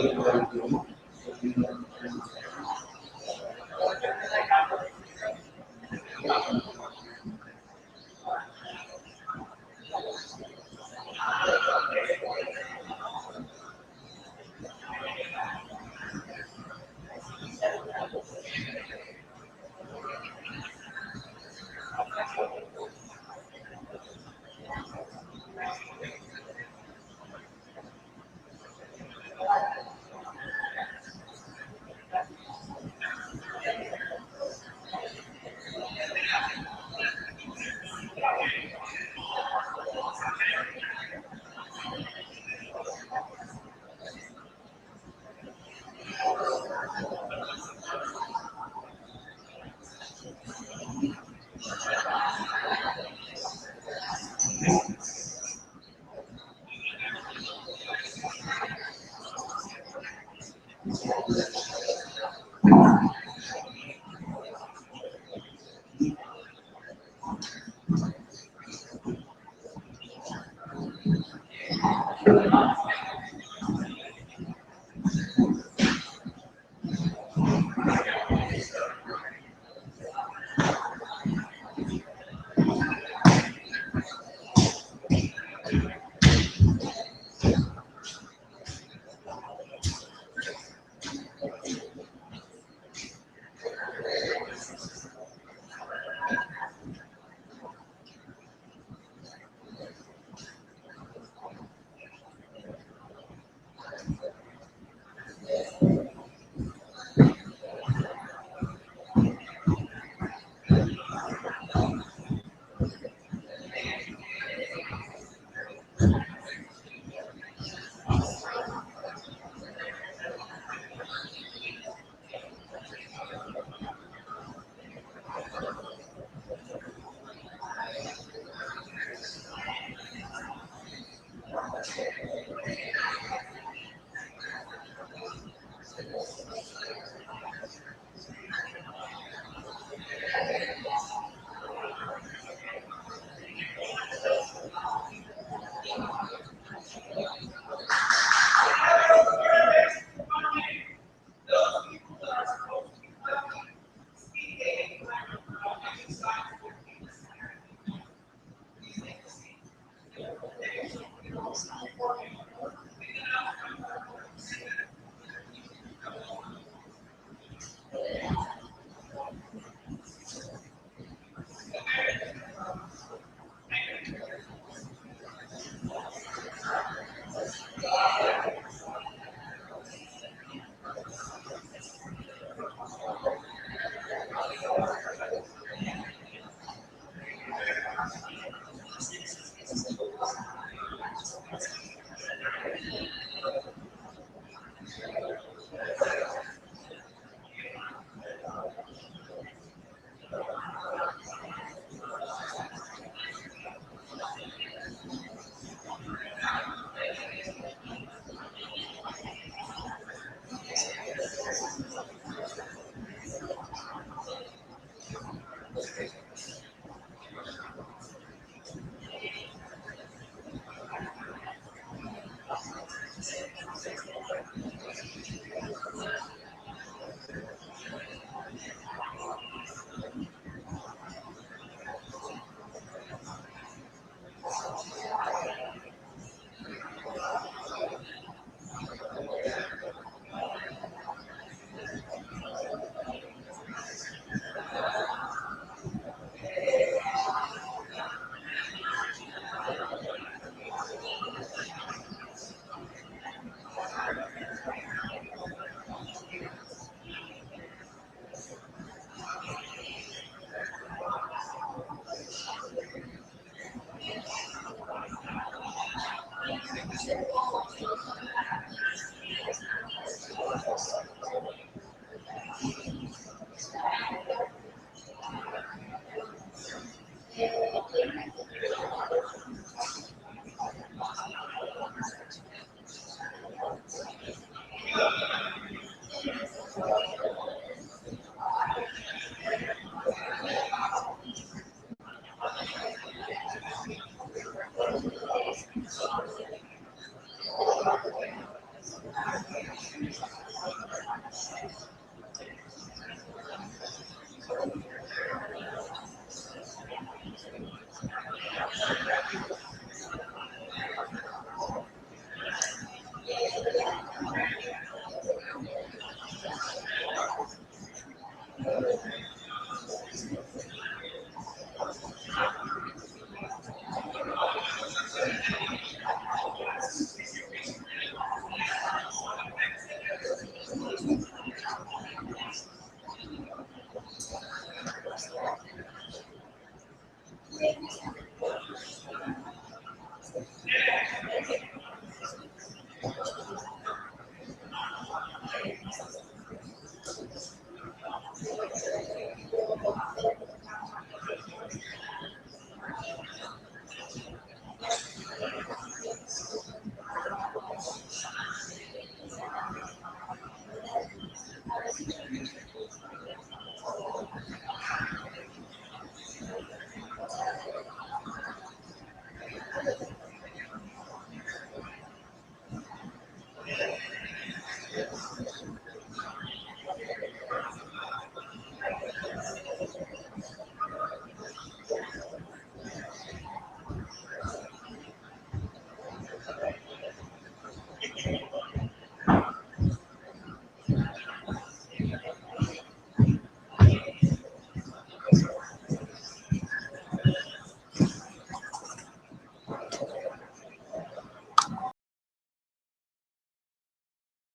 good work you're doing.